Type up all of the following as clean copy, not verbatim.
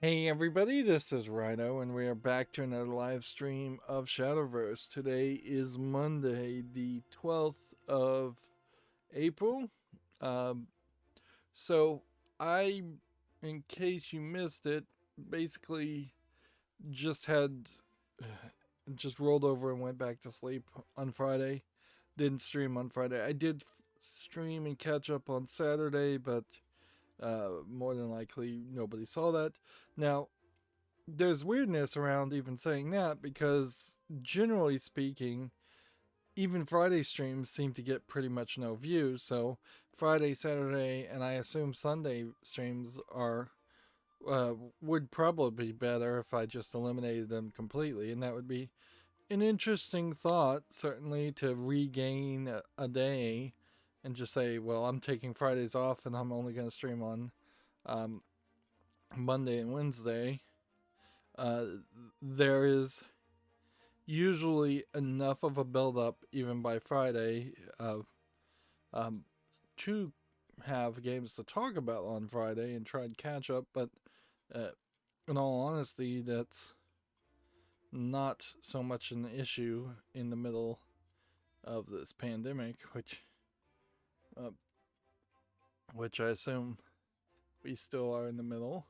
Hey everybody, this is Rydo, and we are back to another live stream of Shadowverse. Today is Monday, the 12th of April. Um, so I, in case you missed it, basically just had just rolled over and went back to sleep on Friday. Didn't stream on Friday. I did stream and catch up on Saturday, but more than likely nobody saw that. Now, there's weirdness around even saying that because generally speaking, even Friday streams seem to get pretty much no views. So Friday, Saturday, and I assume Sunday streams are would probably be better if I just eliminated them completely, and that would be an interesting thought, certainly, to regain a day and just say, well, I'm taking Fridays off and I'm only going to stream on um, Monday and Wednesday. Uh, there is usually enough of a build up, even by Friday, um, to have games to talk about on Friday and try and catch up. But uh, in all honesty, that's not so much an issue in the middle of this pandemic, uh, which I assume we still are in the middle.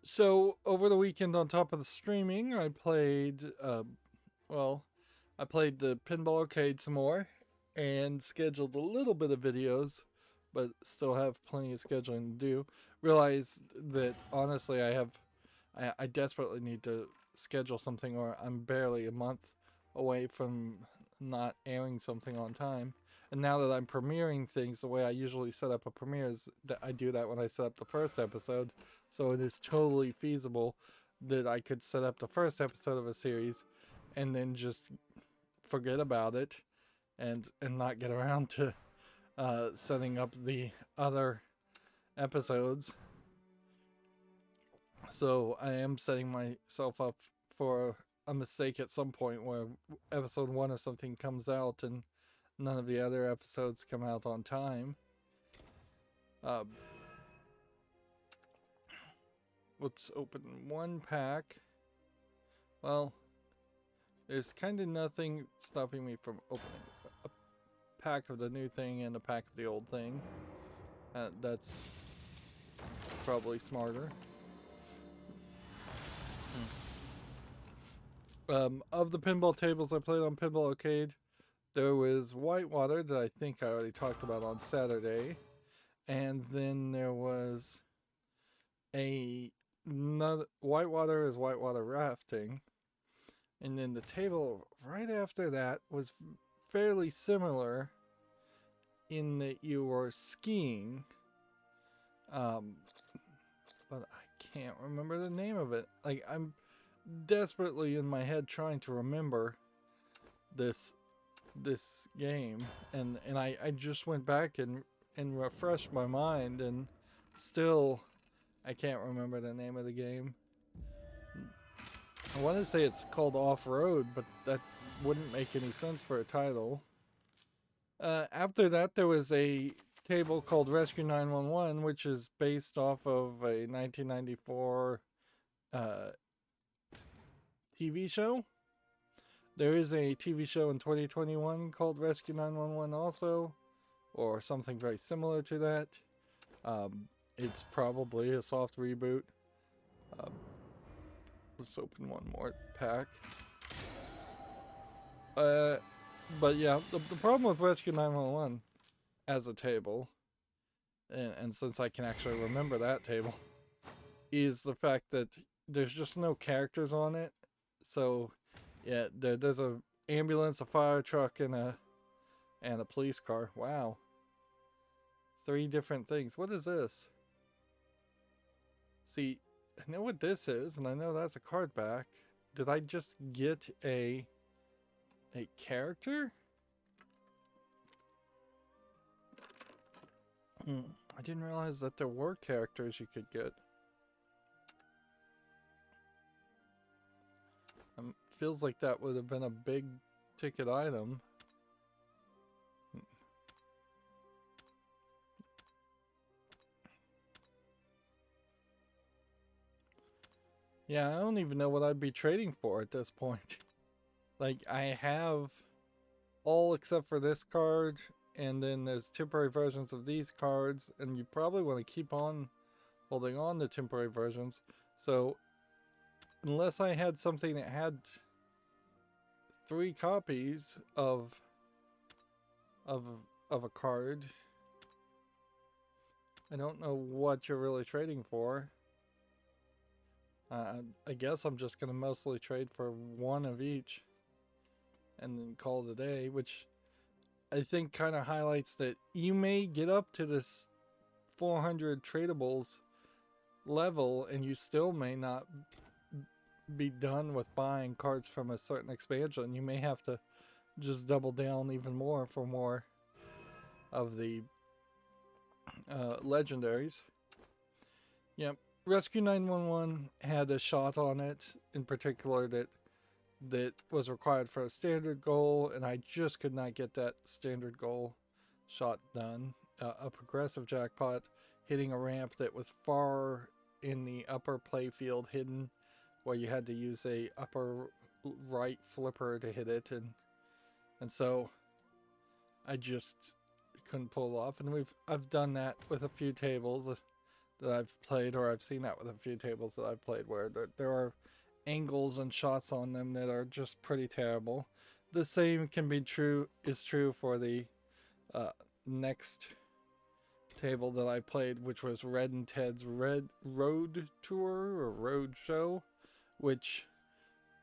So over the weekend, on top of the streaming, I played. I played the Pinball Arcade some more, and scheduled a little bit of videos, but still have plenty of scheduling to do. Realized that honestly, I desperately need to schedule something, or I'm barely a month away from not airing something on time. And now that I'm premiering things, the way I usually set up a premiere is that I do that when I set up the first episode. So it is totally feasible that I could set up the first episode of a series and then just forget about it and not get around to setting up the other episodes. So I am setting myself up for a mistake at some point where episode 1 of something comes out and none of the other episodes come out on time. Let's open one pack. Well, there's kind of nothing stopping me from opening a pack of the new thing and a pack of the old thing. That's probably smarter. Of the pinball tables I played on Pinball Arcade, there was Whitewater that I think I already talked about on Saturday. And then there was another Whitewater is Whitewater Rafting. And then the table right after that was fairly similar in that you were skiing. But I can't remember the name of it. Like, I'm desperately in my head trying to remember this game, and I just went back and refreshed my mind, and still I can't remember the name of the game. I want to say it's called Off-Road, but that wouldn't make any sense for a title. After that, there was a table called Rescue 911, which is based off of a 1994 TV show. There is a TV show in 2021 called Rescue 911 also, or something very similar to that. It's probably a soft reboot. Let's open one more pack. But yeah, the problem with Rescue 911 as a table, and since I can actually remember that table, is the fact that there's just no characters on it. So yeah, there's a ambulance, a fire truck, and a police car. Wow. 3 different things. What is this? See, I know what this is, and I know that's a card back. Did I just get a character? I didn't realize that there were characters you could get. Feels like that would have been a big ticket item. Yeah, I don't even know what I'd be trading for at this point. Like, I have all except for this card, and then there's temporary versions of these cards, and you probably want to keep on holding on to temporary versions. So, unless I had something that had 3 copies of of a card, I don't know what you're really trading for. I guess I'm just gonna mostly trade for 1 of each and then call it a day, which I think kind of highlights that you may get up to this 400 tradables level and you still may not be done with buying cards from a certain expansion. You may have to just double down even more for more of the legendaries. Yep. Rescue 911 had a shot on it in particular that was required for a standard goal, and I just could not get that standard goal shot done. A progressive jackpot hitting a ramp that was far in the upper playfield hidden, where you had to use a upper right flipper to hit it, and so I just couldn't pull it off. And I've done that with a few tables that I've played, or I've seen that with a few tables that I've played, where there are angles and shots on them that are just pretty terrible. The same can be true for the next table that I played, which was Red and Ted's Red Road Tour or Road Show, which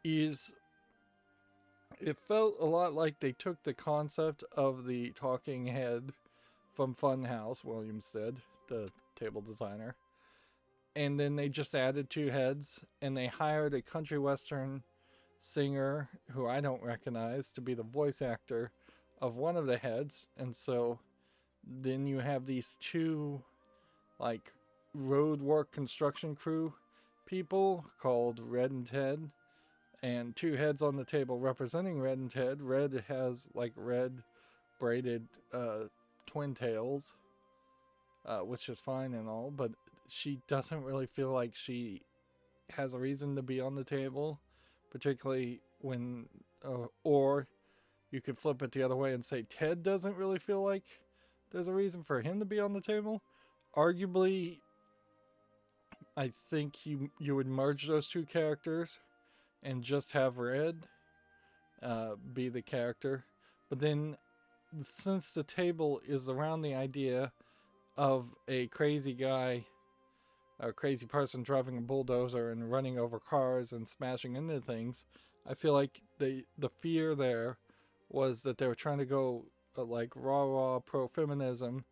is, it felt a lot like they took the concept of the talking head from Funhouse, Williamstead, the table designer, and then they just added 2 heads, and they hired a country western singer who I don't recognize to be the voice actor of one of the heads. And so then you have these 2 like road work construction crew people called Red and Ted, and 2 heads on the table representing Red and Ted. Red has like red braided twin tails, which is fine and all, but she doesn't really feel like she has a reason to be on the table, particularly when, or you could flip it the other way and say Ted doesn't really feel like there's a reason for him to be on the table. Arguably, I think you would merge those 2 characters and just have Red be the character. But then, since the table is around the idea of a crazy guy, a crazy person driving a bulldozer and running over cars and smashing into things, I feel like the fear there was that they were trying to go like raw pro-feminism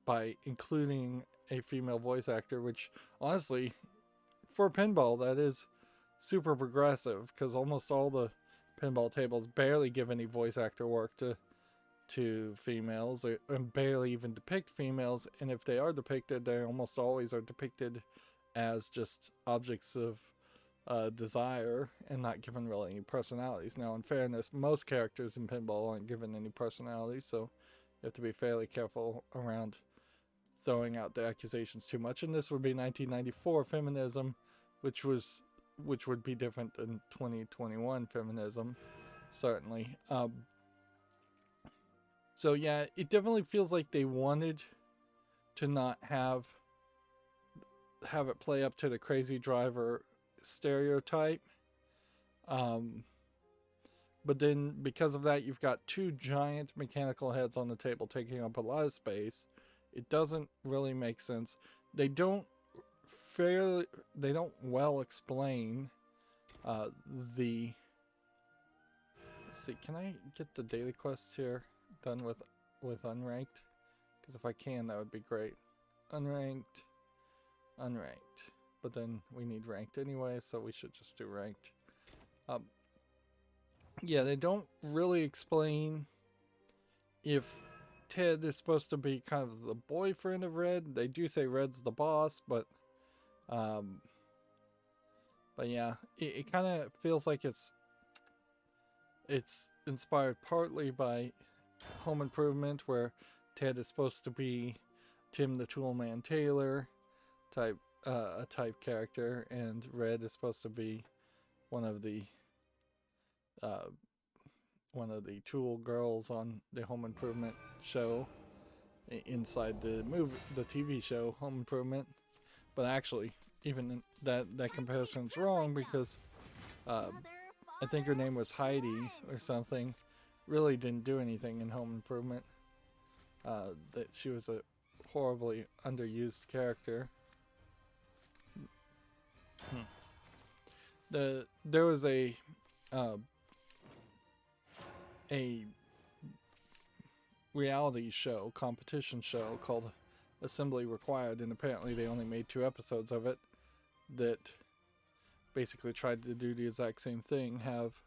by including a female voice actor, which honestly, for pinball, that is super progressive, because almost all the pinball tables barely give any voice actor work to females, and barely even depict females, and if they are depicted, they almost always are depicted as just objects of desire and not given really any personalities. Now, in fairness, most characters in pinball aren't given any personalities, so you have to be fairly careful around throwing out the accusations too much. And this would be 1994 feminism, which would be different than 2021 feminism, certainly. So yeah, it definitely feels like they wanted to not have it play up to the crazy driver stereotype. But then because of that, you've got 2 giant mechanical heads on the table taking up a lot of space. It doesn't really make sense. They don't well explain the. Let's see, can I get the daily quests here done with unranked? Because if I can, that would be great. Unranked. But then we need ranked anyway, so we should just do ranked. Yeah, they don't really explain if Ted is supposed to be kind of the boyfriend of Red. They do say Red's the boss, but yeah, it kind of feels like it's inspired partly by Home Improvement, where Ted is supposed to be Tim the Toolman Taylor type a type character, and Red is supposed to be one of the uh, tool girls on the Home Improvement show inside the TV show Home Improvement. But actually, even that comparison's wrong, because I think her name was Heidi or something. Really didn't do anything in Home Improvement. That she was a horribly underused character. There was a reality show, competition show called Assembly Required, and apparently they only made 2 episodes of it, that basically tried to do the exact same thing, have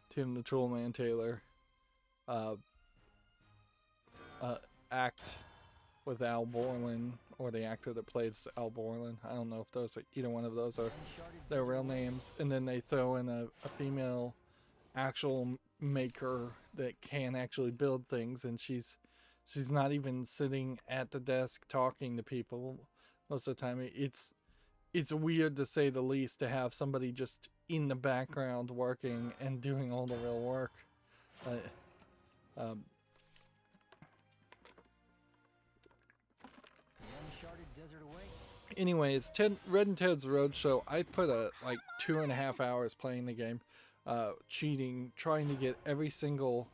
Tim the Toolman Taylor act with Al Borland, or the actor that plays Al Borland. I don't know if those are, either one of those are their real names, and then they throw in a female actual maker that can actually build things, and she's not even sitting at the desk talking to people most of the time. It's weird, to say the least, to have somebody just in the background working and doing all the real work. Anyways, Red and Ted's Roadshow, I put like 2.5 hours playing the game, cheating, trying to get every single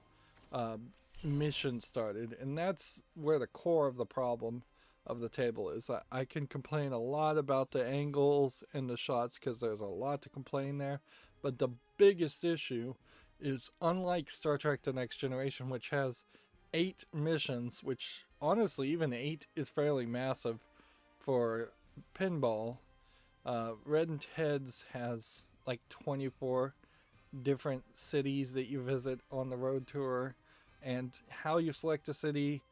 mission started, and that's where the core of the problem of the table is. I can complain a lot about the angles and the shots, because there's a lot to complain there, but the biggest issue is, unlike Star Trek The Next Generation, which has 8 missions, which honestly, even 8 is fairly massive for pinball, Red and Ted's has like 24 different cities that you visit on the road tour, and how you select a city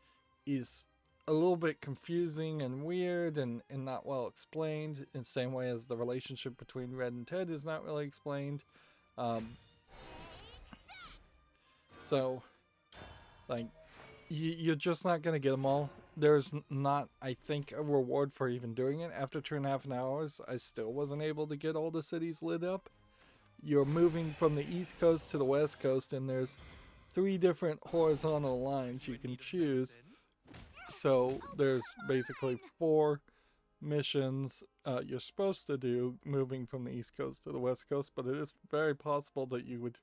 is a little bit confusing and weird, and not well explained, in the same way as the relationship between Red and Ted is not really explained. So, like, you're just not going to get them all. There's not, I think, a reward for even doing it. After 2.5 hours, I still wasn't able to get all the cities lit up. You're moving from the East Coast to the West Coast, and there's 3 different horizontal lines you can choose. So there's basically 4 missions you're supposed to do, moving from the East Coast to the West Coast, but it is very possible that you would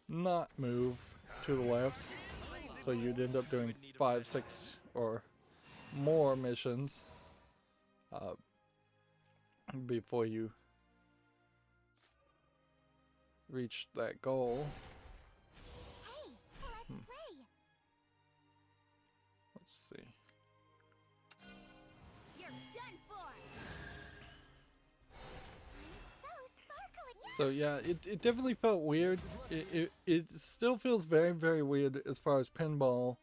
not move to the left, so you'd end up doing 5, 6, or more missions before you reach that goal. Let's see. So yeah, it definitely felt weird. It still feels very, very weird as far as pinball,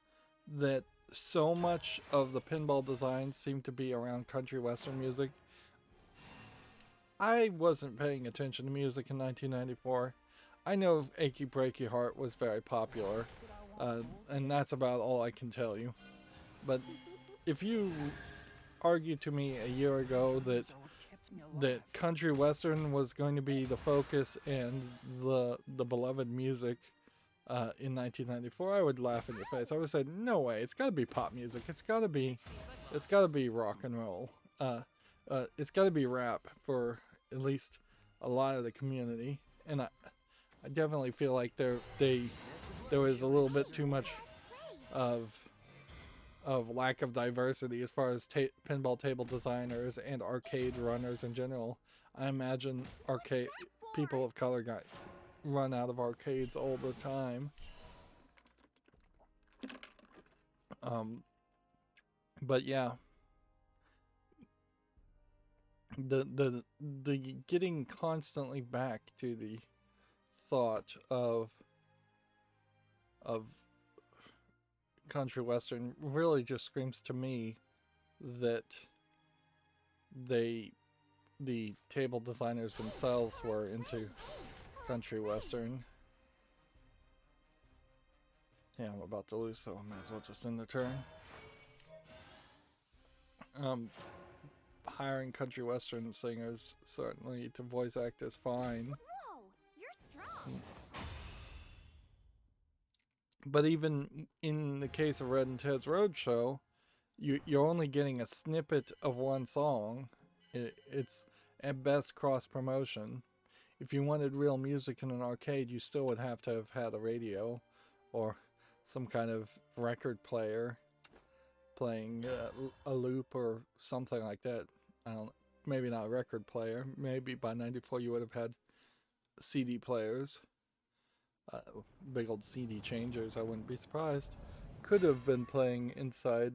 that so much of the pinball designs seem to be around country western music. I wasn't paying attention to music in 1994. I know Achy Breaky Heart was very popular, and that's about all I can tell you. But if you argued to me a year ago that country western was going to be the focus and the beloved music in 1994, I would laugh in your face. I would say, no way, it's got to be pop music. It's got to be rock and roll. It's got to be rap for at least a lot of the community. And I definitely feel like there was a little bit too much of lack of diversity as far as pinball table designers and arcade runners in general. I imagine arcade people of color got run out of arcades all the time. But yeah, the getting constantly back to the thought of country western really just screams to me that the table designers themselves were into country western. Yeah, I'm about to lose, so I might as well just end the turn. hiring country western singers certainly to voice act is fine. Whoa, you're strong. But even in the case of Red and Ted's Roadshow, you're only getting a snippet of one song. It's at best cross promotion. If you wanted real music in an arcade, you still would have to have had a radio or some kind of record player playing a loop or something like that. I don't. Maybe not a record player. Maybe by '94 you would have had CD players, big old CD changers. I wouldn't be surprised. Could have been playing inside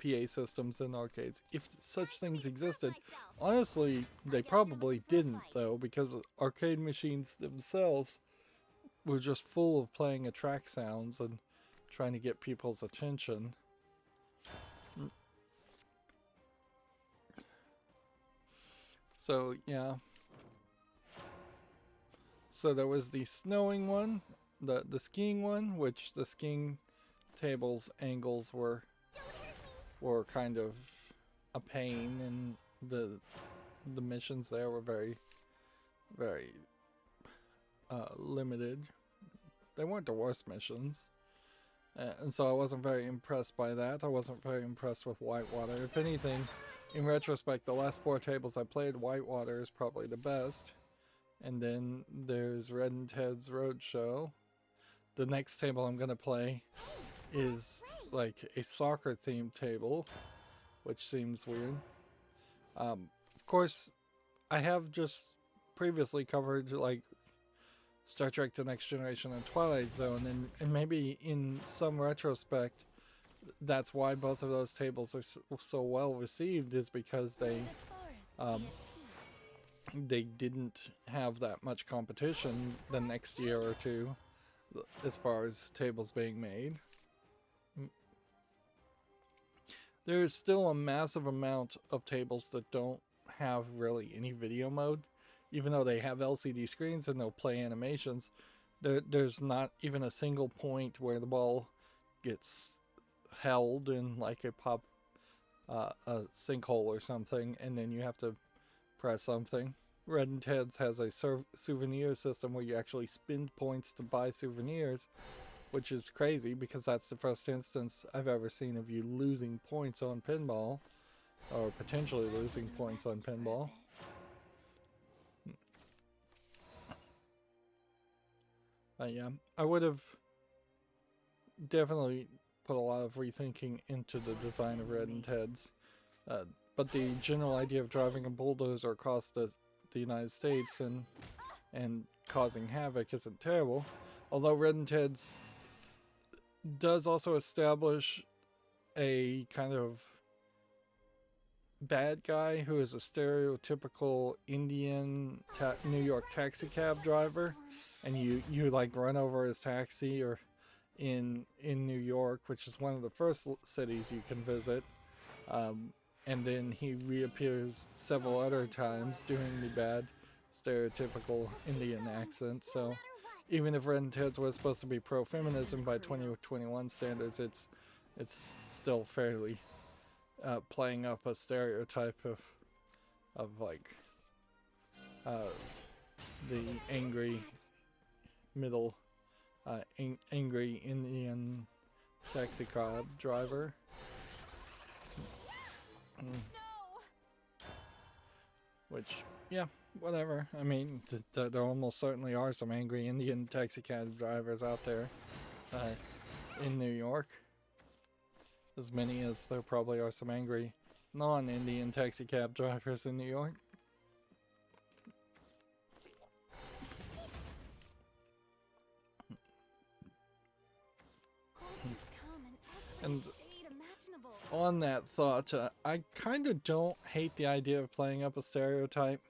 PA systems in arcades if such things existed. Honestly, they probably didn't though, because arcade machines themselves were just full of playing a track sounds and trying to get people's attention. So yeah. So there was the snowing one, the skiing one, which the skiing table's angles were kind of a pain, and the missions there were very limited. They weren't the worst missions, and so I wasn't very impressed by that. I wasn't very impressed with Whitewater. If anything, in retrospect, the last 4 tables I played, Whitewater is probably the best. And then there's Red and Ted's Roadshow. The next table I'm gonna play is like a soccer themed table, which seems weird. Of course, I have just previously covered like Star Trek The Next Generation and Twilight Zone, and maybe in some retrospect, that's why both of those tables are so well received, is because they didn't have that much competition the next year or two as far as tables being made. There is still a massive amount of tables that don't have really any video mode, even though they have LCD screens and they'll play animations. There's not even a single point where the ball gets held in like a sinkhole or something, and then you have to press something. Red and Ted's has a souvenir system where you actually spend points to buy souvenirs, which is crazy because that's the first instance I've ever seen of you losing points on pinball, or potentially losing points on pinball. But yeah, I would have definitely put a lot of rethinking into the design of Red and Ted's. But the general idea of driving a bulldozer across the United States and causing havoc isn't terrible. Although Red and Ted's does also establish a kind of bad guy who is a stereotypical Indian New York taxi cab driver, and you like run over his taxi or in New York, which is one of the first cities you can visit. And then he reappears several other times doing the bad stereotypical Indian accent. So even if Red and Ted's was supposed to be pro-feminism by 2021 standards, it's still fairly playing up a stereotype of like the angry angry Indian taxi cab driver. Which, yeah, whatever. I mean, there almost certainly are some angry Indian taxi cab drivers out there in New York. As many as there probably are some angry non-Indian taxi cab drivers in New York. And on that thought, I kind of don't hate the idea of playing up a stereotype,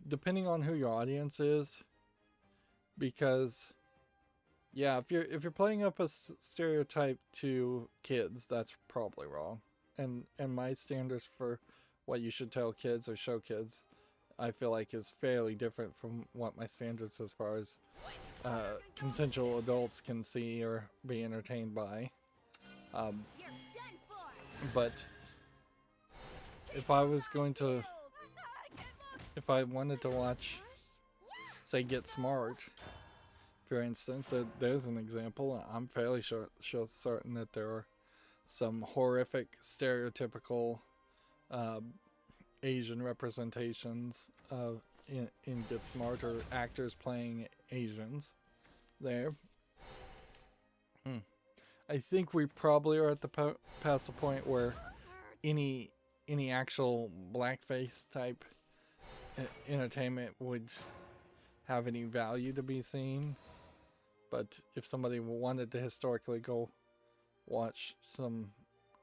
depending on who your audience is, because yeah, if you're playing up a stereotype to kids, that's probably wrong, and my standards for what you should tell kids or show kids, I feel like, is fairly different from what my standards as far as consensual adults can see or be entertained by. But if I was going to, if I wanted to watch, say, Get Smart, for instance, there's an example. I'm fairly certain that there are some horrific, stereotypical Asian representations of in Get Smart, or actors playing Asians there. I think we probably are at the past the point where any actual blackface type entertainment would have any value to be seen. But if somebody wanted to historically go watch some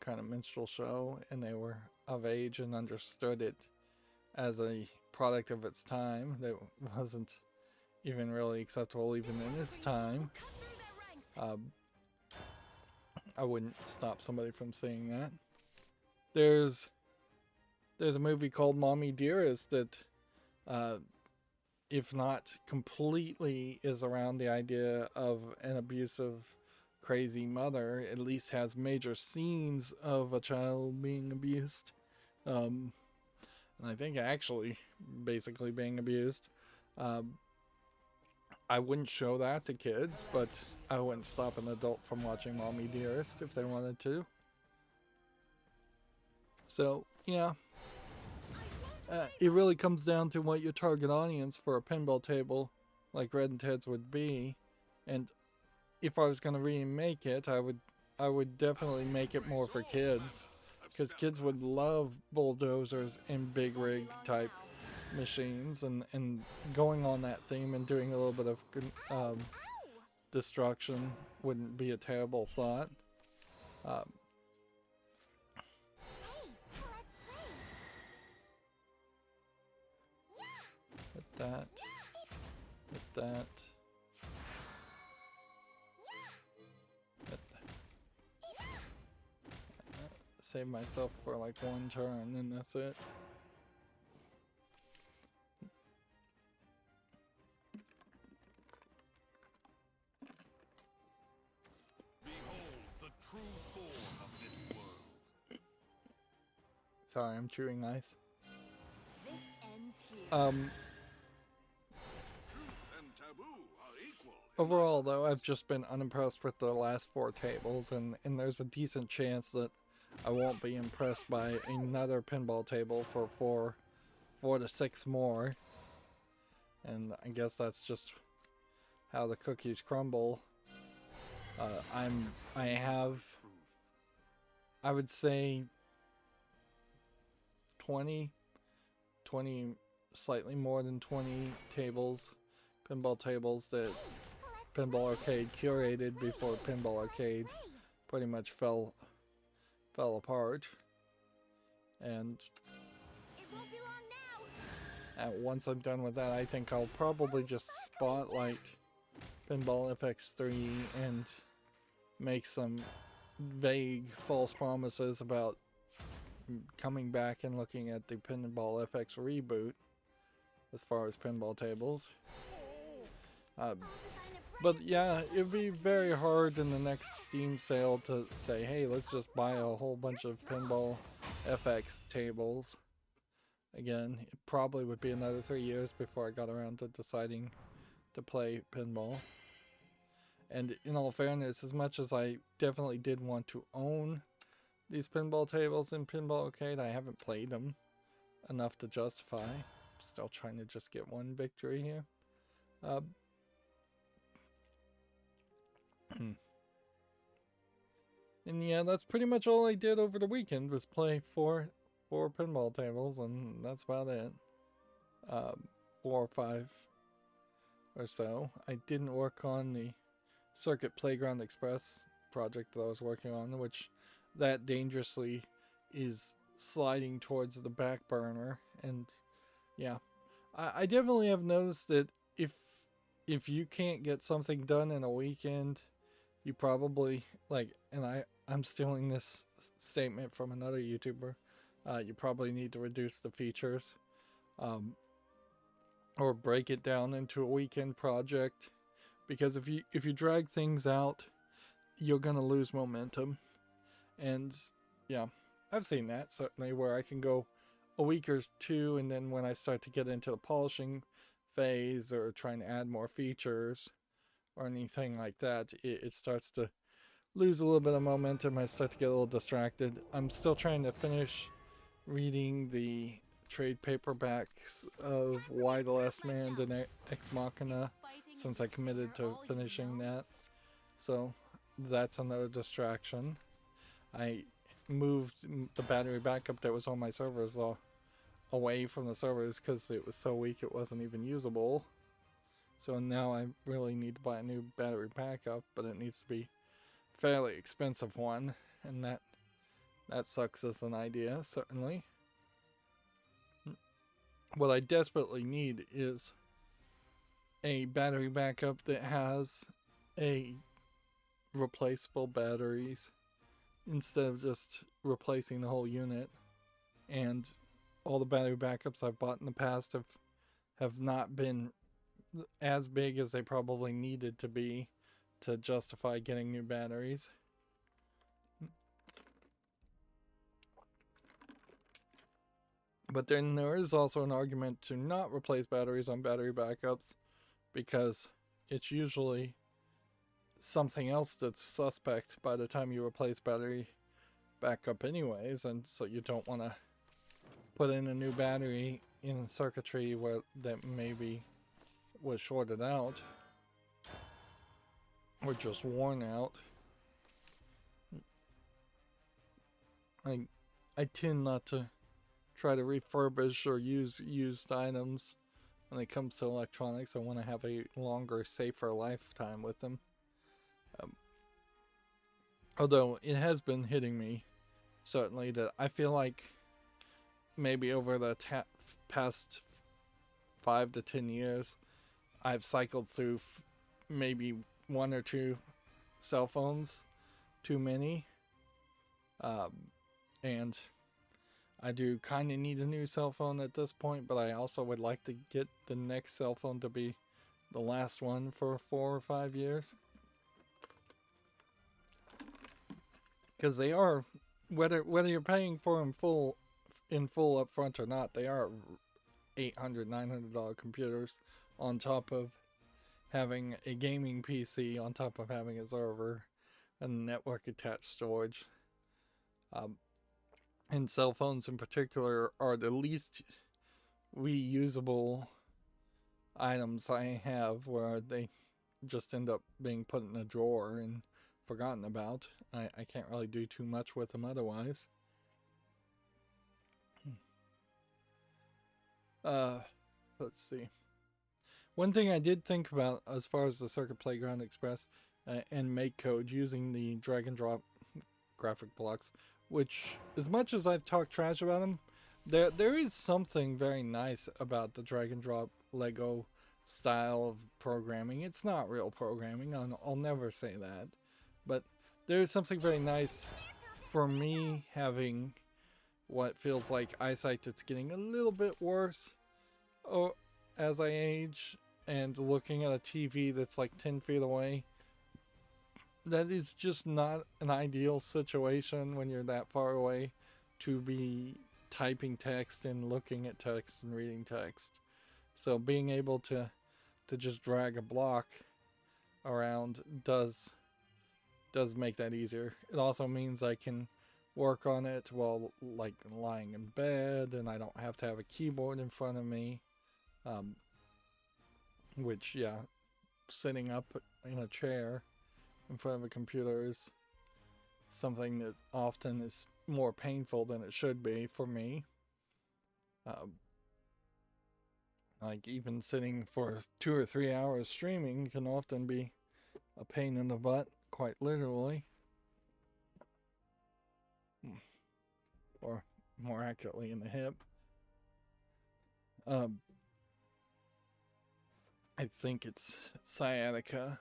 kind of minstrel show and they were of age and understood it as a product of its time that wasn't even really acceptable even in its time, I wouldn't stop somebody from seeing that. There's a movie called Mommy Dearest that, if not completely is around the idea of an abusive, crazy mother, at least has major scenes of a child being abused. And I think actually basically being abused. I wouldn't show that to kids, but I wouldn't stop an adult from watching Mommy Dearest if they wanted to. So, yeah. It really comes down to what your target audience for a pinball table like Red and Ted's would be. And if I was going to remake it, I would definitely make it more for kids. Because kids would love bulldozers and big rig type machines, and going on that theme and doing a little bit of destruction wouldn't be a terrible thought. Hit that. Hit that. Hit that. Save myself for like one turn and that's it. Sorry, I'm chewing ice. Overall, though, I've just been unimpressed with the last 4 tables, and there's a decent chance that I won't be impressed by another pinball table for 4 to 6 more. And I guess that's just how the cookies crumble. I would say 20, slightly more than 20 tables, pinball tables that Pinball Arcade curated before Pinball Arcade pretty much fell apart. And once I'm done with that, I think I'll probably just spotlight Pinball FX3 and make some vague false promises about coming back and looking at the Pinball FX reboot as far as pinball tables. But yeah, it'd be very hard in the next Steam sale to say, hey, let's just buy a whole bunch of Pinball FX tables. Again, it probably would be another 3 years before I got around to deciding to play pinball. And in all fairness, as much as I definitely did want to own these pinball tables in Pinball Arcade, I haven't played them enough to justify. Still trying to just get one victory here. And yeah, that's pretty much all I did over the weekend, was play four pinball tables, and that's about it. 4 or 5 or so. I didn't work on the Circuit Playground Express project that I was working on, which that dangerously is sliding towards the back burner. And yeah, I definitely have noticed that if you can't get something done in a weekend, you probably, like, and I'm stealing this statement from another YouTuber, you probably need to reduce the features, or break it down into a weekend project, because if you drag things out, you're gonna lose momentum. And yeah, I've seen that certainly, where I can go a week or two, and then when I start to get into the polishing phase or trying to add more features or anything like that, it starts to lose a little bit of momentum. I start to get a little distracted. I'm still trying to finish reading the trade paperbacks of Why the Last Man and Ex Machina since I committed to finishing that. So that's another distraction. I moved the battery backup that was on my servers away from the servers because it was so weak it wasn't even usable. So now I really need to buy a new battery backup, but it needs to be a fairly expensive one, and that sucks as an idea, certainly. What I desperately need is a battery backup that has a replaceable batteries instead of just replacing the whole unit. And all the battery backups I've bought in the past have not been as big as they probably needed to be to justify getting new batteries. But then there is also an argument to not replace batteries on battery backups because it's usually something else that's suspect by the time you replace battery backup anyways, and so you don't want to put in a new battery in circuitry where that maybe was shorted out or just worn out. I tend not to try to refurbish or use used items when it comes to electronics. I want to have a longer, safer lifetime with them. Although it has been hitting me, certainly, that I feel like maybe over the past 5 to 10 years, I've cycled through maybe one or two cell phones too many. And I do kind of need a new cell phone at this point, but I also would like to get the next cell phone to be the last one for 4 or 5 years. Because they are, whether you're paying for them in full up front or not, they are $800, $900 computers on top of having a gaming PC, on top of having a server and network attached storage. And cell phones in particular are the least reusable items I have, where they just end up being put in a drawer and forgotten about. I can't really do too much with them otherwise. Let's see. One thing I did think about as far as the Circuit Playground Express and make code using the drag and drop graphic blocks, which, as much as I've talked trash about them, there is something very nice about the drag and drop Lego style of programming. It's not real programming, I'll never say that, but there is something very nice for me having what feels like eyesight that's getting a little bit worse as I age, and looking at a TV that's like 10 feet away. That is just not an ideal situation when you're that far away to be typing text and looking at text and reading text. So being able to just drag a block around does make that easier. It also means I can work on it while like lying in bed, and I don't have to have a keyboard in front of me. Which, yeah, sitting up in a chair in front of a computer is something that often is more painful than it should be for me. Like even sitting for 2 or 3 hours streaming can often be a pain in the butt, quite literally. Or more accurately, in the hip. I think it's sciatica.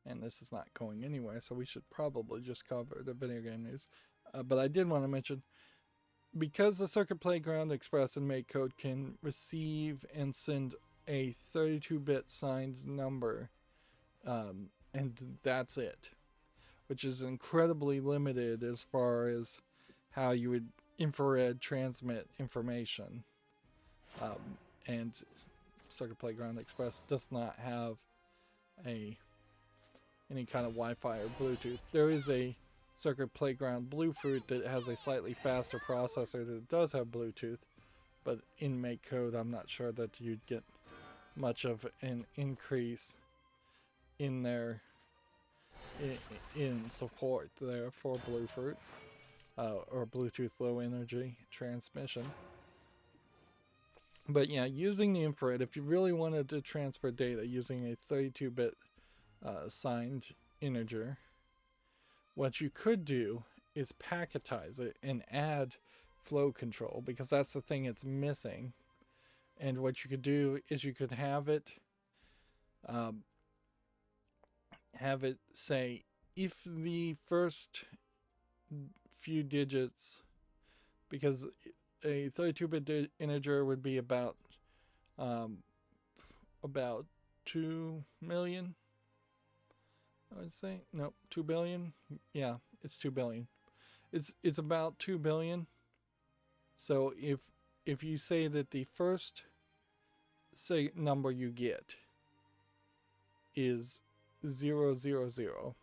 And this is not going anywhere, so we should probably just cover the video game news. But I did want to mention, because the Circuit Playground Express and MakeCode can receive and send a 32-bit signed number, and that's it, which is incredibly limited as far as how you would infrared transmit information. And Circuit Playground Express does not have any kind of Wi-Fi or Bluetooth. There is a Circuit Playground Bluefruit that has a slightly faster processor that does have Bluetooth, but in make code, I'm not sure that you'd get much of an increase in their in support there for Bluefruit or Bluetooth Low Energy transmission. But yeah, using the infrared, if you really wanted to transfer data using a 32-bit signed integer, what you could do is packetize it and add flow control, because that's the thing it's missing. And what you could do is you could have it say if the first few digits, because a 32-bit integer would be about 2 million, I would say. No, 2 billion. Yeah, it's 2 billion. It's about 2 billion. So if you say that the first number you get is 000,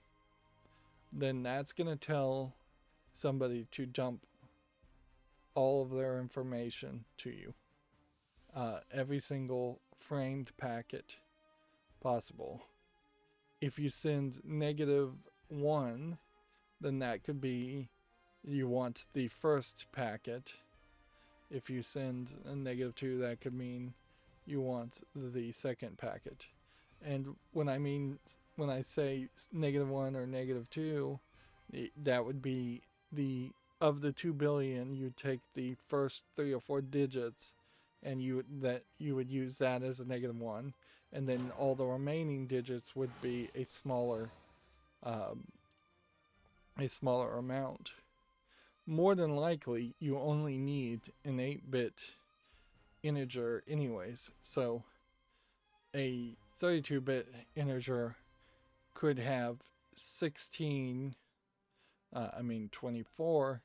then that's going to tell somebody to dump all of their information to you. Every single framed packet possible. If you send -1, then that could be you want the first packet. If you send a -2, that could mean you want the second packet. And when I say -1 or -2, that would be of the 2 billion, you take the first 3 or 4 digits, and you would use that as a -1, and then all the remaining digits would be a smaller amount. More than likely, you only need an 8-bit integer anyways, so a 32-bit integer could have 24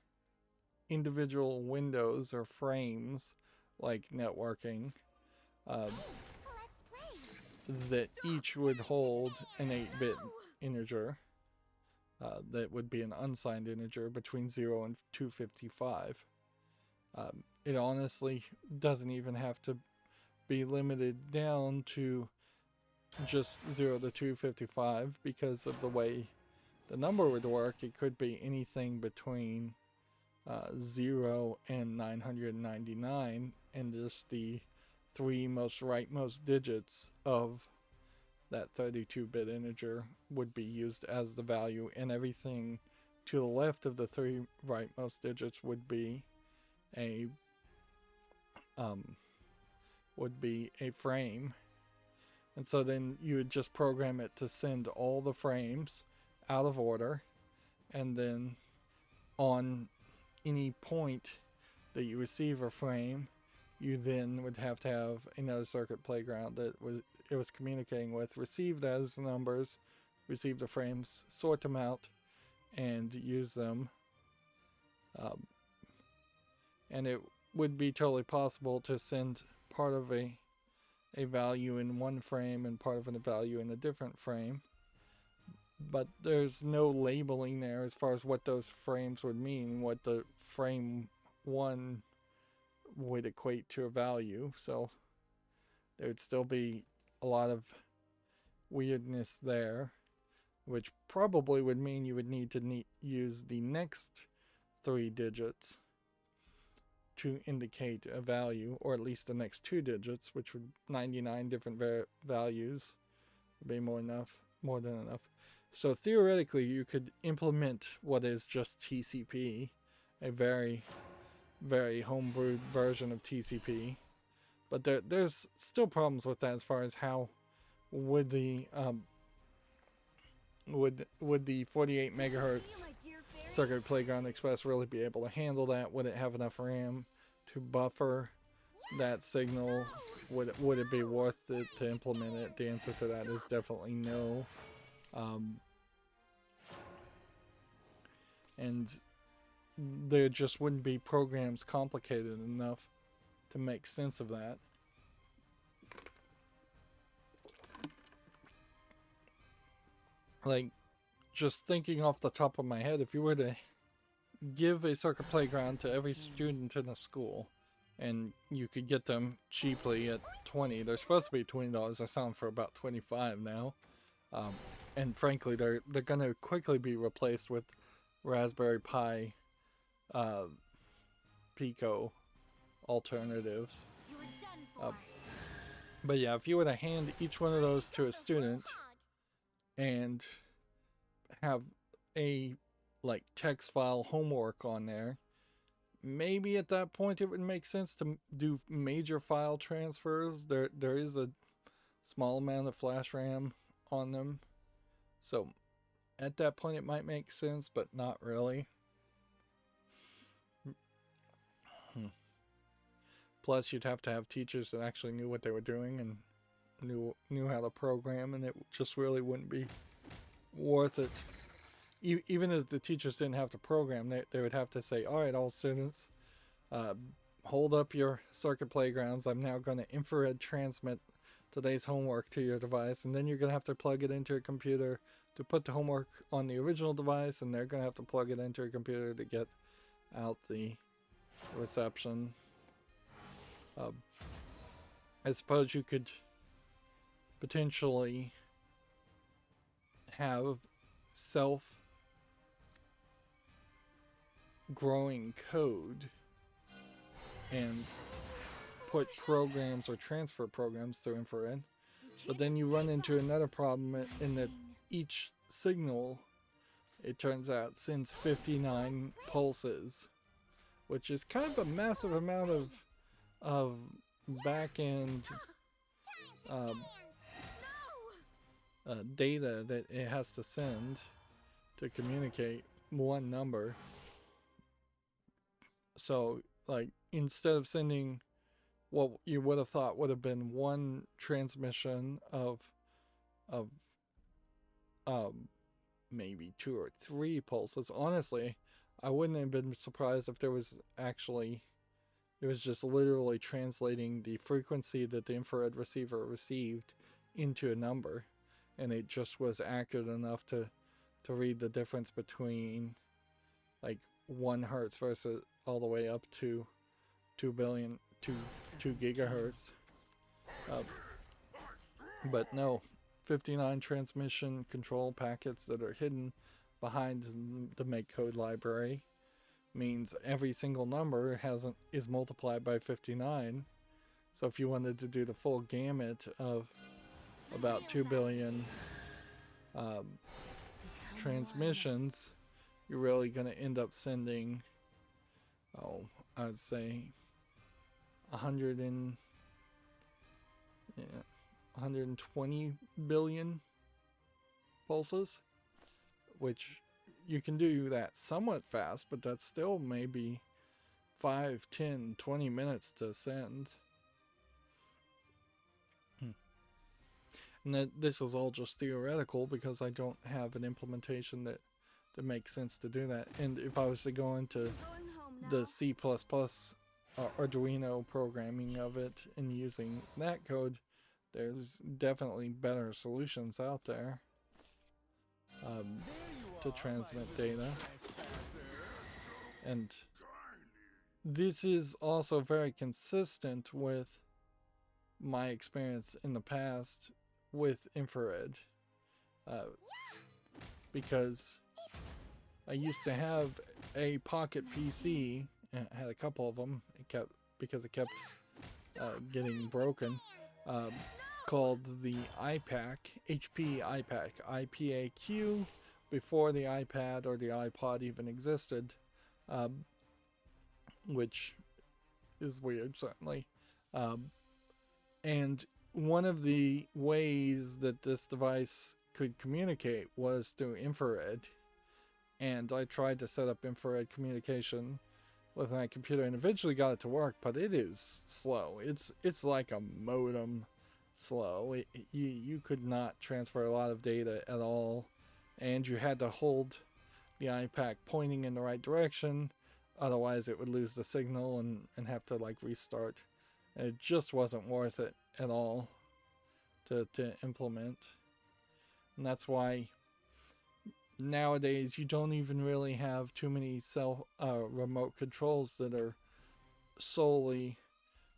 individual windows or frames, like networking, that each would hold an 8-bit integer. That would be an unsigned integer between 0 and 255. It honestly doesn't even have to be limited down to just 0 to 255 because of the way the number would work. It could be anything between 0 and 999, and just the 3 most rightmost digits of that 32-bit integer would be used as the value, and everything to the left of the 3 rightmost digits would be a frame. And so then you would just program it to send all the frames out of order, and then on any point that you receive a frame, you then would have to have another Circuit Playground that it was communicating with receive those numbers, receive the frames, sort them out, and use them. And it would be totally possible to send part of a value in one frame and part of a value in a different frame. But there's no labeling there as far as what those frames would mean, what the frame 1 would equate to a value. So there would still be a lot of weirdness there, which probably would mean you would need to use the next 3 digits to indicate a value, or at least the next 2 digits, which would 99 different values would be more than enough. So theoretically, you could implement what is just TCP, a very, very homebrewed version of TCP, but there's still problems with that as far as how would the 48 megahertz Circuit Playground Express really be able to handle that? Would it have enough RAM to buffer that signal? Would it be worth it to implement it? The answer to that is definitely no. And there just wouldn't be programs complicated enough to make sense of that. Like, just thinking off the top of my head, if you were to give a circuit playground to every student in a school, and you could get them cheaply at 20, they're supposed to be $20. They're selling for about 25 now. And frankly, they're going to quickly be replaced with Raspberry Pi Pico alternatives. But yeah, if you were to hand each one of those to a student and have a like text file homework on there, maybe at that point it would make sense to do major file transfers. There is a small amount of flash RAM on them, so at that point it might make sense, but not really. Plus, you'd have to have teachers that actually knew what they were doing and knew how to program, and it just really wouldn't be worth it. Even if the teachers didn't have to program, they would have to say, all right, all students, hold up your circuit playgrounds. I'm now going to infrared transmit today's homework to your device, and then you're going to have to plug it into your computer to put the homework on the original device, and they're going to have to plug it into your computer to get out the reception. I suppose you could potentially have self-growing code and put programs or transfer programs through infrared. But then you run into another problem in that each signal, it turns out, sends 59 pulses, which is kind of a massive amount of back-end data that it has to send to communicate one number. So, like, instead of sending what you would have thought would have been one transmission of maybe 2 or 3 pulses, honestly, I wouldn't have been surprised if there was actually, it was just literally translating the frequency that the infrared receiver received into a number, and it just was accurate enough to read the difference between like 1 hertz versus all the way up to 2 gigahertz. But no, 59 transmission control packets that are hidden behind the make code library means every single number is multiplied by 59. So if you wanted to do the full gamut of about 2 billion transmissions, you're really going to end up sending, I'd say 120 billion pulses, which you can do that somewhat fast, but that's still maybe 5, 10, 20 minutes to send. And this is all just theoretical because I don't have an implementation that makes sense to do that. And if I was to go into the C++ Arduino programming of it and using that code, there's definitely better solutions out there to transmit data. And this is also very consistent with my experience in the past with infrared, because I used to have a pocket PC, I had a couple of them, because it kept getting broken, called the iPAQ, HP iPAQ, IPAQ, before the iPad or the iPod even existed, which is weird, certainly. And one of the ways that this device could communicate was through infrared. And I tried to set up infrared communication with my computer and eventually got it to work, but it is slow. It's like a modem slow. You could not transfer a lot of data at all, and you had to hold the iPAQ pointing in the right direction Otherwise, it would lose the signal and have to like restart. And it just wasn't worth it at all to implement. And that's why nowadays you don't even really have too many remote controls that are solely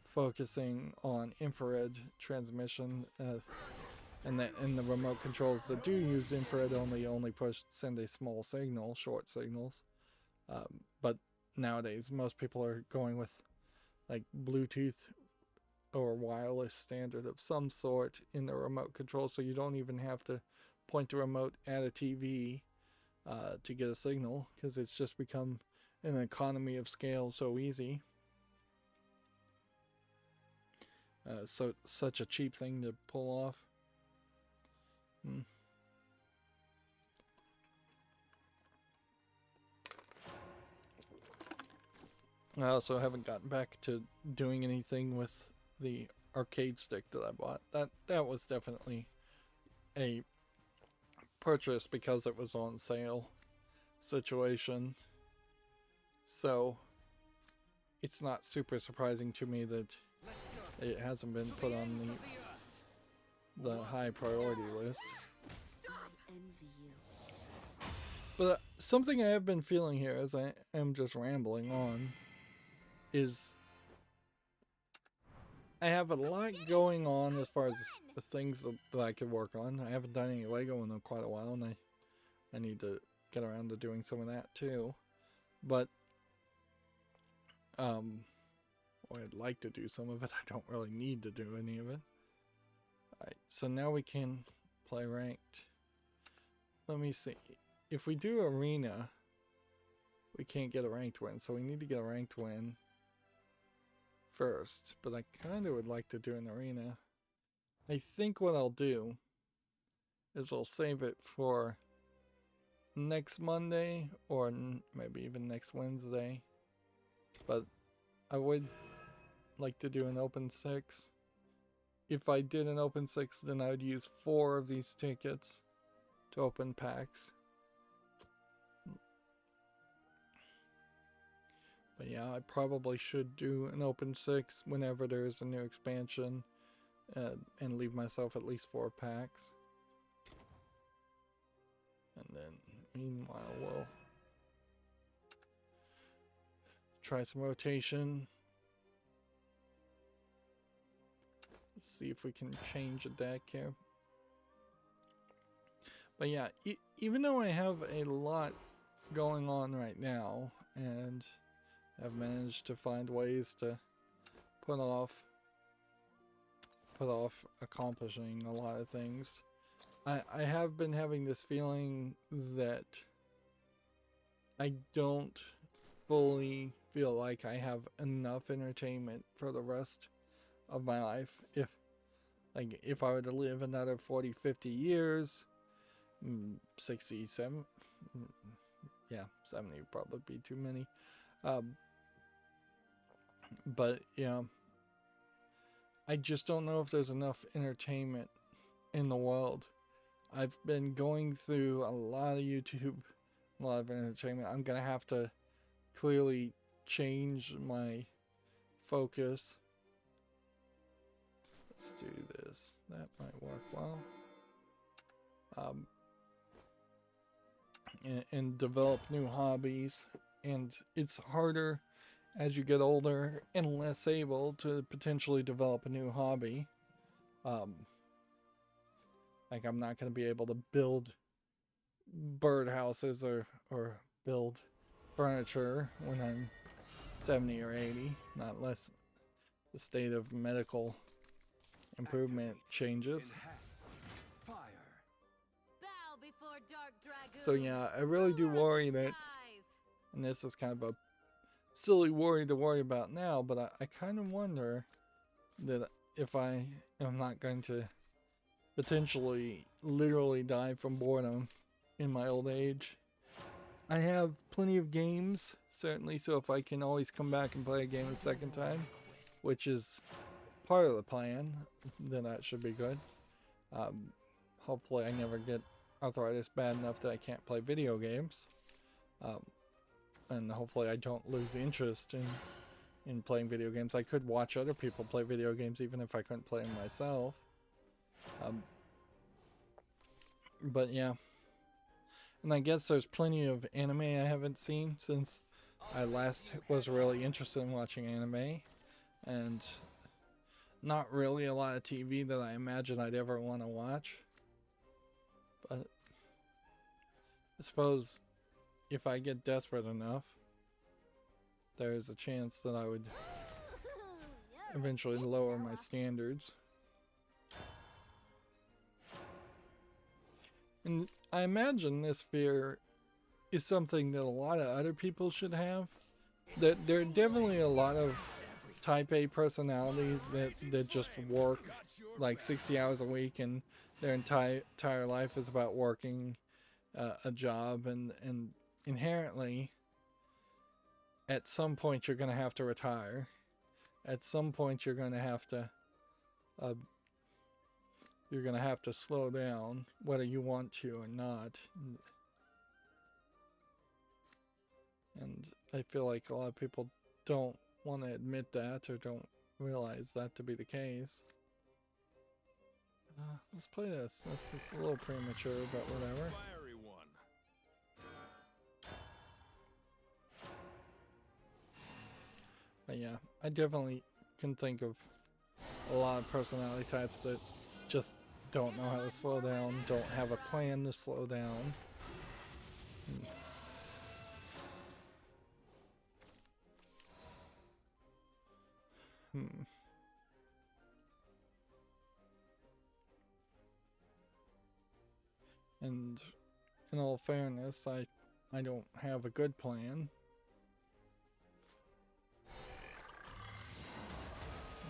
focusing on infrared transmission, and the remote controls that do use infrared only send a small signal, short signals. But nowadays most people are going with like Bluetooth or wireless standard of some sort in the remote control, so you don't even have to point the remote at a TV to get a signal, because it's just become an economy of scale so easy. So such a cheap thing to pull off. I also haven't gotten back to doing anything with the arcade stick that I bought. That was definitely a purchase because it was on sale situation. So it's not super surprising to me that it hasn't been put on the high priority list. But something I have been feeling here as I am just rambling on is I have a lot going on as far as the things that I could work on. I haven't done any Lego in quite a while, and I need to get around to doing some of that too. But I'd like to do some of it. I don't really need to do any of it. Alright, so now we can play ranked. Let me see. If we do arena, we can't get a ranked win, so we need to get a ranked win first. But I kind of would like to do an arena. I think what I'll do is I'll save it for next Monday, or maybe even next Wednesday. But I would like to do an open 6. If I did an open 6, then I would use 4 of these tickets to open packs. But yeah, I probably should do an open 6 whenever there's a new expansion, and leave myself at least 4 packs. And then, meanwhile, we'll try some rotation. Let's see if we can change a deck here. But yeah, even though I have a lot going on right now, and I've managed to find ways to put off accomplishing a lot of things, I have been having this feeling that I don't fully feel like I have enough entertainment for the rest of my life. If I were to live another 40, 50 years, 60, 70, yeah, 70 would probably be too many. But yeah, I just don't know if there's enough entertainment in the world. I've been going through a lot of YouTube, a lot of entertainment. I'm gonna have to clearly change my focus. Let's do this. That might work well. And develop new hobbies. And it's harder as you get older and less able to potentially develop a new hobby. Like, I'm not going to be able to build birdhouses or build furniture when I'm 70 or 80, not unless the state of medical improvement changes. So yeah, I really do worry that, and this is kind of a silly worry to worry about now, but I kind of wonder that if I am not going to potentially literally die from boredom in my old age. I have plenty of games, certainly, so if I can always come back and play a game a second time, which is part of the plan, then that should be good. Hopefully I never get arthritis bad enough that I can't play video games. and hopefully I don't lose interest in playing video games. I could watch other people play video games even if I couldn't play them myself. But yeah. And I guess there's plenty of anime I haven't seen since I last was really interested in watching anime. And not really a lot of TV that I imagine I'd ever want to watch. But I suppose if I get desperate enough, there's a chance that I would eventually lower my standards. And I imagine this fear is something that a lot of other people should have. That there are definitely a lot of type A personalities that just work like 60 hours a week and their entire life is about working a job, and inherently at some point you're going to have to retire. At some point you're going to have to slow down, whether you want to or not. And I feel like a lot of people don't want to admit that or don't realize that to be the case. Let's play this. This is a little premature, but whatever. But yeah, I definitely can think of a lot of personality types that just don't know how to slow down, don't have a plan to slow down. And in all fairness, I don't have a good plan.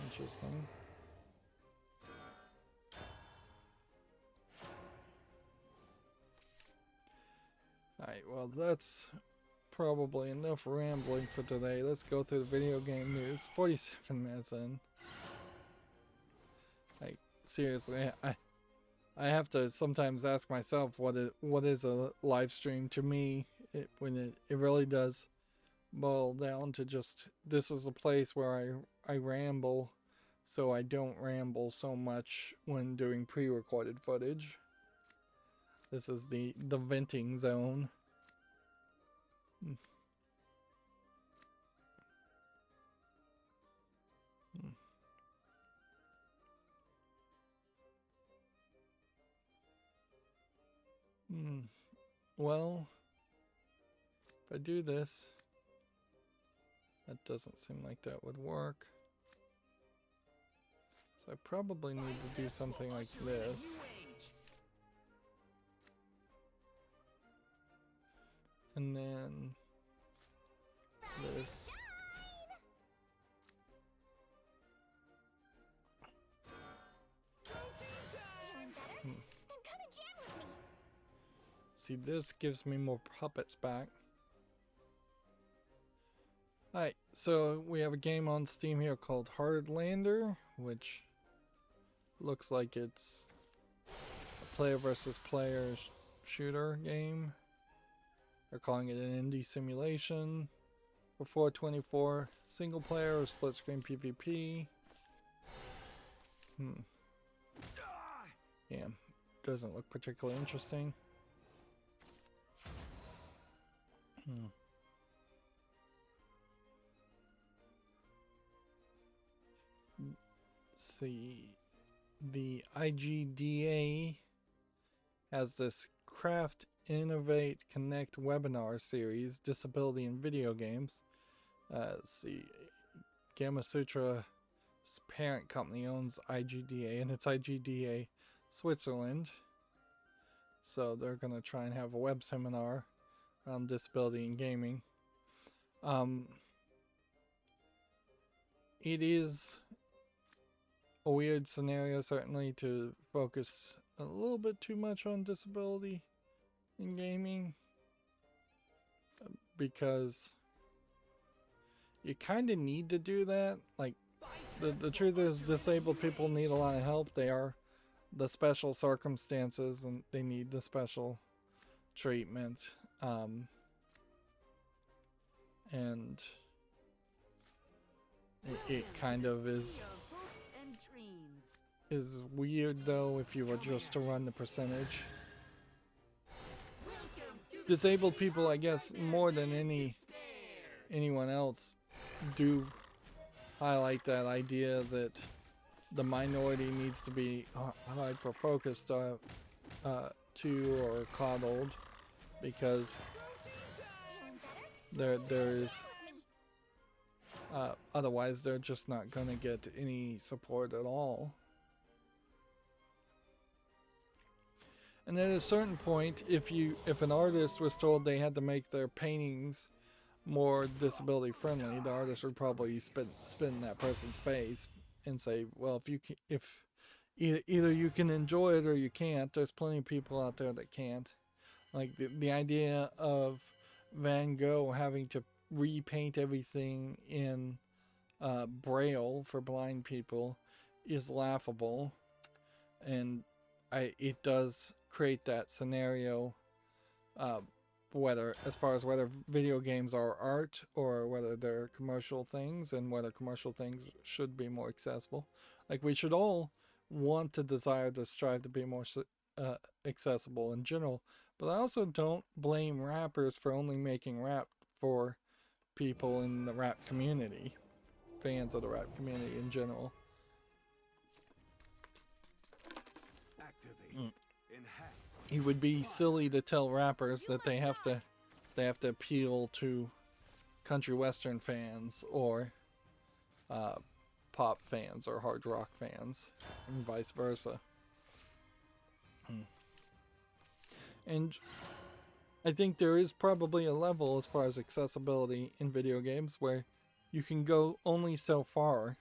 Interesting. Alright, well that's probably enough rambling for today. Let's go through the video game news. 47 minutes in. Like, seriously, I have to sometimes ask myself what is a live stream to me, when it really does boil down to just, this is a place where I ramble so I don't ramble so much when doing pre-recorded footage. This is the venting zone. Well, if I do this, that doesn't seem like that would work. So I probably need to do something like this. And then this. See, this gives me more puppets back. Alright, so we have a game on Steam here called Hardlander, which looks like it's a player versus player shooter game. They're calling it an indie simulation for 424, single player or split screen PvP. Yeah, doesn't look particularly interesting. See, the IGDA has this Craft, Innovate, Connect webinar series, Disability in Video Games. Let's see, Gamma Sutra's parent company owns IGDA, and it's IGDA Switzerland. So they're going to try and have a web seminar on disability in gaming. It is a weird scenario, certainly, to focus a little bit too much on disability in gaming, because you kind of need to do that. Like, the truth is, disabled people need a lot of help. They are the special circumstances and they need the special treatment. and it kind of is weird though if you were just to run the percentage. Disabled people, I guess, more than anyone else, do highlight that idea that the minority needs to be hyper focused to or coddled, because there is otherwise they're just not gonna get any support at all. And at a certain point, if an artist was told they had to make their paintings more disability friendly, the artist would probably spit in that person's face and say, well, if either you can enjoy it or you can't. There's plenty of people out there that can't. Like the idea of Van Gogh having to repaint everything in Braille for blind people is laughable, and it does create that scenario, whether video games are art or whether they're commercial things, and whether commercial things should be more accessible. Like, we should all want to desire to strive to be more accessible in general, but I also don't blame rappers for only making rap for people in the rap community, fans of the rap community in general. It would be silly to tell rappers that they have to appeal to country western fans or pop fans or hard rock fans, and vice versa. And I think there is probably a level as far as accessibility in video games where you can go only so far.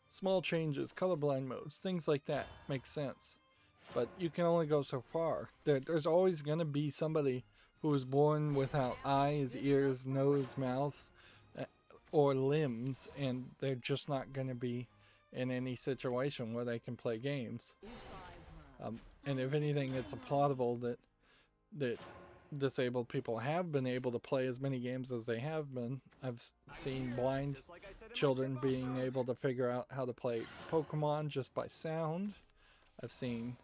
Small changes, colorblind modes, things like that make sense. But you can only go so far. There's always going to be somebody who was born without eyes, ears, nose, mouth, or limbs, and they're just not going to be in any situation where they can play games. And if anything, it's applaudable that disabled people have been able to play as many games as they have been. I've seen blind children being able to figure out how to play Pokemon just by sound. I've seen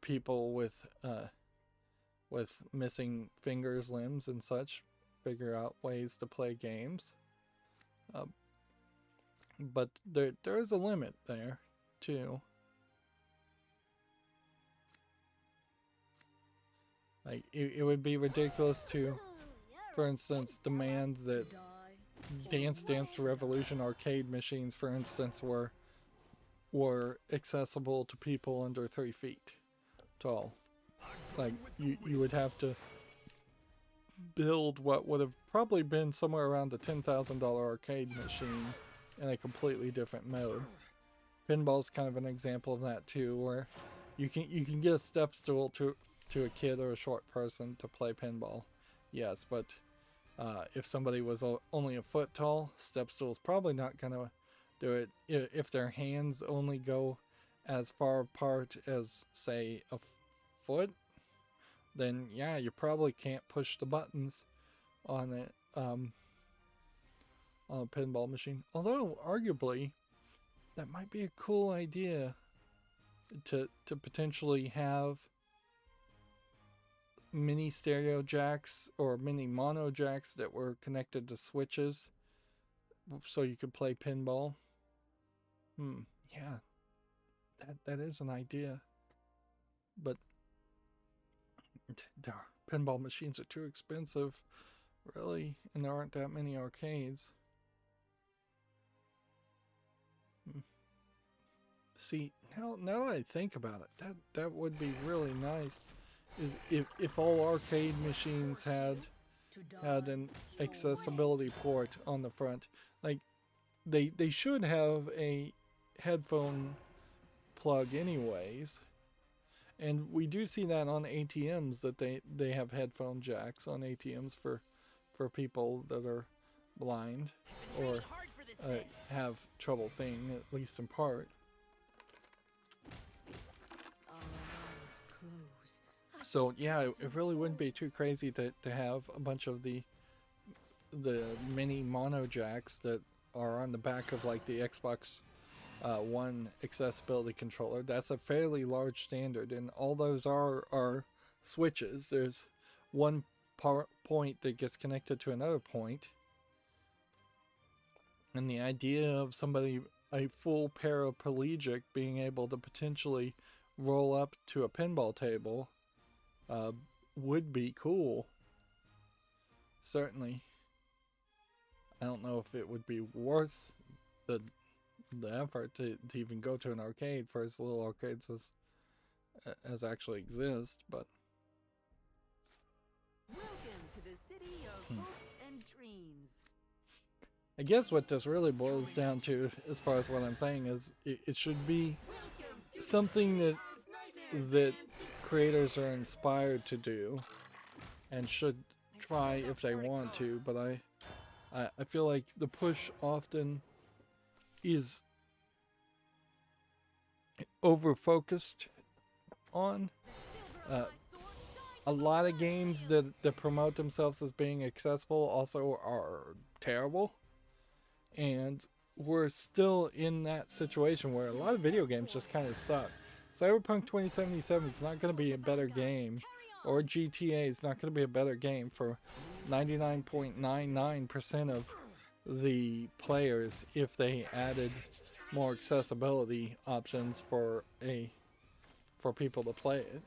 people with missing fingers, limbs, and such figure out ways to play games. But there is a limit there too. Like, it would be ridiculous to, for instance, demand that Dance Dance Revolution arcade machines, for instance, were accessible to people under 3 feet tall. Like, you would have to build what would have probably been somewhere around the $10,000 arcade machine in a completely different mode. Pinball's kind of an example of that too, where you can get a step stool to a kid or a short person to play pinball, yes, but if somebody was only a foot tall, step stool's probably not gonna do it. If their hands only go as far apart as, say, a foot, then yeah, you probably can't push the buttons on it, on a pinball machine. Although arguably that might be a cool idea to potentially have mini stereo jacks or mini mono jacks that were connected to switches so you could play pinball. Yeah, that is an idea, but pinball machines are too expensive, really, and there aren't that many arcades. See, now that I think about it, that would be really nice, is if all arcade machines had an accessibility port on the front. Like, they should have a headphone plug anyways, and we do see that on ATMs, that they have headphone jacks on ATMs for people that are blind or have trouble seeing, at least in part. So yeah, it really wouldn't be too crazy to have a bunch of the the mini mono jacks that are on the back of like the Xbox One accessibility controller. That's a fairly large standard, and all those are switches. There's one point that gets connected to another point, and the idea of somebody, a full paraplegic, being able to potentially roll up to a pinball table would be cool. Certainly. I don't know if it would be worth the effort to even go to an arcade for as little arcades as actually exist, but Welcome to the city of hopes and dreams. I guess what this really boils down to, as far as what I'm saying, is it should be something that creators are inspired to do and should try if they want to, but I feel like the push often is over focused on a lot of games that promote themselves as being accessible also are terrible, and we're still in that situation where a lot of video games just kind of suck. Cyberpunk 2077 is not going to be a better game, or GTA is not going to be a better game for 99.99% of the players if they added more accessibility options for people to play it.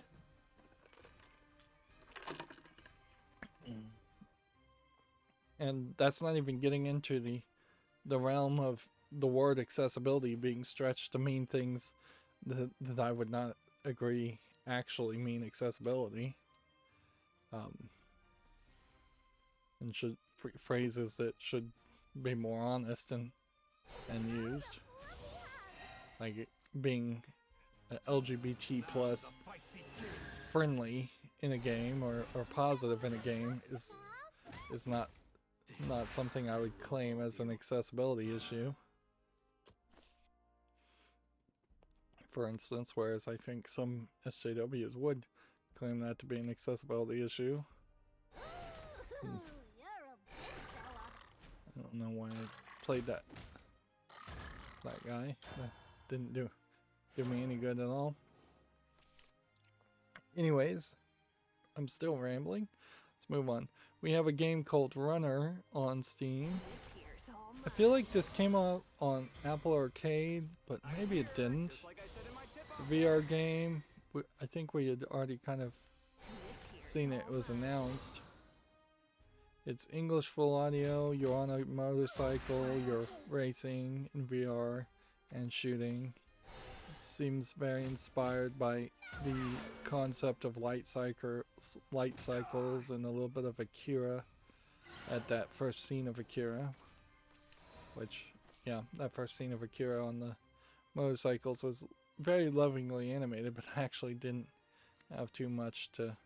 And that's not even getting into the realm of the word accessibility being stretched to mean things that I would not agree actually mean accessibility. And should phrases that should be more honest and used, like being LGBT plus friendly in a game or positive in a game is not something I would claim as an accessibility issue. For instance, whereas I think some SJWs would claim that to be an accessibility issue. I don't know why I played that guy. That didn't do me any good at all. Anyways, I'm still rambling. Let's move on. We have a game called Runner on Steam. I feel like this came out on Apple Arcade, but maybe it didn't. It's a VR game. I think we had already kind of seen it was announced. It's English full audio. You're on a motorcycle. You're racing in VR and shooting. It seems very inspired by the concept of light cycles and a little bit of Akira at that first scene of Akira. Which, yeah, that first scene of Akira on the motorcycles was very lovingly animated, but actually didn't have too much to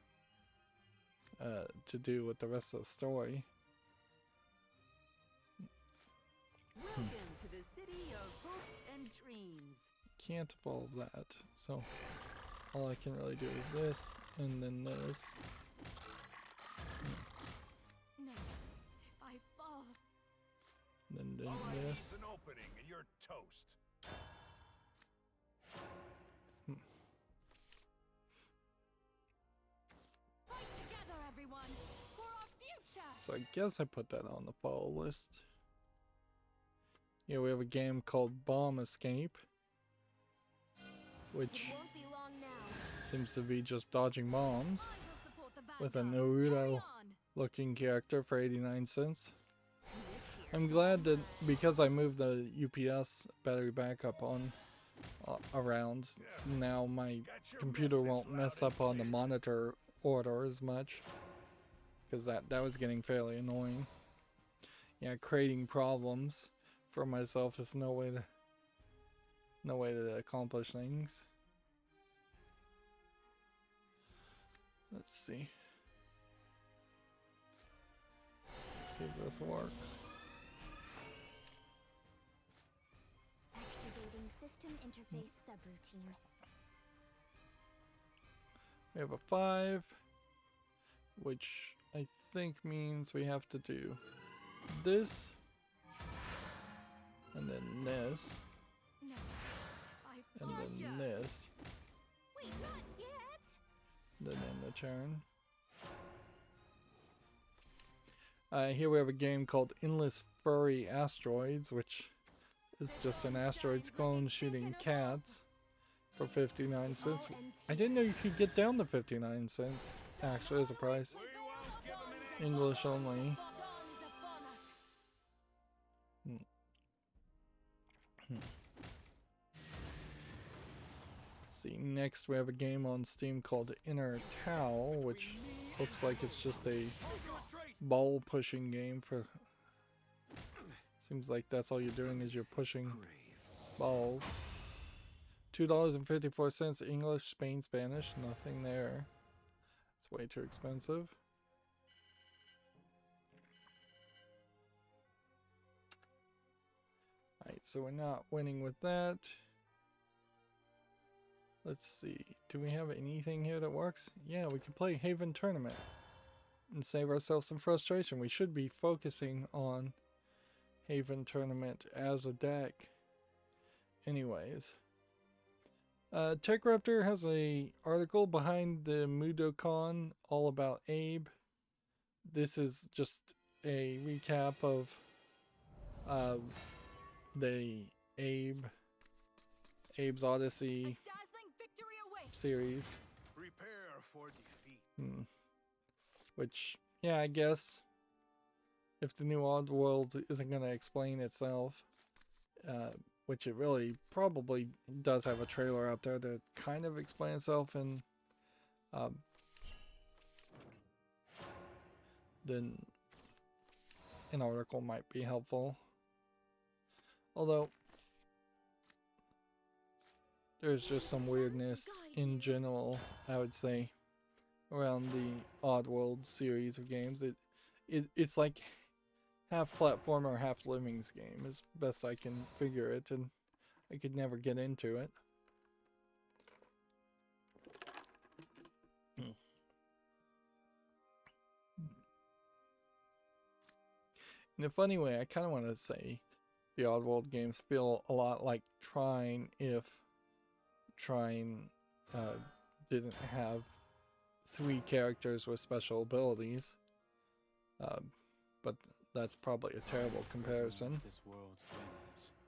do with the rest of the story. Welcome to the city of hopes and dreams. Can't evolve that, so all I can really do is this, and then this. No, if I fall. And then this. An opening and you're toast. Fight together, everyone, for our future. So I guess I put that on the follow list. Yeah, we have a game called Bomb Escape, which It won't be long now. seems to be just dodging bombs I will support the with a Vanguard. Carry Naruto on. looking character for 89 cents. This here's I'm glad that because I moved the UPS battery backup on around, now my computer won't mess up on the monitor order as much, because that was getting fairly annoying. Yeah, creating problems for myself is no way to accomplish things. Let's see. Let's see if this works. activating system interface subroutine. We have a 5, which I think means we have to do this, and then this, No, I and fought then ya. this, Wait, not yet. then end the turn. Here we have a game called Endless Furry Asteroids, which is just an asteroids clone shooting cats for 59 cents. I didn't know you could get down to 59 cents, actually, as a price. English only. See, next we have a game on Steam called Inner Tau, which looks like it's just a ball pushing game for... Seems like that's all you're doing is you're pushing balls. $2.54 English, Spain, Spanish, nothing there. It's way too expensive. Alright, so we're not winning with that. Let's see, do we have anything here that works? Yeah, we can play Haven Tournament and save ourselves some frustration. We should be focusing on Haven Tournament as a deck anyways. TechRaptor has a article behind the MudoCon all about Abe. This is just a recap of the Abe's Odyssey series. Prepare for defeat. Which, yeah, I guess if the new Oddworld isn't going to explain itself, which it really probably does have a trailer out there that kind of explains itself, and then an article might be helpful. Although there's just some weirdness in general, I would say, around the Oddworld series of games. It's like half platformer, half Lemmings game, is best I can figure it, and I could never get into it. In a funny way, I kind of want to say the Oddworld games feel a lot like Trine if Trine didn't have 3 characters with special abilities. But that's probably a terrible comparison.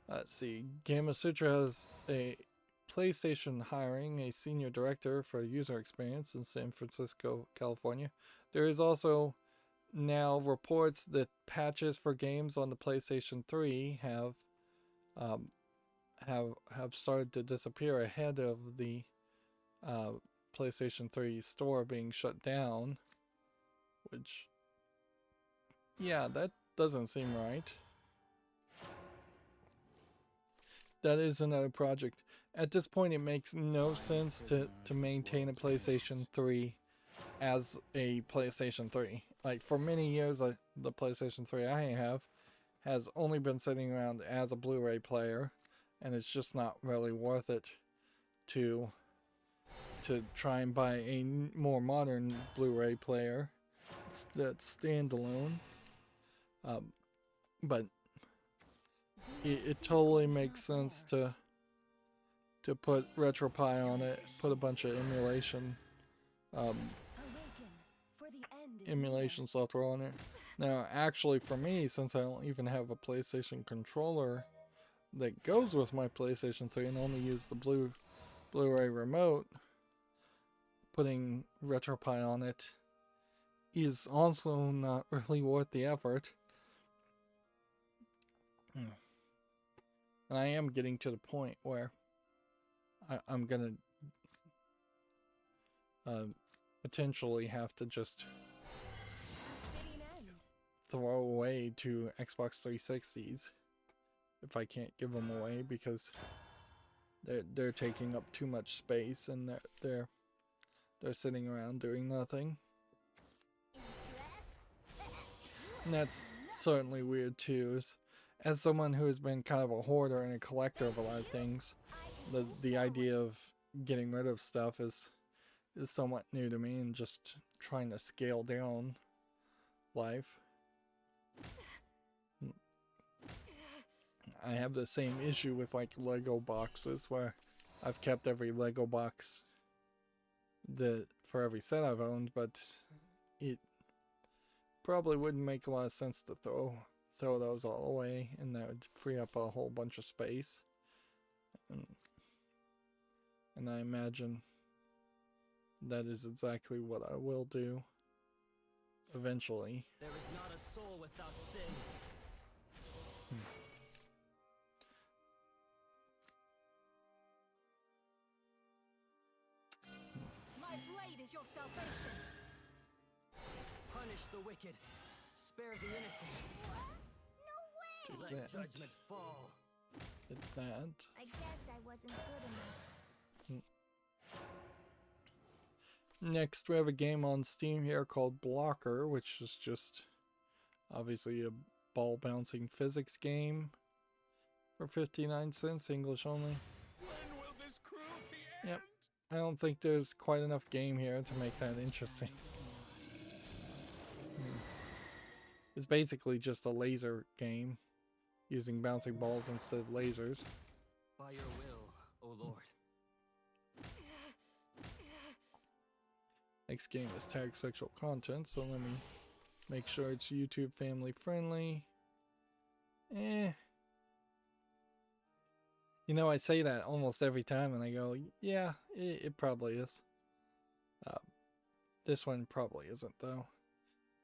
Let's see. Gamasutra has a PlayStation hiring a senior director for user experience in San Francisco, California. There is also now reports that patches for games on the PlayStation 3 have started to disappear ahead of the PlayStation 3 store being shut down, which, yeah, that doesn't seem right. That is another project. At this point, it makes no sense to maintain a PlayStation 3 as a PlayStation 3. Like, for many years, the PlayStation 3 I have has only been sitting around as a Blu-ray player, and it's just not really worth it to try and buy a more modern Blu-ray player that's standalone. But it totally makes sense to put RetroPie on it, put a bunch of emulation software on it. Now, actually, for me, since I don't even have a PlayStation controller that goes with my PlayStation 3 and only use the Blu-ray remote, putting RetroPie on it is also not really worth the effort. And I am getting to the point where I'm gonna potentially have to just throw away 2 Xbox 360s if I can't give them away, because they're taking up too much space and they're sitting around doing nothing. And that's certainly weird too. As someone who has been kind of a hoarder and a collector of a lot of things, the idea of getting rid of stuff is somewhat new to me, and just trying to scale down life. I have the same issue with like Lego boxes where I've kept every Lego box for every set I've owned, but it probably wouldn't make a lot of sense to throw those all away, and that would free up a whole bunch of space. And I imagine that is exactly what I will do eventually. There is not a soul without sin. My blade is your salvation. Punish the wicked. Spare the innocent. What? No way! Let that. judgment fall. Did that. I guess I wasn't good enough. Next, we have a game on Steam here called Blocker, which is just obviously a ball bouncing physics game for 59 cents, English only. When will this cruelty end? Yep. I don't think there's quite enough game here to make that interesting. It's basically just a laser game using bouncing balls instead of lasers. By your will, O Lord. Next game is tagged sexual content, so let me make sure it's YouTube family friendly. You know, I say that almost every time and I go, yeah, it probably is. This one probably isn't though.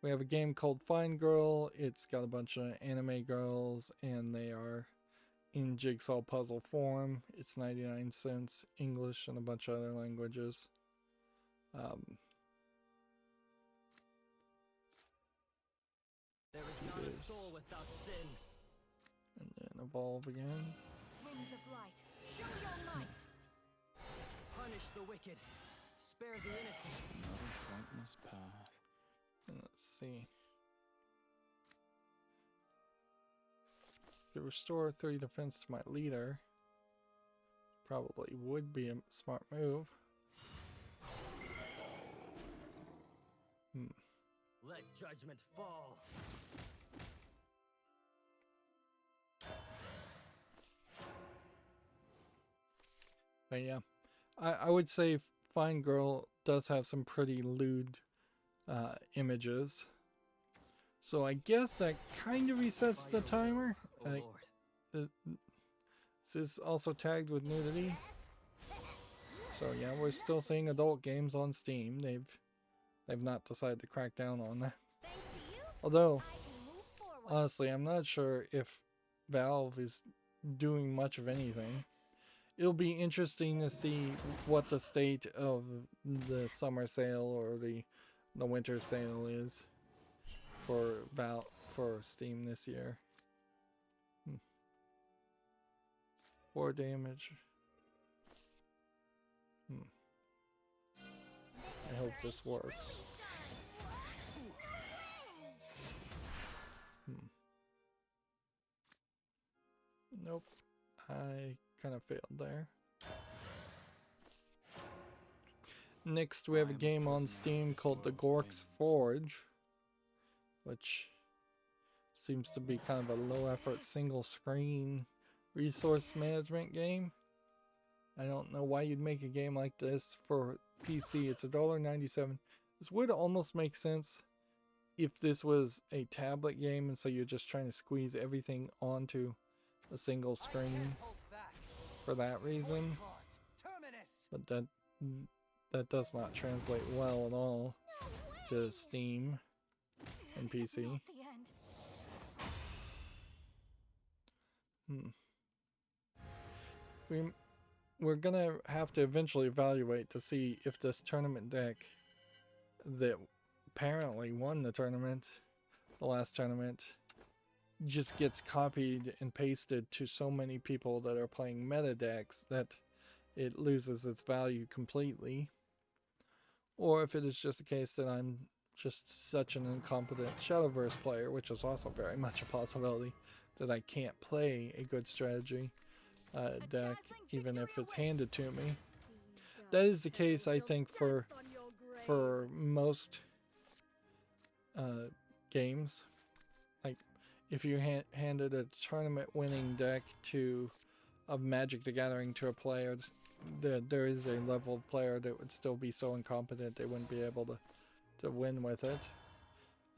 We have a game called Fine Girl. It's got a bunch of anime girls and they are in jigsaw puzzle form. It's 99 cents, English and a bunch of other languages. There is not a soul without sin. And then evolve again. Wings of light, show your might. Punish the wicked. Spare the innocent. Another pointless path. And let's see. To restore 30 defense to my leader. Probably would be a smart move. Let judgment fall. But yeah, I would say Fine Girl does have some pretty lewd images. So I guess that kind of resets the timer. O Lord. This is also tagged with nudity. So yeah, we're still seeing adult games on Steam. They've not decided to crack down on that. Thanks to you, Although, I can move forward. honestly, I'm not sure if Valve is doing much of anything. It'll be interesting to see what the state of the summer sale or the winter sale is for Steam this year. 4 damage. I hope this works. Nope. I kind of failed there. Next, we have a game on Steam called The Gork's Forge, which seems to be kind of a low-effort, single-screen resource management game. I don't know why you'd make a game like this for PC. It's $1.97. This would almost make sense if this was a tablet game, and so you're just trying to squeeze everything onto a single screen for that reason. But that does not translate well at all to Steam and This is PC. not the end. We're gonna have to eventually evaluate to see if this tournament deck that apparently won the tournament, the last tournament, just gets copied and pasted to so many people that are playing meta decks that it loses its value completely. Or if it is just a case that I'm just such an incompetent Shadowverse player, which is also very much a possibility, that I can't play a good strategy deck even if it's handed to me. That is the case, I think, for most games. Like, if you handed a tournament-winning deck of Magic the Gathering to a player, there is a level of player that would still be so incompetent they wouldn't be able to win with it.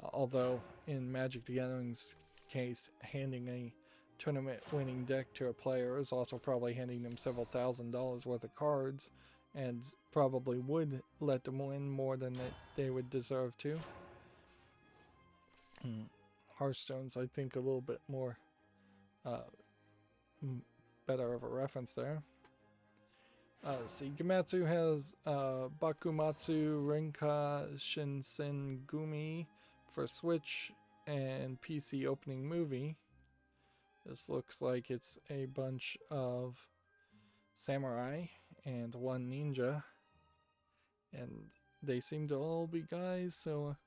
Although in Magic the Gathering's case, handing a tournament-winning deck to a player is also probably handing them several $1,000s worth of cards, and probably would let them win more than they would deserve to. Hearthstone's, I think, a little bit more better of a reference there. Let's see, Gamatsu has Bakumatsu Renka Shinsengumi for Switch and PC opening movie. This looks like it's a bunch of samurai and one ninja, and they seem to all be guys, so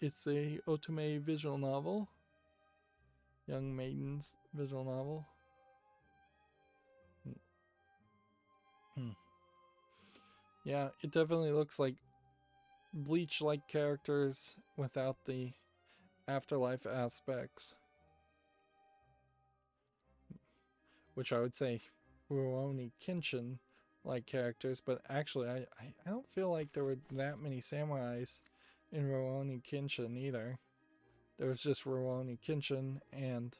it's a otome visual novel, young maidens visual novel. Yeah, it definitely looks like Bleach-like characters without the afterlife aspects, which I would say Rurouni Kenshin-like characters, but actually I don't feel like there were that many samurais in Rurouni Kenshin either. There was just Rurouni Kenshin and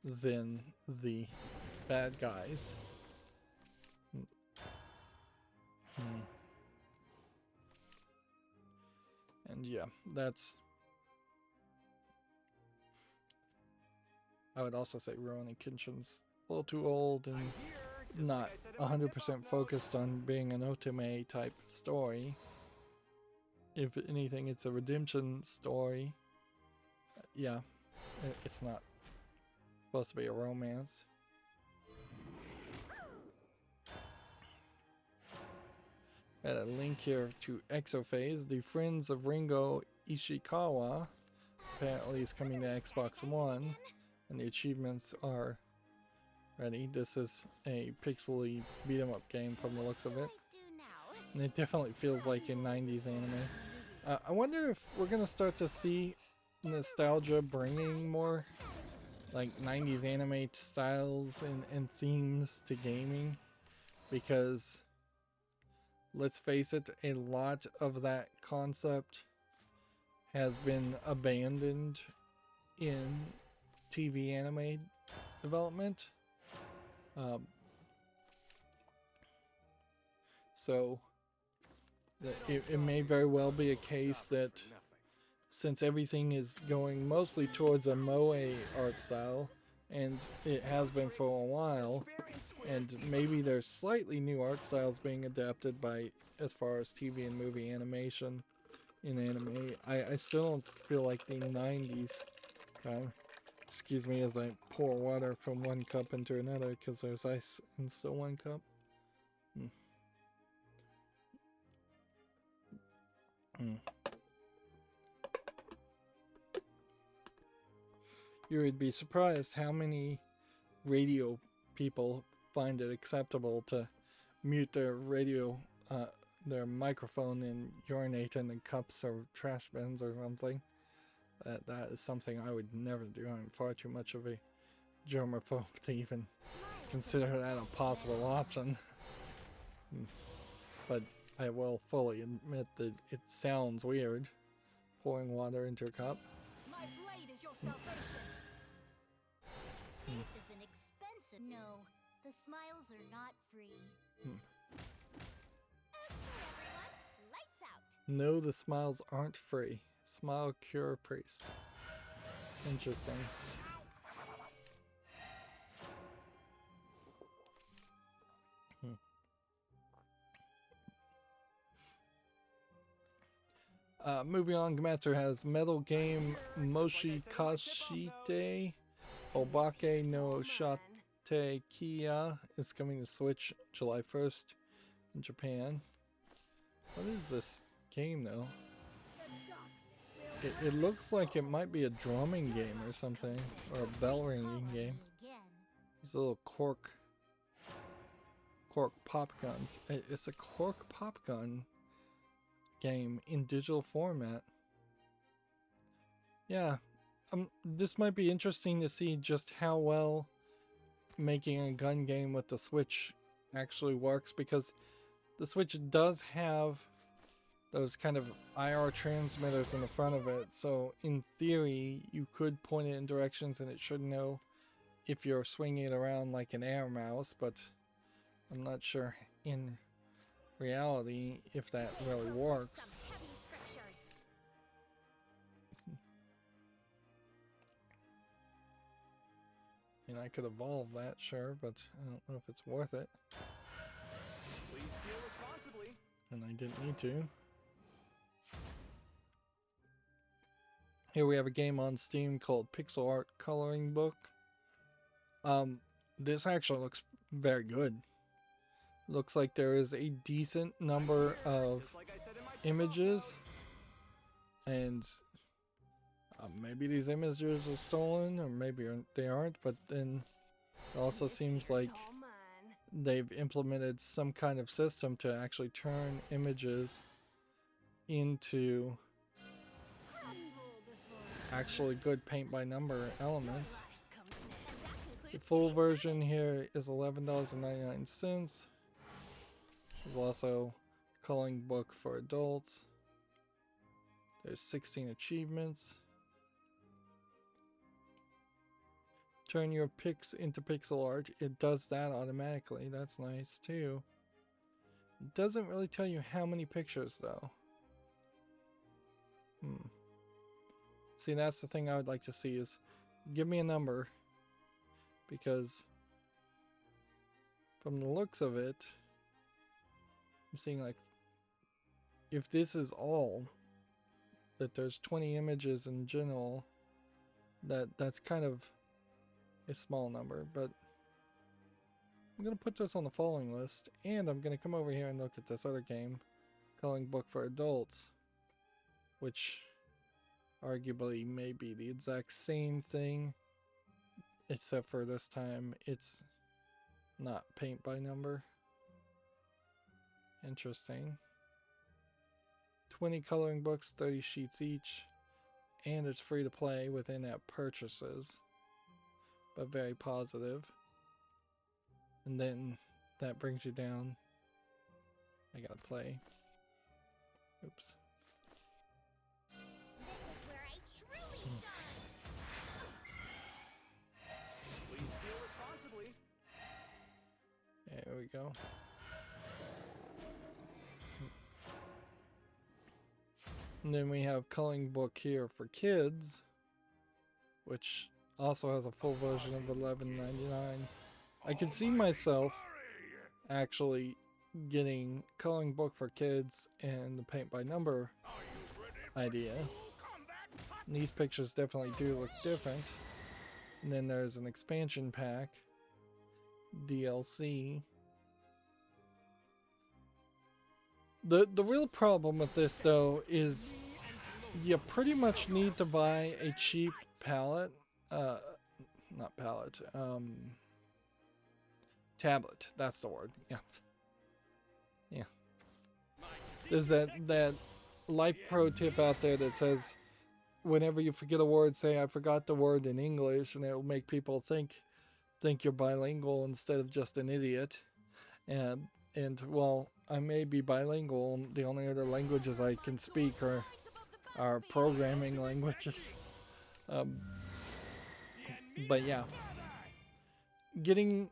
then the bad guys. And yeah, that's... I would also say Rurouni Kenshin's a little too old and not 100% focused on being an otome type story. If anything, it's a redemption story. Yeah, it's not supposed to be a romance. Got a link here to Exophase, the Friends of Ringo Ishikawa. Apparently is coming to Xbox One, and the achievements are ready. This is a pixely beat 'em up game from the looks of it, and it definitely feels like a 90s anime. I wonder if we're gonna start to see nostalgia bringing more like 90s anime styles and themes to gaming, because let's face it, a lot of that concept has been abandoned in TV anime development. So it may very well be a case that since everything is going mostly towards a moe art style, and it has been for a while, and maybe there's slightly new art styles being adapted by as far as TV and movie animation in anime, I still don't feel like the 90s. Excuse me as I pour water from one cup into another because there's ice in still one cup. You would be surprised how many radio people find it acceptable to mute their radio, their microphone, and urinate in the cups or trash bins or something. That is something I would never do. I'm far too much of a germaphobe to even consider that a possible option. But I will fully admit that it sounds weird, pouring water into a cup. My blade is your salvation. Faith is an expensive. No, the smiles are not free. Everyone, lights out. No, the smiles aren't free. Smile cure priest. Interesting. Moving on, Gamatsu has Metal Game Moshi Kashite Obake no Shate Kiya is coming to Switch July 1st in Japan. What is this game though? It looks like it might be a drumming game or something, or a bell ringing game. There's a little cork pop guns. It's a cork pop gun game in digital format. Yeah, this might be interesting to see just how well making a gun game with the Switch actually works, because the Switch does have those kind of IR transmitters in the front of it, so in theory you could point it in directions and it should know if you're swinging it around like an air mouse, but I'm not sure in reality if that really works. Some heavy scriptures. I mean, I could evolve that, sure, but I don't know if it's worth it, Please steal responsibly. and I didn't need to. Here we have a game on Steam called Pixel Art Coloring Book. This actually looks very good. Looks like there is a decent number of Just like I said in my images, and maybe these images are stolen, or maybe they aren't, but then it also seems like All mine. they've implemented some kind of system to actually turn images into actually good paint by number elements. The full version here is $11.99. There's also a coloring book for adults. There's 16 achievements. Turn your pics into pixel art. It does that automatically. That's nice too. It doesn't really tell you how many pictures though. See, that's the thing I would like to see, is give me a number, because from the looks of it, I'm seeing like, if this is all, that there's 20 images in general, that's kind of a small number, but I'm going to put this on the following list, and I'm going to come over here and look at this other game, Coloring Book for Adults, which arguably may be the exact same thing, except for this time it's not paint by number. Interesting. 20 coloring books, 30 sheets each, and it's free to play with in-app purchases, but very positive. And then that brings you down. I gotta play. Oops. This is where I truly shine. Please steal responsibly. There we go. And then we have coloring book here for kids, which also has a full version of $11.99. I can see myself actually getting coloring book for kids and the paint by number idea. And these pictures definitely do look different. And then there's an expansion pack, DLC. The real problem with this though is you pretty much need to buy a cheap palette, not palette, tablet, that's the word. Yeah. There's that life pro tip out there that says whenever you forget a word, say I forgot the word in English, and it will make people think you're bilingual instead of just an idiot. And well, I may be bilingual. The only other languages I can speak are programming languages. But yeah, getting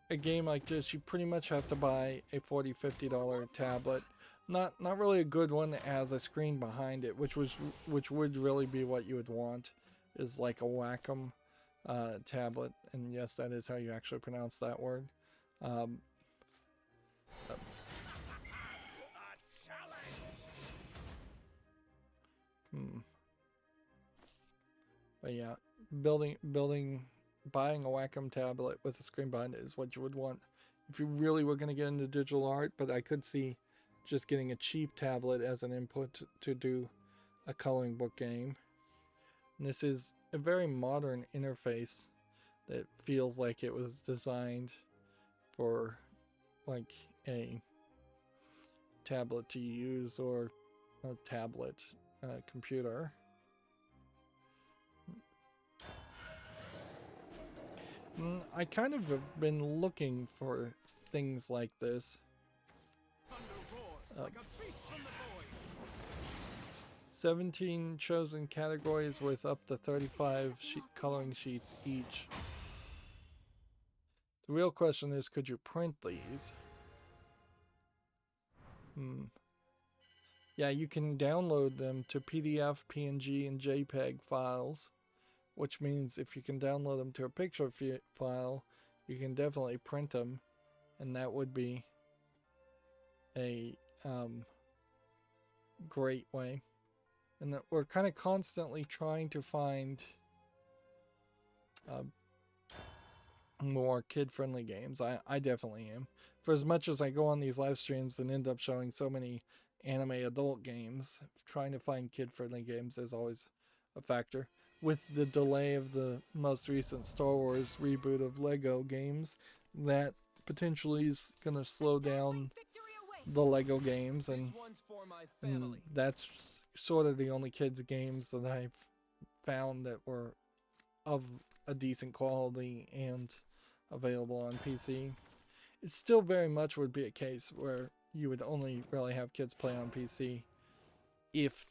a game like this, you pretty much have to buy a $40-50 tablet. Not really a good one that has a screen behind it, which would really be what you would want, is like a Wacom tablet. And yes, that is how you actually pronounce that word. But yeah, buying a Wacom tablet with a screen behind it is what you would want if you really were going to get into digital art. But I could see just getting a cheap tablet as an input to do a coloring book game. And this is a very modern interface that feels like it was designed for like a tablet to use, or a tablet computer. I kind of have been looking for things like this. Thunder roars like a beast from the void. 17 chosen categories with up to 35 coloring sheets each. The real question is, could you print these? Yeah, you can download them to PDF, PNG, and JPEG files, which means if you can download them to a picture file, you can definitely print them, and that would be a great way. And that we're kind of constantly trying to find more kid-friendly games. I definitely am. For as much as I go on these live streams and end up showing so many anime adult games, trying to find kid-friendly games is always a factor. With the delay of the most recent Star Wars reboot of Lego games, that potentially is going to slow down the Lego games, and This one's for my family. that's sort of the only kids games that I've found that were of a decent quality and available on PC. It still very much would be a case where you would only really have kids play on PC if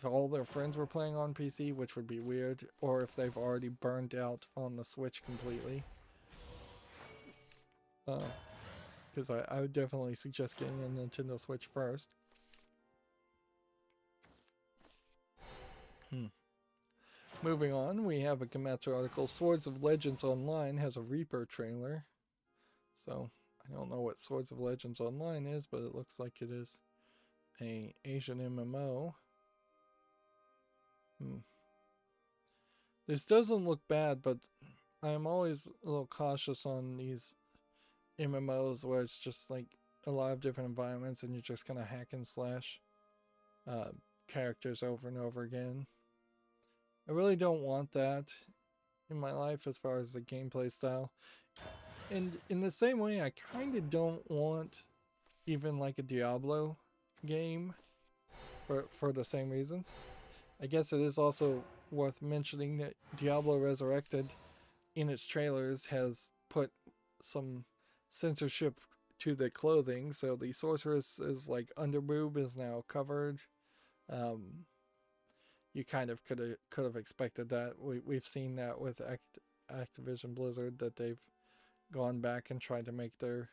all their friends were playing on PC, which would be weird, or if they've already burned out on the Switch completely. Because I would definitely suggest getting a Nintendo Switch first. Moving on, we have a Gematsu article. Swords of Legends Online has a Reaper trailer. So, I don't know what Swords of Legends Online is, but it looks like it is a Asian MMO. This doesn't look bad, but I'm always a little cautious on these MMOs where it's just like a lot of different environments and you just kind of hack and slash characters over and over again. I really don't want that in my life as far as the gameplay style. And in the same way, I kind of don't want even like a Diablo game for the same reasons. I guess it is also worth mentioning that Diablo Resurrected in its trailers has put some censorship to the clothing, so the sorceress's like underboob is now covered. You kind of could have expected that. We've seen that with Activision Blizzard, that they've gone back and tried to make their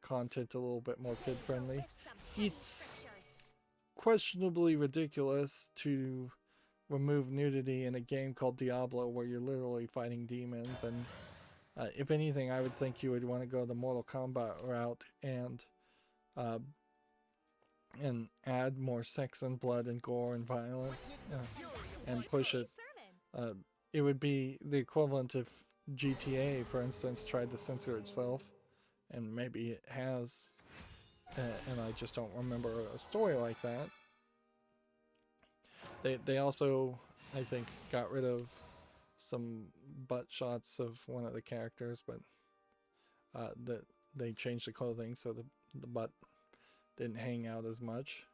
content a little bit more kid friendly. It's questionably ridiculous to remove nudity in a game called Diablo where you're literally fighting demons, and if anything, I would think you would want to go the Mortal Kombat route and add more sex and blood and gore and violence, and push it. It would be the equivalent if GTA, for instance, tried to censor itself, and maybe it has, and I just don't remember a story like that. They also, I think, got rid of some butt shots of one of the characters, but they changed the clothing so the butt didn't hang out as much.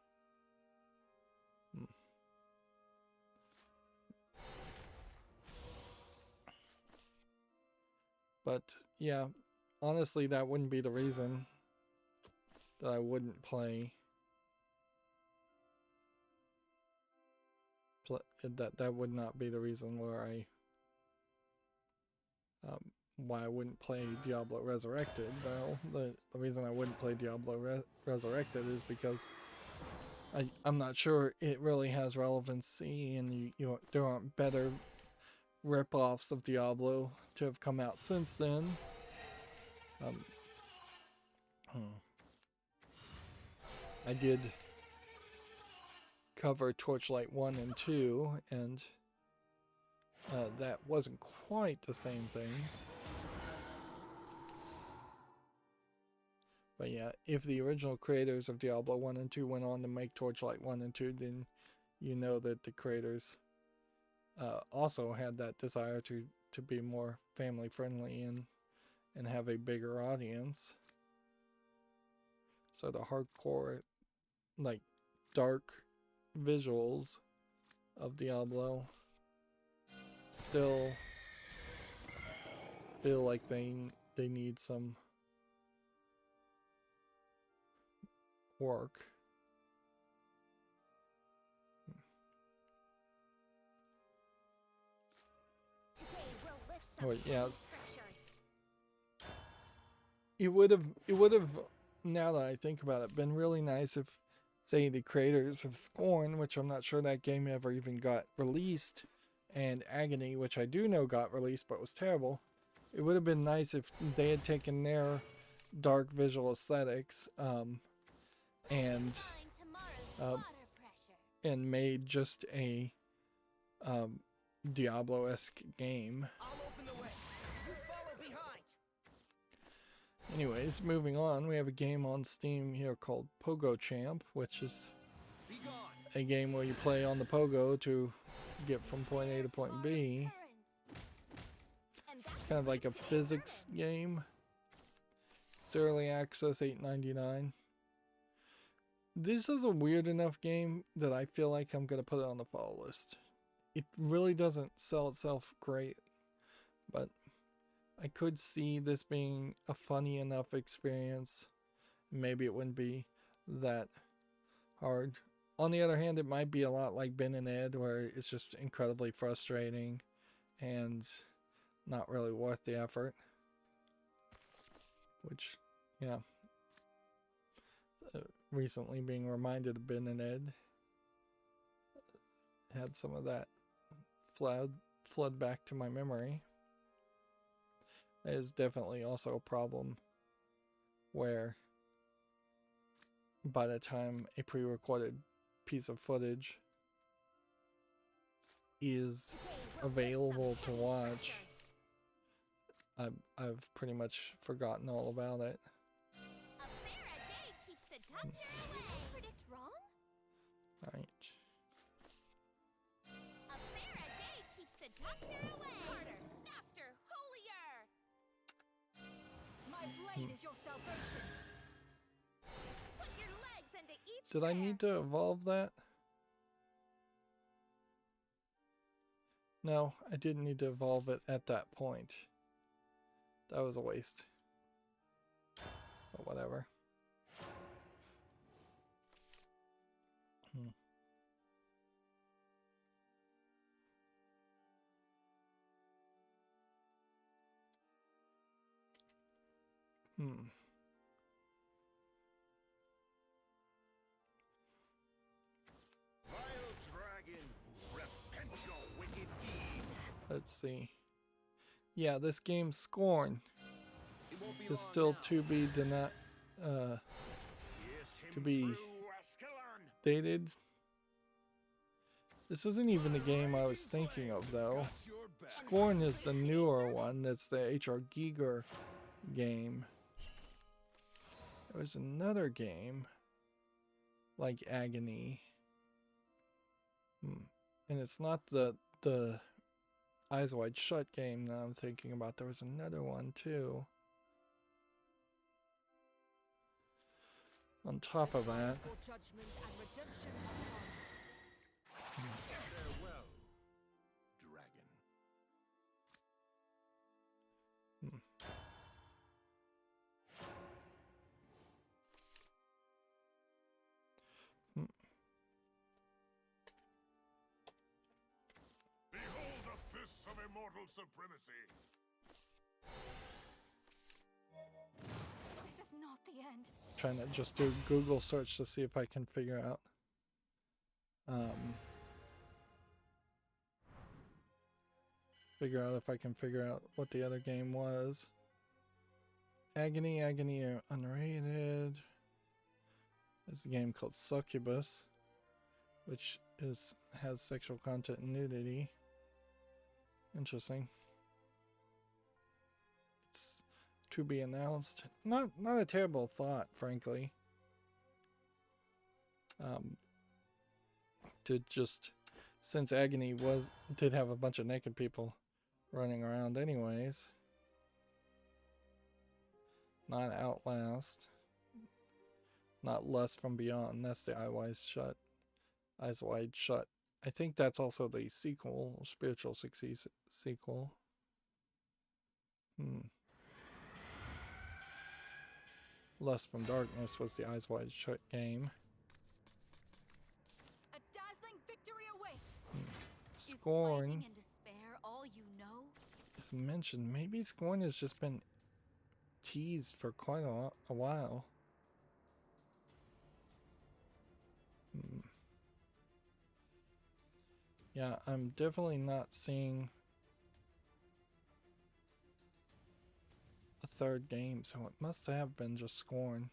But yeah, honestly, that wouldn't be the reason that I wouldn't play. That would not be the reason why I wouldn't play Diablo Resurrected. Though the reason I wouldn't play Diablo Resurrected is because I'm not sure it really has relevancy, and there aren't better rip-offs of Diablo to have come out since then. I did cover Torchlight 1 and 2, and that wasn't quite the same thing. But yeah, if the original creators of Diablo 1 and 2 went on to make Torchlight 1 and 2, then you know that the creators also had that desire to be more family friendly and have a bigger audience. So the hardcore, like, dark visuals of Diablo still feel like they need some work. Today we'll lift some Oh, yeah. heavy scriptures. It would have, now that I think about it, been really nice if, say, the creators of Scorn, which I'm not sure that game ever even got released, and Agony, which I do know got released but was terrible. It would have been nice if they had taken their dark visual aesthetics and Find tomorrow's water pressure. and made just a Diablo-esque game. I'll open the way. You follow behind. Anyways, moving on, we have a game on Steam here called Pogo Champ, which is Be gone. a game where you play on the pogo to get from point A to point B. It's kind of like a physics game. It's early access, $8.99. This is a weird enough game that I feel like I'm going to put it on the fall list. It really doesn't sell itself great, but I could see this being a funny enough experience. Maybe it wouldn't be that hard. On the other hand, it might be a lot like Ben and Ed, where it's just incredibly frustrating and not really worth the effort. Which, yeah. Recently being reminded of Ben and Ed had some of that flood back to my memory. That is definitely also a problem where by the time a pre-recorded piece of footage is available to watch, I've pretty much forgotten all about it. A bear a day keeps the doctor away. Predict wrong? Right. A bear a day keeps the doctor away. Harder, faster, holier. My blade is your salvation. Put your legs into each Did I bear. need to evolve that? No, I didn't need to evolve it at that point. That was a waste. But whatever. Vile dragon, repent your wicked deed. Let's see. Yeah, this game Scorn It won't be is long still now. to be Pierce him To be- through, Ascalon. dated. This isn't even the game I was thinking of, though. Got your back. Scorn is the newer one. That's the H.R. Giger game. There was another game like Agony. And it's not the Eyes Wide Shut game that I'm thinking about. There was another one too. On top of that, For judgment and redemption upon. Farewell, dragon. Behold the fists of immortal supremacy. This is not the end. trying to just do a Google search to see if I can figure out if I can figure out what the other game was. Agony unrated. There's a game called Succubus, which has sexual content and nudity. Interesting. It's to be announced. Not a terrible thought, frankly. To just, since Agony did have a bunch of naked people running around anyways. Not Outlast. Not Lust from Beyond. That's the Eyes Wide Shut. I think that's also the sequel, spiritual success sequel. Lust from Darkness was the Eyes Wide Shut game. A dazzling victory awaits. Scorn Is fighting and despair all you know? is mentioned. Maybe Scorn has just been teased for quite a while. Yeah, I'm definitely not seeing a third game, so it must have been just Scorn.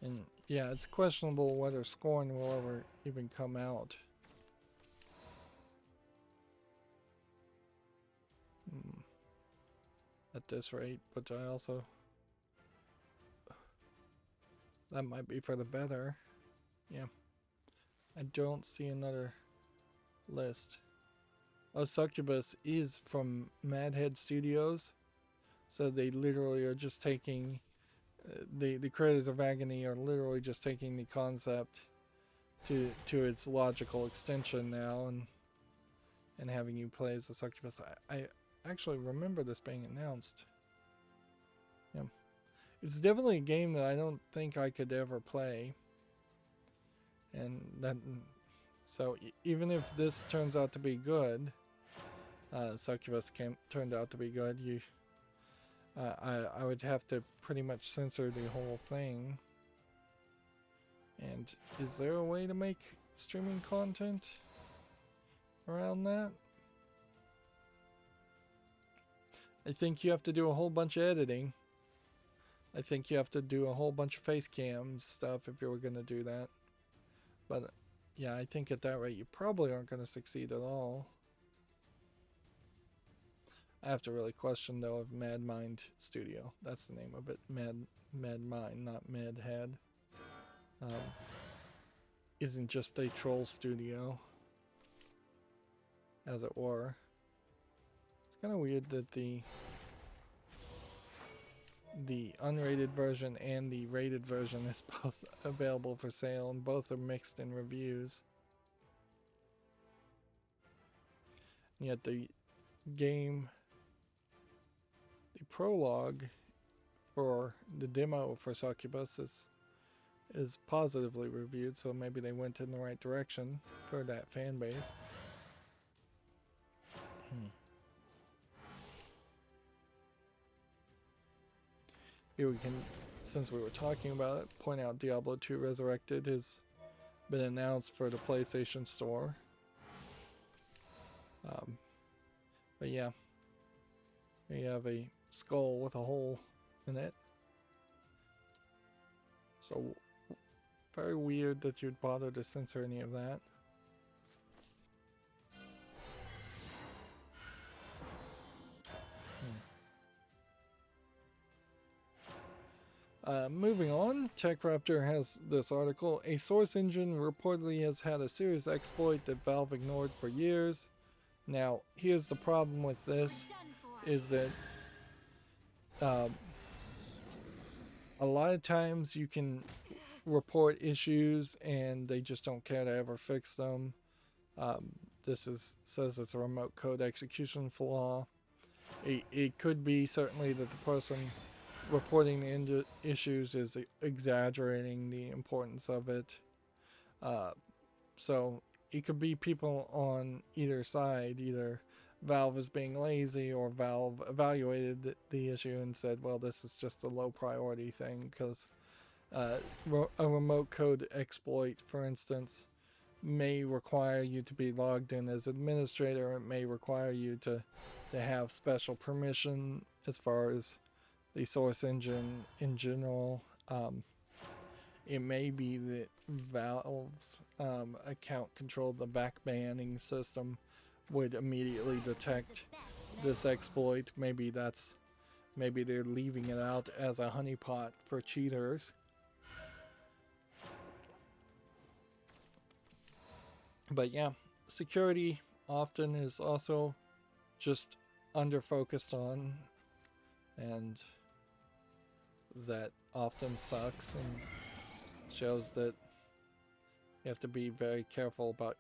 And yeah, it's questionable whether Scorn will ever even come out. At this rate, but I also... that might be for the better. Yeah. I don't see another list. Oh, Succubus is from Madhead Studios. So they literally are just taking... the creators of Agony are literally just taking the concept to its logical extension now and having you play as a Succubus. I actually remember this being announced. Yeah. It's definitely a game that I don't think I could ever play. And then, so even if this turns out to be good, Succubus turned out to be good, I would have to pretty much censor the whole thing. And is there a way to make streaming content around that? I think you have to do a whole bunch of editing. I think you have to do a whole bunch of face cam stuff if you were going to do that. But yeah, I think at that rate you probably aren't going to succeed at all. I have to really question though of Mad Mind Studio. That's the name of it. Mad Mind, not Mad Head. Isn't just a troll studio, as it were. It's kind of weird that the unrated version and the rated version is both available for sale, and both are mixed in reviews. And yet the game, the prologue for the demo for Succubus is positively reviewed, so maybe they went in the right direction for that fan base. Here we can, since we were talking about it, point out Diablo 2 Resurrected has been announced for the PlayStation Store. But yeah, here you have a skull with a hole in it. So very weird that you'd bother to censor any of that. Moving on, TechRaptor has this article. A source engine reportedly has had a serious exploit that Valve ignored for years. Now, here's the problem with this, is that a lot of times you can report issues and they just don't care to ever fix them. Says it's a remote code execution flaw. It could be certainly that the person reporting the issues is exaggerating the importance of it. So it could be people on either side. Either Valve is being lazy, or Valve evaluated the issue and said, well, this is just a low priority thing, because a remote code exploit, for instance, may require you to be logged in as administrator. It may require you to have special permission as far as the source engine in general. It may be that Valve's account control, the back banning system, would immediately detect this exploit. Maybe they're leaving it out as a honeypot for cheaters. But yeah, security often is also just under focused on, and that often sucks and shows that you have to be very careful about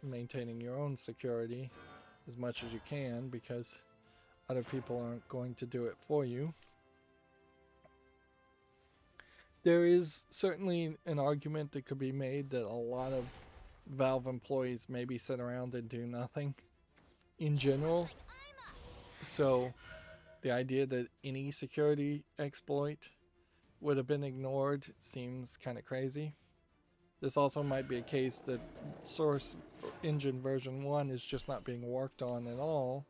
maintaining your own security as much as you can, because other people aren't going to do it for you. There is certainly an argument that could be made that a lot of Valve employees maybe sit around and do nothing in general. So the idea that any security exploit would have been ignored seems kind of crazy. This also might be a case that Source Engine version 1 is just not being worked on at all,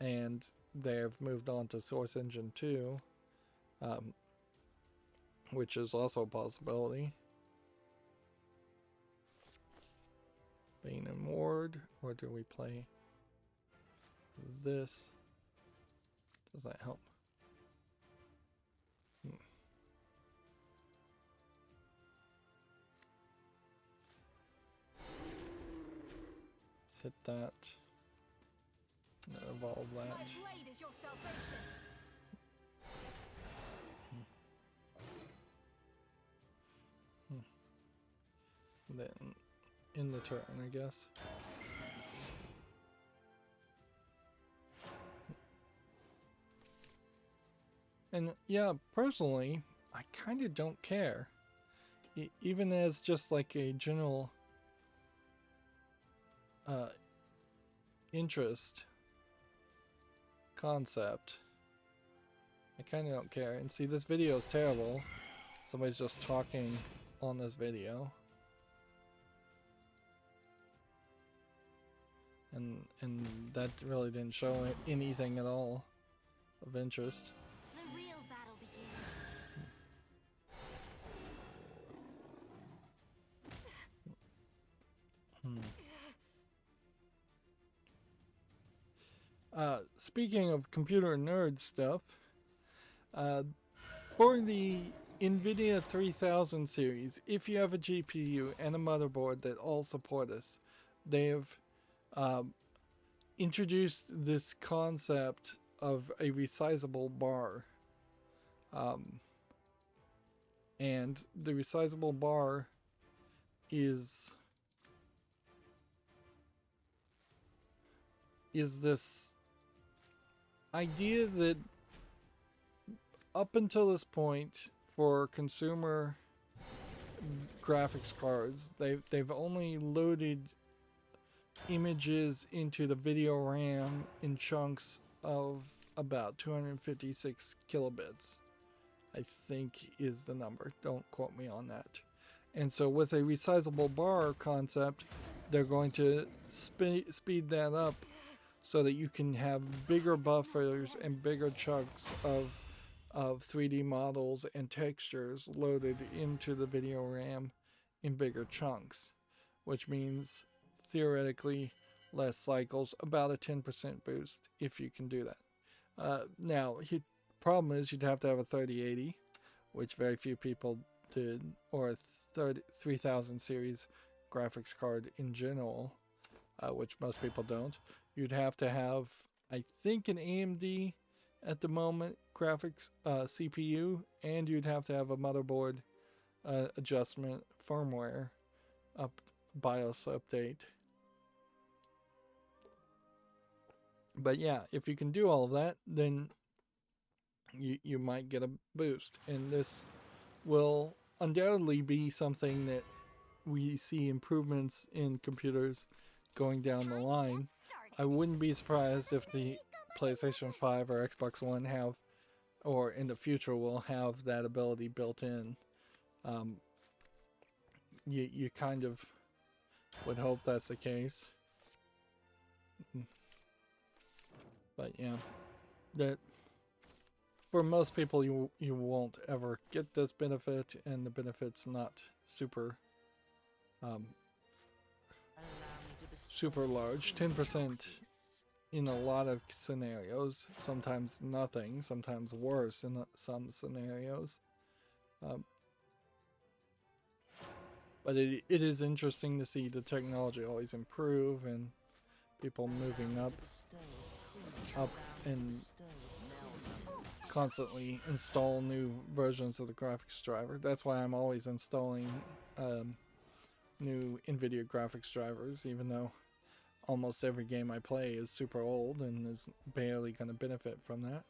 and they've moved on to Source Engine 2, which is also a possibility. Bane and Ward, or do we play this? Does that help? Let's hit that. Evolve that. My blade is your salvation. Then in the turn, I guess. And yeah, personally, I kind of don't care. Even as just like a general interest concept, I kind of don't care. And see, this video is terrible. Somebody's just talking on this video. And that really didn't show anything at all of interest. The real battle begins. Speaking of computer nerd stuff, for the NVIDIA 3000 series, if you have a GPU and a motherboard that all support this, they have introduced this concept of a resizable bar. And the resizable bar is this idea that up until this point, for consumer graphics cards, they've only loaded images into the video RAM in chunks of about 256 kilobits, I think is the number. Don't quote me on that. And so with a resizable bar concept, they're going to speed that up so that you can have bigger buffers and bigger chunks of 3D models and textures loaded into the video RAM in bigger chunks, which means theoretically less cycles, about a 10% boost if you can do that. Now, the problem is you'd have to have a 3080, which very few people did, or a 3000 series graphics card in general, which most people don't. You'd have to have, I think, an AMD at the moment graphics CPU, and you'd have to have a motherboard adjustment firmware BIOS update. But yeah, if you can do all of that, then you might get a boost, and this will undoubtedly be something that we see improvements in computers going down the line. I wouldn't be surprised if the PlayStation 5 or Xbox One have, or in the future will have, that ability built in. You kind of would hope that's the case. But yeah, that for most people you won't ever get this benefit, and the benefit's not super super large. 10% in a lot of scenarios, sometimes nothing, sometimes worse in some scenarios. But it is interesting to see the technology always improve and people moving up in constantly install new versions of the graphics driver. That's why I'm always installing new NVIDIA graphics drivers, even though almost every game I play is super old and is barely going to benefit from that.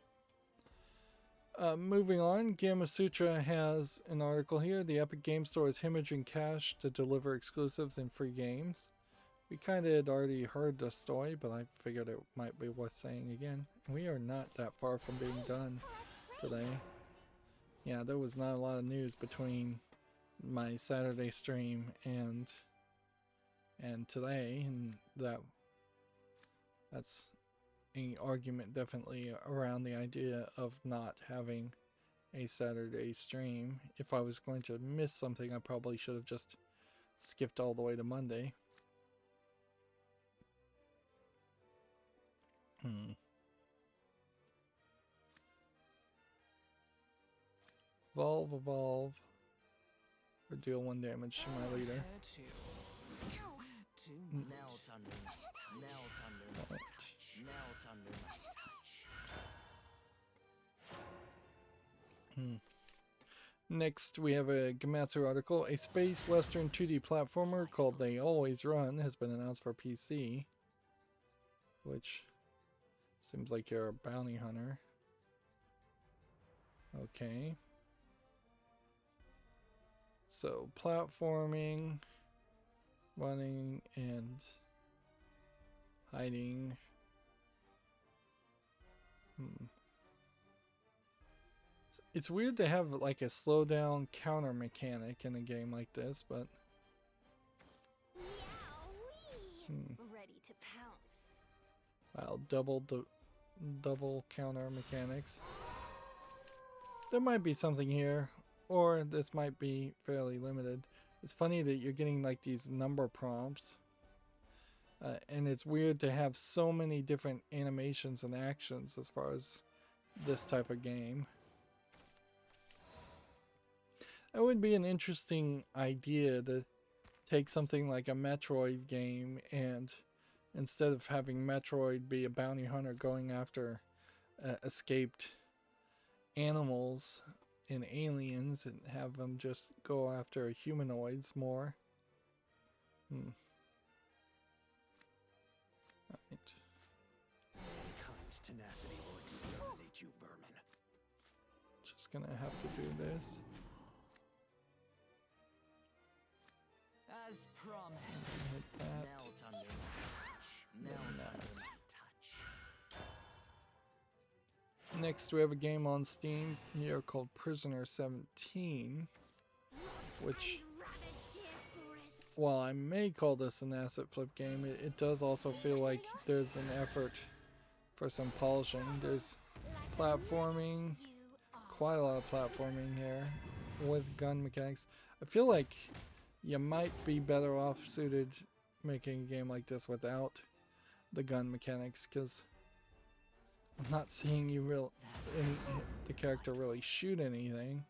Moving on, Gamasutra has an article here. The Epic Game Store is hemorrhaging cash to deliver exclusives and free games. We kind of had already heard the story, but I figured it might be worth saying again. We are not that far from being done today. Yeah, there was not a lot of news between my Saturday stream and today, and that's an argument definitely around the idea of not having a Saturday stream. If I was going to miss something, I probably should have just skipped all the way to Monday. Evolve. Or deal 1 damage to my leader. Melt under my touch. Melt under my touch. Melt under my touch. Next, we have a Gamatsu article. A space western 2D platformer called They Always Run has been announced for PC. Which seems like you're a bounty hunter. Okay. So, platforming, running, and hiding. It's weird to have like a slowdown counter mechanic in a game like this, but Ready to pounce. wow, double counter mechanics. There might be something here, or this might be fairly limited. It's funny that you're getting like these number prompts, and it's weird to have so many different animations and actions as far as this type of game. It would be an interesting idea to take something like a Metroid game and instead of having Metroid be a bounty hunter going after escaped animals and aliens, and have them just go after humanoids more. Right. Mankind's tenacity will exterminate you, vermin. Just gonna have to do this. As promised. Hit that. Melt under my touch. Melt under my touch. Next, we have a game on Steam here called Prisoner 17, which, while I may call this an asset flip game, it does also feel like there's an effort for some polishing. There's platforming, quite a lot of platforming here with gun mechanics. I feel like you might be better off suited making a game like this without the gun mechanics, because I'm not seeing the character really shoot anything.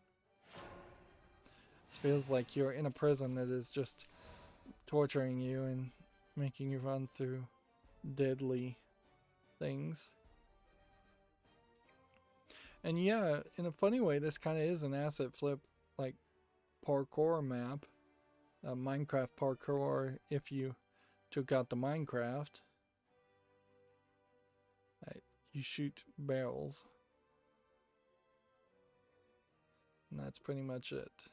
It feels like you're in a prison that is just torturing you and making you run through deadly things. And yeah, in a funny way, this kind of is an asset flip, like parkour map. Minecraft parkour if you took out the Minecraft. You shoot barrels. And that's pretty much it.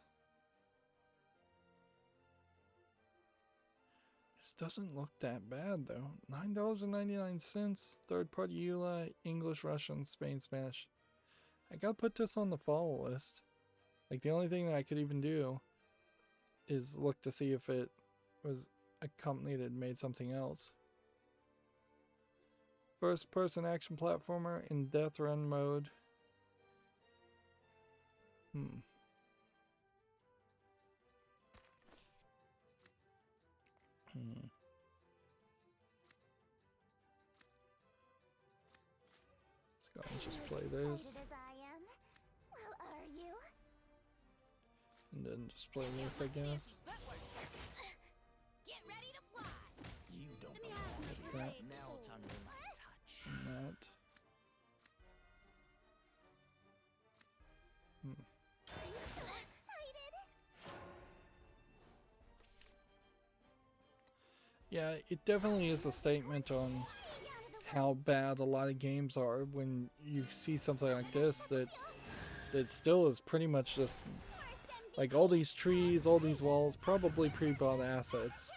This doesn't look that bad though. $9.99, third party EULA, English, Russian, Spain, Spanish. I gotta put this on the follow list. Like, the only thing that I could even do is look to see if it was a company that made something else. First person action platformer in death run mode. Let's go and just play this. As I am. Well, are you? And then just play this, I guess. Get ready to fly. You don't Let me belong have here. my that. Melt under my touch. And that. Yeah, it definitely is a statement on how bad a lot of games are when you see something like this that still is pretty much just like all these trees, all these walls, probably pre-bought assets.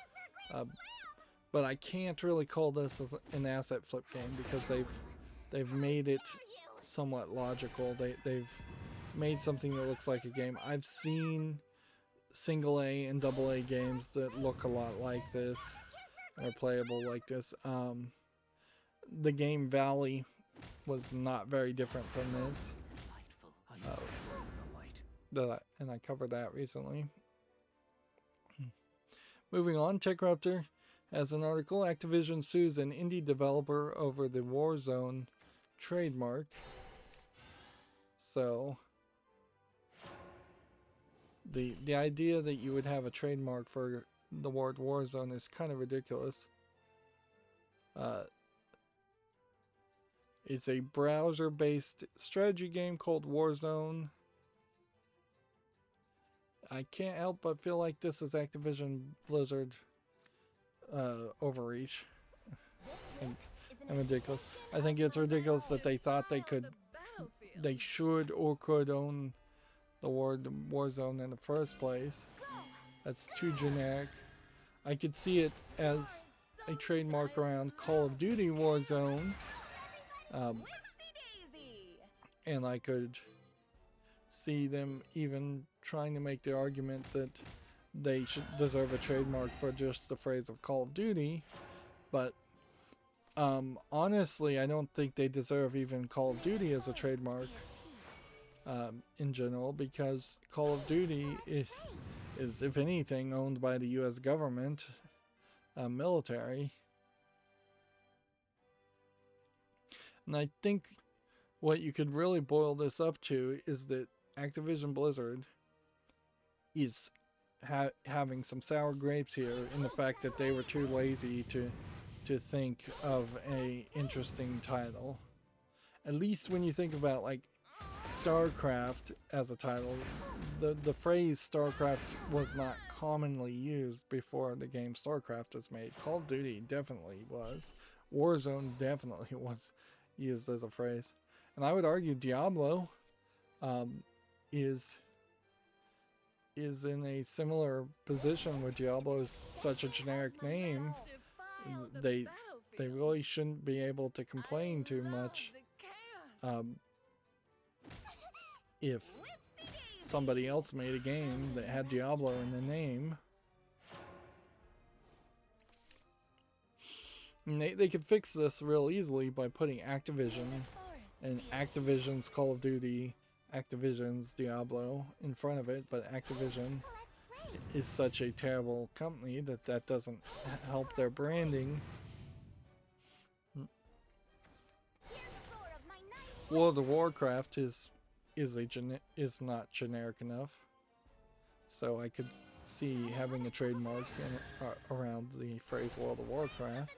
But I can't really call this as an asset flip game because they've made it somewhat logical. They've made something that looks like a game. I've seen single A and double A games that look a lot like this, are playable like this. The game Valley was not very different from this. And I covered that recently. Moving on, TechRaptor has an article. Activision sues an indie developer over the Warzone trademark. So the idea that you would have a trademark for the word Warzone is kind of ridiculous. It's a browser-based strategy game called Warzone. I can't help but feel like this is Activision Blizzard overreach and ridiculous. I think it's ridiculous that they thought they should or could own the word Warzone in the first place. That's too generic. I could see it as a trademark around Call of Duty Warzone. And I could see them even trying to make the argument that they should deserve a trademark for just the phrase of Call of Duty. But honestly, I don't think they deserve even Call of Duty as a trademark in general, because Call of Duty is if anything owned by the US government, military. And I think what you could really boil this up to is that Activision Blizzard is having some sour grapes here in the fact that they were too lazy to think of a interesting title. At least when you think about like StarCraft as a title, the phrase StarCraft was not commonly used before the game StarCraft was made. Call of Duty definitely was. Warzone definitely was used as a phrase. And I would argue Diablo is in a similar position where Diablo is such a generic name. They really shouldn't be able to complain too much if somebody else made a game that had Diablo in the name. And they could fix this real easily by putting Activision and Activision's Call of Duty, Activision's Diablo in front of it, but Activision is such a terrible company that doesn't help their branding. World of Warcraft is not generic enough, so I could see having a trademark around the phrase World of Warcraft.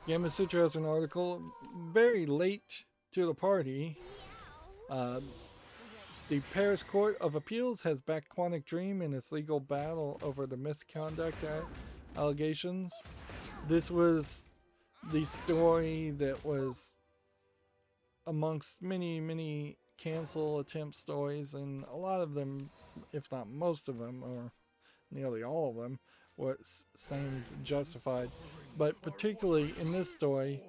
Gamasutra has an article very late to the party. The Paris Court of Appeals has backed Quantic Dream in its legal battle over the misconduct allegations. This was the story that was amongst many cancel attempt stories, and a lot of them, if not most of them, or nearly all of them, seemed justified. But particularly in this story,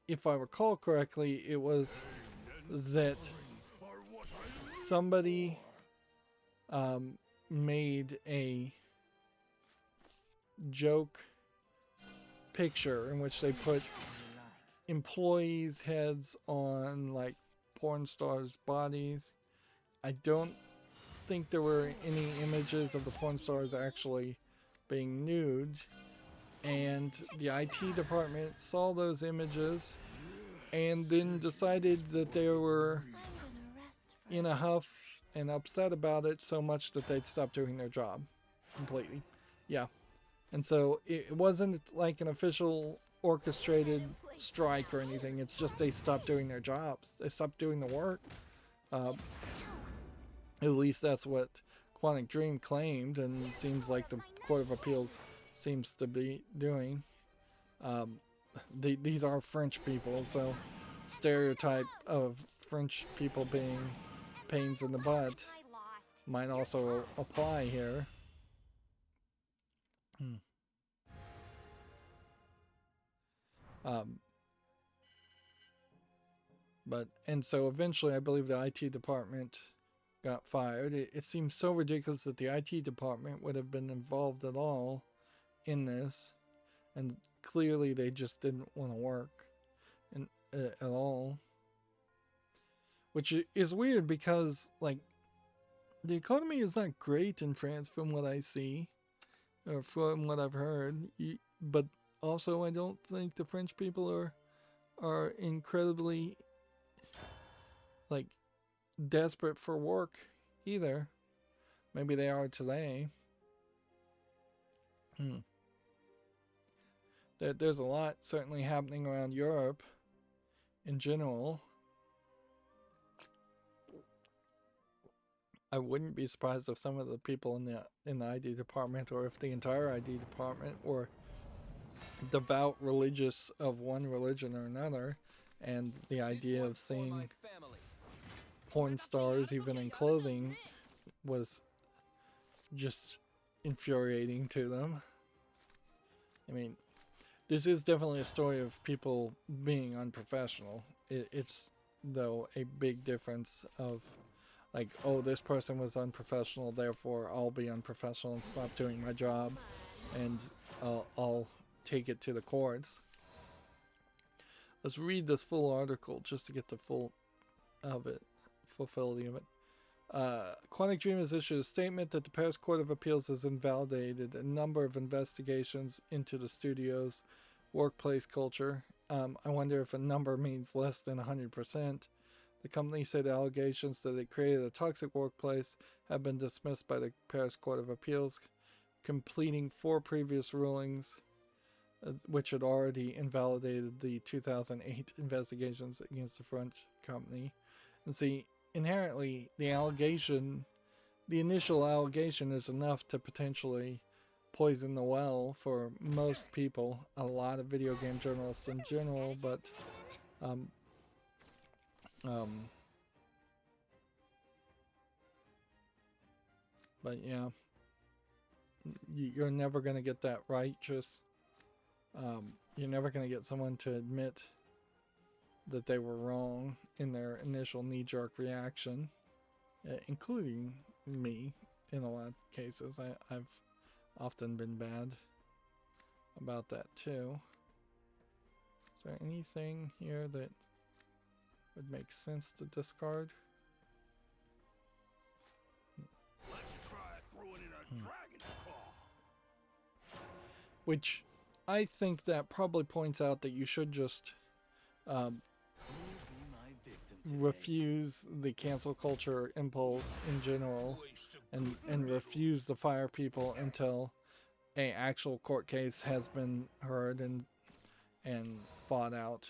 if I recall correctly, it was that somebody made a joke picture in which they put employees' heads on like porn stars' bodies. I don't think there were any images of the porn stars actually being nude, and the IT department saw those images and then decided that they were in a huff and upset about it so much that they'd stop doing their job completely. Yeah. And so it wasn't like an official orchestrated strike or anything. It's just they stopped doing their jobs. They stopped doing the work. At least that's what Quantic Dream claimed, and it seems like the Court of Appeals seems to be doing. These are French people, so stereotype of French people being pains in the butt I lost. might also apply here. And so eventually I believe the IT department got fired. It seems so ridiculous that the IT department would have been involved at all in this, and clearly they just didn't want to work at all, which is weird because like the economy is not great in France from what I see or from what I've heard, but also I don't think the French people are incredibly like desperate for work either. Maybe they are today. There's a lot certainly happening around Europe in general. I wouldn't be surprised if some of the people in the ID department, or if the entire ID department were devout religious of one religion or another, and the idea of seeing porn stars even in clothing was just infuriating to them. I mean, this is definitely a story of people being unprofessional. It's though a big difference of like, oh, this person was unprofessional, therefore I'll be unprofessional and stop doing my job, and I'll take it to the courts. Let's read this full article just to get the fulfillment of it. Quantic Dream has issued a statement that the Paris Court of Appeals has invalidated a number of investigations into the studio's workplace culture. I wonder if a number means less than 100%. The company said allegations that it created a toxic workplace have been dismissed by the Paris Court of Appeals, completing 4 previous rulings, which had already invalidated the 2008 investigations against the French company. And see, inherently, the initial allegation is enough to potentially poison the well for most people, a lot of video game journalists in general, but yeah, you're never going to get that righteous. You're never going to get someone to admit that they were wrong in their initial knee-jerk reaction, including me in a lot of cases. I've often been bad about that too. Is there anything here that would make sense to discard? Let's try throwing in a dragon's claw. Which I think that probably points out that you should just refuse the cancel culture impulse in general, and refuse to fire people until a actual court case has been heard and fought out.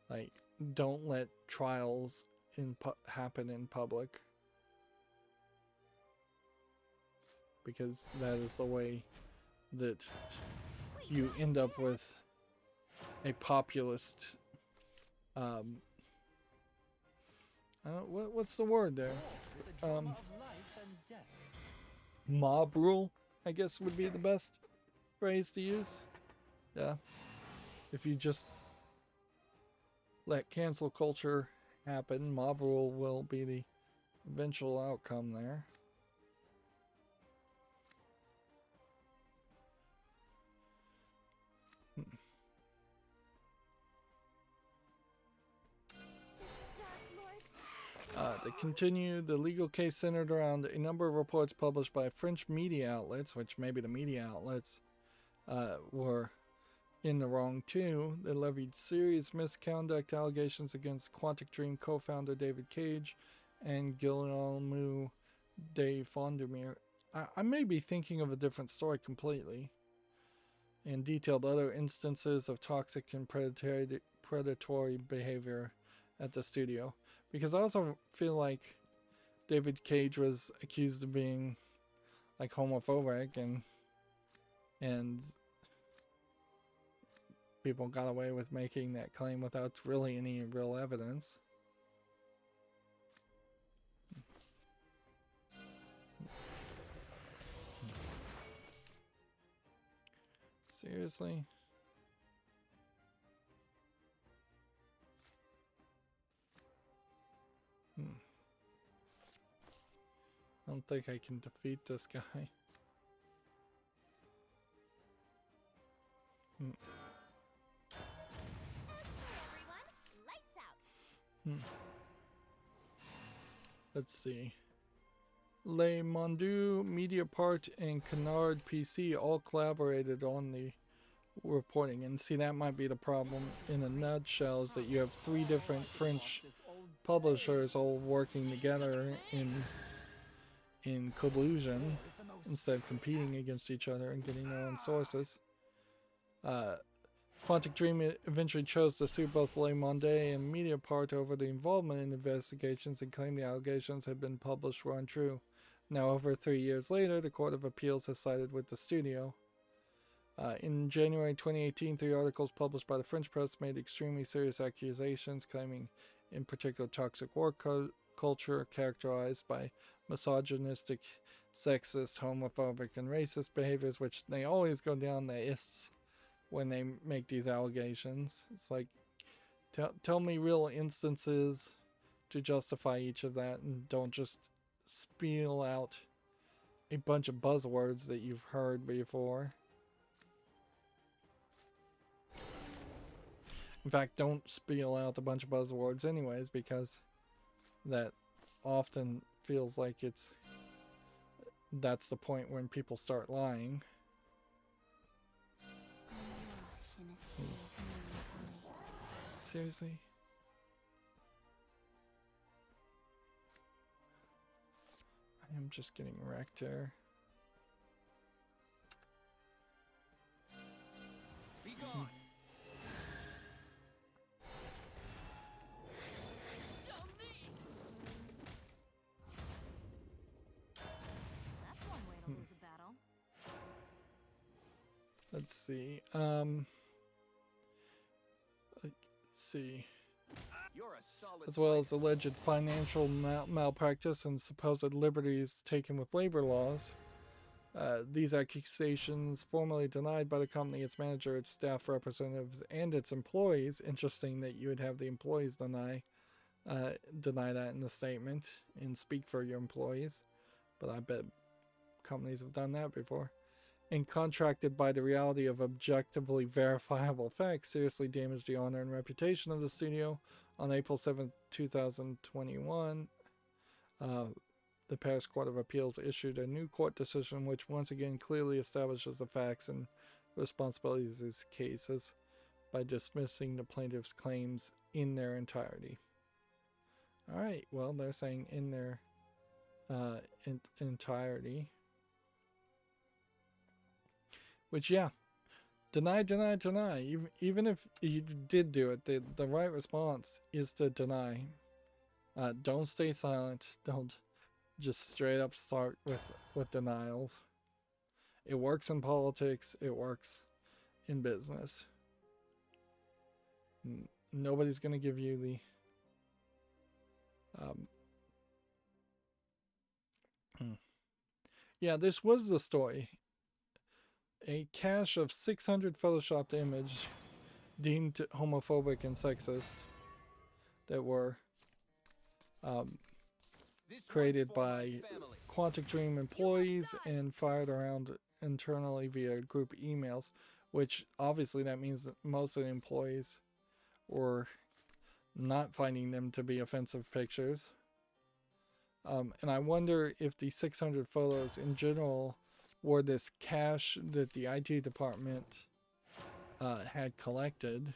Like, don't let trials happen in public, because that is the way that you end up with a populist what's the word there? Mob rule, I guess, would be the best phrase to use. Yeah. If you just let cancel culture happen, mob rule will be the eventual outcome there. To continue, the legal case centered around a number of reports published by French media outlets, which maybe the media outlets were in the wrong too. They levied serious misconduct allegations against Quantic Dream co-founder David Cage and Guillaume de Fondermere. I may be thinking of a different story completely, and detailed other instances of toxic and predatory behavior at the studio. Because I also feel like David Cage was accused of being like homophobic, and people got away with making that claim without really any real evidence. Seriously? I don't think I can defeat this guy. Everyone, lights out. Let's see. Le Mondu, Mediapart, and Canard PC all collaborated on the reporting. And see, that might be the problem in a nutshell, is that you have 3 different French publishers all working together in collusion instead of competing against each other and getting their own sources. Quantic Dream eventually chose to sue both Le Monde and Mediapart over the involvement in investigations and claimed the allegations had been published were untrue. Now, over 3 years later, the Court of Appeals has sided with the studio. In January 2018, 3 articles published by the French press made extremely serious accusations, claiming in particular toxic work culture characterized by misogynistic, sexist, homophobic, and racist behaviors, which they always go down the ists when they make these allegations. It's like, tell me real instances to justify each of that, and don't just spiel out a bunch of buzzwords that you've heard before. In fact, don't spiel out a bunch of buzzwords anyways, because that often feels like that's the point when people start lying. Seriously? I am just getting wrecked here. Be gone. That's one way to lose a battle. Let's see. Let's see. You're a solid As well as alleged financial malpractice and supposed liberties taken with labor laws. These accusations formally denied by the company, its manager, its staff representatives, and its employees. Interesting that you would have the employees deny that in the statement and speak for your employees. But I bet companies have done that before. And contracted by the reality of objectively verifiable facts, seriously damaged the honor and reputation of the studio. On April 7th, 2021, the Paris Court of Appeals issued a new court decision which once again clearly establishes the facts and responsibilities of these cases by dismissing the plaintiff's claims in their entirety. Alright, well, they're saying in their entirety. Which, yeah, deny. Even if you did do it, the right response is to deny. Don't stay silent. Don't just straight up start with denials. It works in politics. It works in business. Nobody's going to give you the yeah, this was the story. A cache of 600 photoshopped images deemed homophobic and sexist that were created by Quantic Dream employees and fired around internally via group emails, which obviously that means that most of the employees were not finding them to be offensive pictures. And I wonder if the 600 photos in general were this cache that the IT department had collected.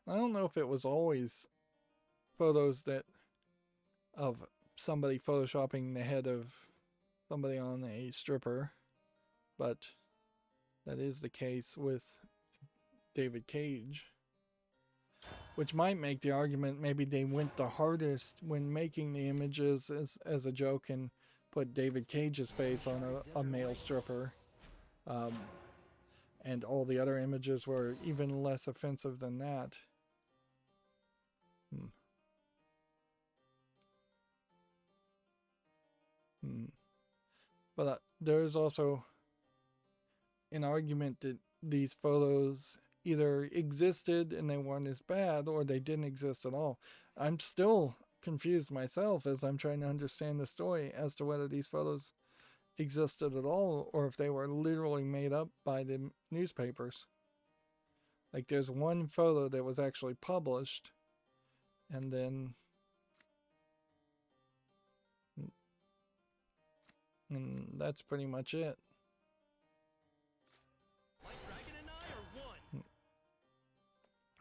I don't know if it was always photos that of somebody photoshopping the head of somebody on a stripper, but that is the case with David Cage. Which might make the argument maybe they went the hardest when making the images as a joke and put David Cage's face on a male stripper. And all the other images were even less offensive than that. But there's also an argument that these photos either existed and they weren't as bad, or they didn't exist at all. I'm still confused myself as I'm trying to understand the story as to whether these photos existed at all or if they were literally made up by the newspapers. Like, there's one photo that was actually published, and then that's pretty much it. My dragon and I are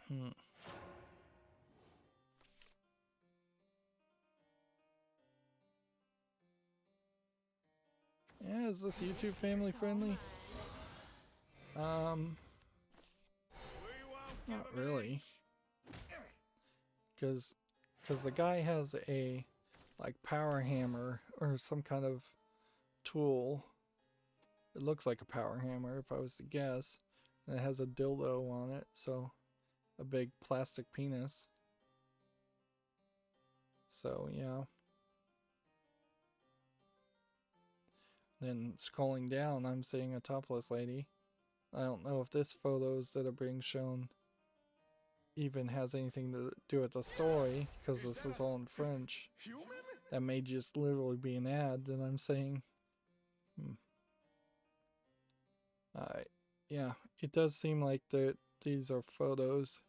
one. Yeah, is this YouTube family friendly? Not really. Because the guy has a like power hammer or some kind of tool. It looks like a power hammer if I was to guess. And it has a dildo on it, so a big plastic penis. So yeah. Then scrolling down, I'm seeing a topless lady. I don't know if this photos that are being shown even has anything to do with the story, because this is all in French. That may just literally be an ad that I'm saying. Yeah, it does seem like these are photos.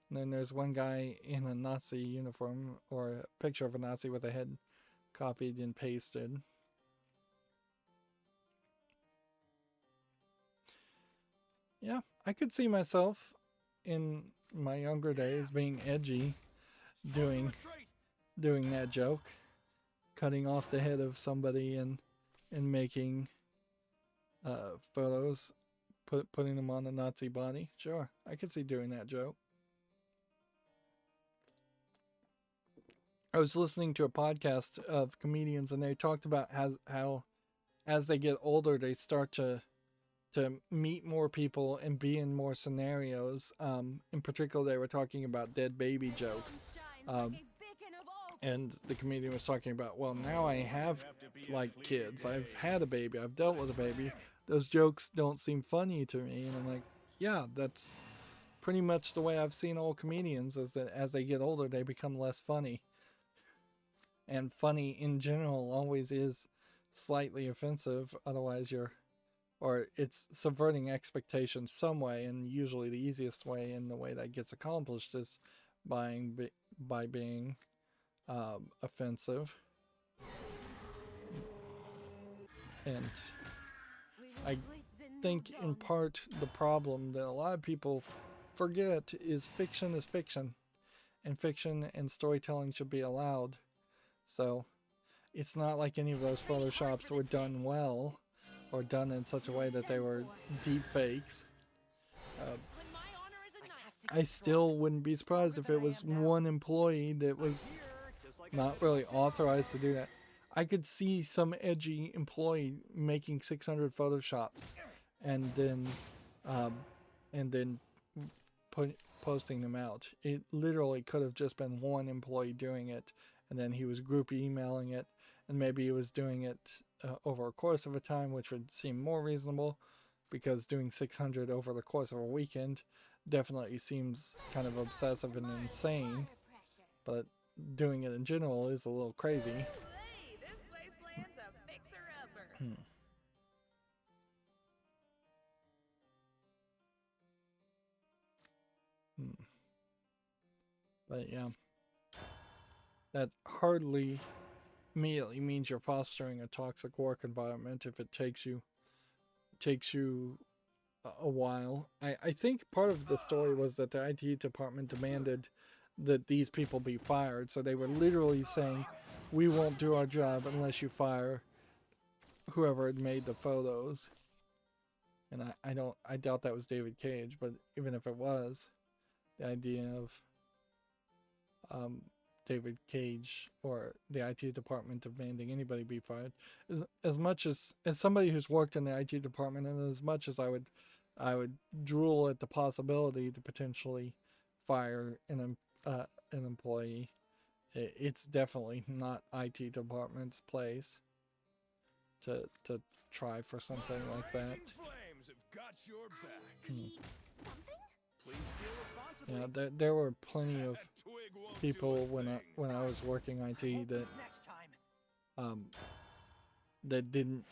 And then there's one guy in a Nazi uniform, or a picture of a Nazi with a head copied and pasted. Yeah, I could see myself in my younger days being edgy, doing that joke, cutting off the head of somebody and making photos, putting them on a Nazi body. Sure, I could see doing that joke. I was listening to a podcast of comedians, and they talked about how as they get older, they start to meet more people and be in more scenarios. In particular, they were talking about dead baby jokes. And the comedian was talking about, well, now I have like kids. I've had a baby. I've dealt with a baby. Those jokes don't seem funny to me. And I'm like, yeah, that's pretty much the way I've seen all comedians, is that as they get older, they become less funny. And funny in general always is slightly offensive. Otherwise or it's subverting expectations some way, and usually the easiest way and the way that gets accomplished is by being offensive. And I think in part the problem that a lot of people forget is fiction, and fiction and storytelling should be allowed. So it's not like any of those photoshops were done well, or done in such a way that they were deep fakes. I still wouldn't be surprised if it was one employee that was not really authorized to do that. I could see some edgy employee making 600 photoshops and then posting them out. It literally could have just been one employee doing it, and then he was group emailing it, and maybe he was doing it over a course of a time, which would seem more reasonable, because doing 600 over the course of a weekend definitely seems kind of obsessive and insane, but doing it in general is a little crazy. This wasteland's a fixer-upper. But yeah, that hardly immediately means you're fostering a toxic work environment if it takes you a while. I think part of the story was that the IT department demanded that these people be fired, so they were literally saying, we won't do our job unless you fire whoever had made the photos. and I doubt that was David Cage, but even if it was, the idea of David Cage or the IT department demanding anybody be fired, as much as somebody who's worked in the IT department, and as much as I would drool at the possibility to potentially fire an employee, it's definitely not IT department's place to try for something like that. Flames have got your back. Something? Please steal responsibly. Yeah, there were plenty of That twig won't do people a when thing. I was working IT that Next time. that didn't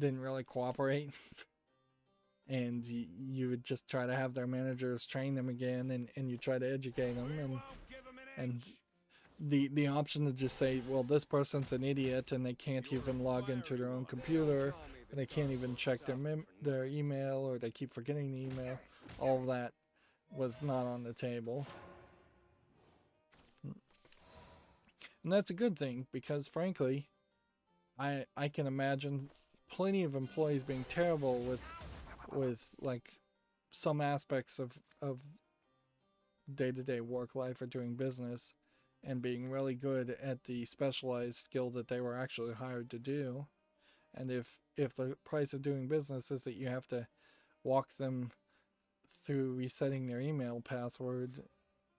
really cooperate, and you would just try to have their managers train them again, and you try to educate them, We and won't give 'em an and inch. the option to just say, well, this person's an idiot and they can't even log into their own computer, and they can't even check their email, or they keep forgetting the email, all of that was not on the table. And that's a good thing, because frankly, I can imagine plenty of employees being terrible with like some aspects of day-to-day work life or doing business, and being really good at the specialized skill that they were actually hired to do. And if the price of doing business is that you have to walk them through resetting their email password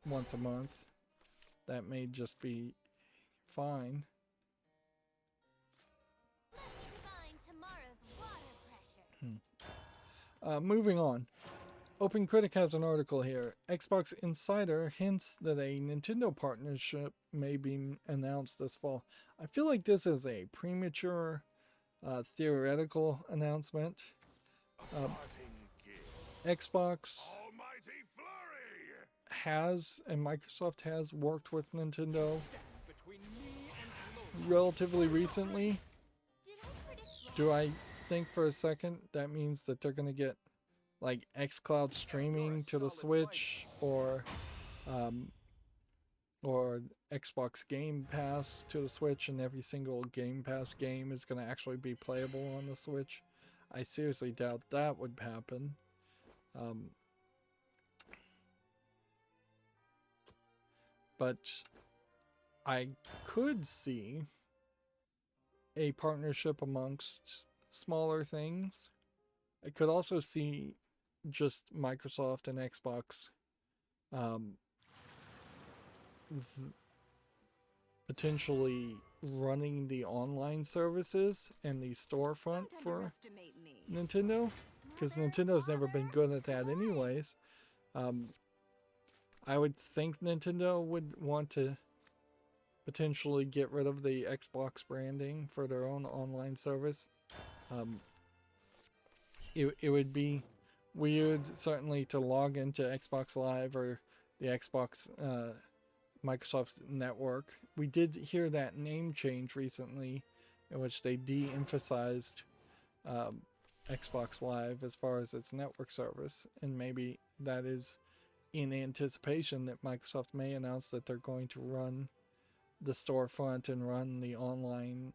once a month, that may just be fine. Let me divine tomorrow's water pressure. Moving on. OpenCritic has an article here. Xbox Insider hints that a Nintendo partnership may be announced this fall. I feel like this is a premature theoretical announcement. Xbox Almighty flurry. has, and Microsoft has, worked with Nintendo Between me and relatively recently. Did I predict wrong? Do I think for a second that means that they're going to get like xCloud streaming to the Switch, or Xbox Game Pass to the Switch, and every single Game Pass game is going to actually be playable on the Switch? I seriously doubt that would happen. But I could see a partnership amongst smaller things. I could also see just Microsoft and Xbox potentially running the online services and the storefront Don't for underestimate me. Nintendo, because Nintendo's never been good at that anyways. I would think Nintendo would want to potentially get rid of the Xbox branding for their own online service. It would be weird, certainly, to log into Xbox Live or the Xbox Microsoft's network. We did hear that name change recently, in which they de-emphasized Xbox Live as far as its network service, and maybe that is in anticipation that Microsoft may announce that they're going to run the storefront and run the online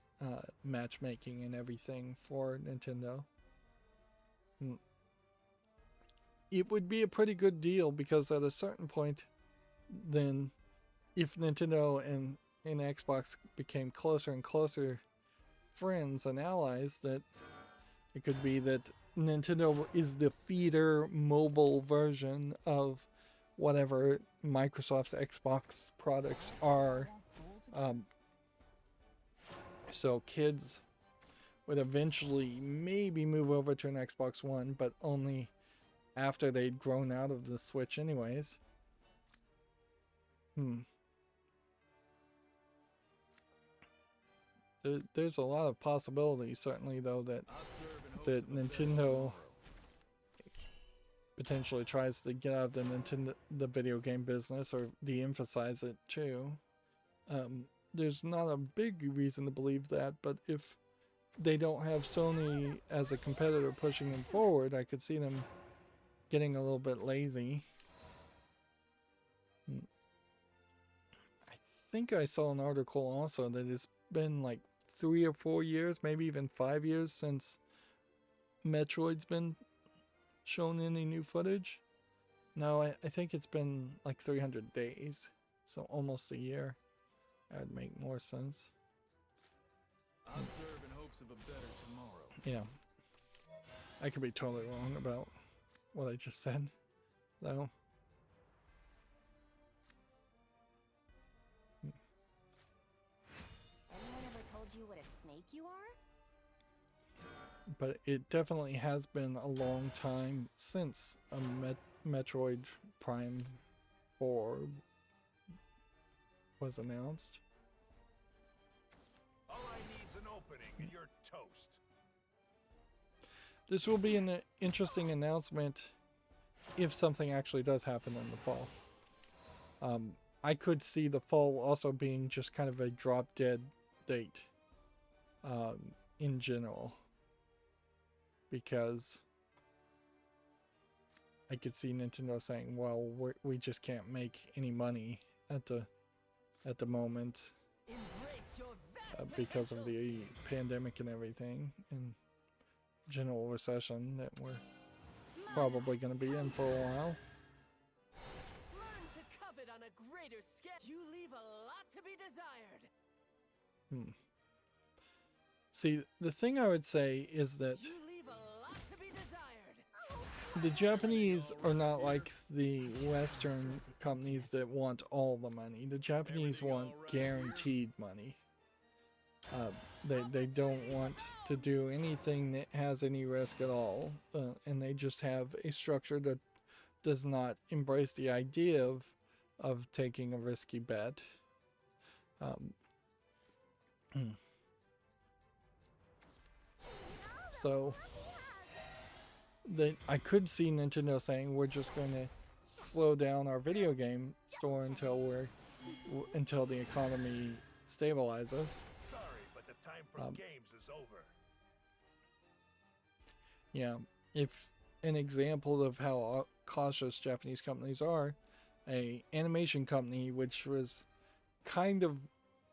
matchmaking and everything for Nintendo. It would be a pretty good deal, because at a certain point, then if Nintendo and Xbox became closer and closer friends and allies, that it could be that Nintendo is the feeder mobile version of whatever Microsoft's Xbox products are. So kids would eventually maybe move over to an Xbox One, but only after they'd grown out of the Switch anyways. There's a lot of possibilities, certainly, though, that Nintendo potentially tries to get out of the video game business, or de-emphasize it too. There's not a big reason to believe that, but if they don't have Sony as a competitor pushing them forward, I could see them getting a little bit lazy. I think I saw an article also that it's been like 3 or 4 years, maybe even 5 years, since Metroid's been shown any new footage? No, I think it's been like 300 days, so almost a year. That would make more sense. I'll serve in hopes of a better tomorrow. Yeah. I could be totally wrong about what I just said, though. Anyone ever told you what a snake you are? But it definitely has been a long time since a Metroid Prime 4 was announced. All I need's an opening and you're toast. This will be an interesting announcement if something actually does happen in the fall. I could see the fall also being just kind of a drop dead date in general, because I could see Nintendo saying, well, we just can't make any money at the moment because of the pandemic and everything, and general recession that we're probably going to be in for a while. Learn to covet on a greater scale. You leave a lot to be desired. See, the thing I would say is that You leave a lot to be desired. the Japanese are not like the Western companies that want all the money. The Japanese want guaranteed money. They don't want to do anything that has any risk at all, and they just have a structure that does not embrace the idea of taking a risky bet. So I could see Nintendo saying, we're just going to slow down our video game store until the economy stabilizes. Sorry, but the time for games is over. Yeah, if an example of how cautious Japanese companies are, a animation company which was kind of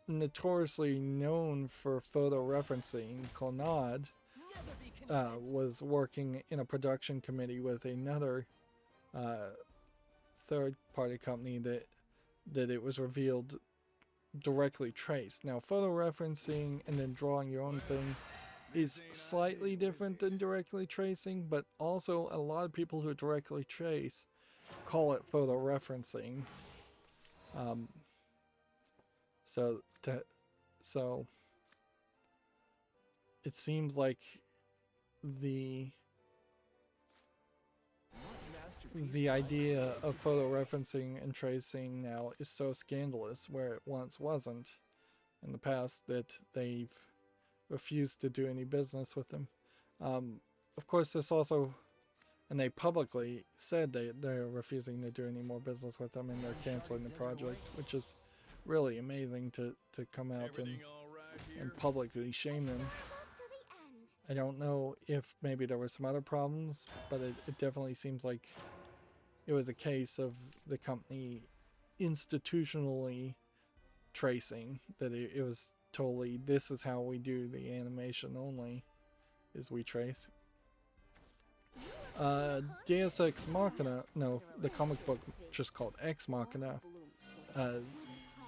notoriously known for photo referencing, Clannad, was working in a production committee with another third-party company that it was revealed directly traced. Now, photo referencing and then drawing your own thing is slightly different than directly tracing, but also a lot of people who directly trace call it photo referencing. So it seems like the idea of photo referencing and tracing now is so scandalous, where it once wasn't in the past, that they've refused to do any business with them. Of course, this also, and they publicly said they're refusing to do any more business with them, and they're canceling the project, which is really amazing to come out and publicly shame them. I don't know if maybe there were some other problems, but it definitely seems like it was a case of the company institutionally tracing, that it was totally, this is how we do the animation only, is we trace. Deus Ex Machina, no, the comic book just called Ex Machina,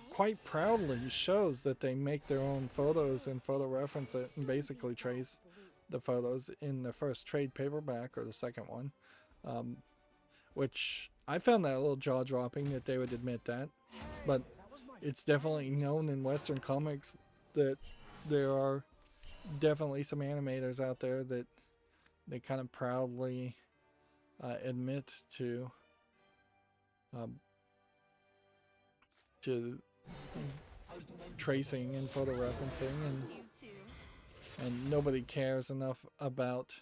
quite proudly shows that they make their own photos and photo reference it and basically trace the photos in the first trade paperback, or the second one, which I found that a little jaw-dropping that they would admit that, but it's definitely known in Western comics that there are definitely some animators out there that they kind of proudly admit to tracing and photo referencing, and nobody cares enough about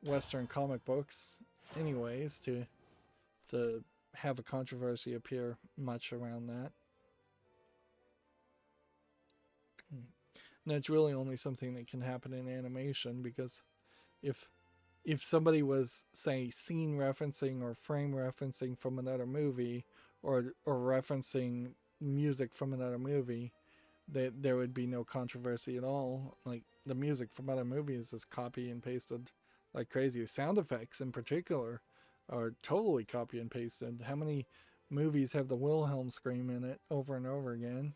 Western comic books anyways to have a controversy appear much around that. And that's really only something that can happen in animation, because if somebody was, say, scene referencing or frame referencing from another movie, or referencing music from another movie, there would be no controversy at all. Like, the music from other movies is copy and pasted like crazy. Sound effects in particular are totally copy and pasted. How many movies have the Wilhelm scream in it over and over again?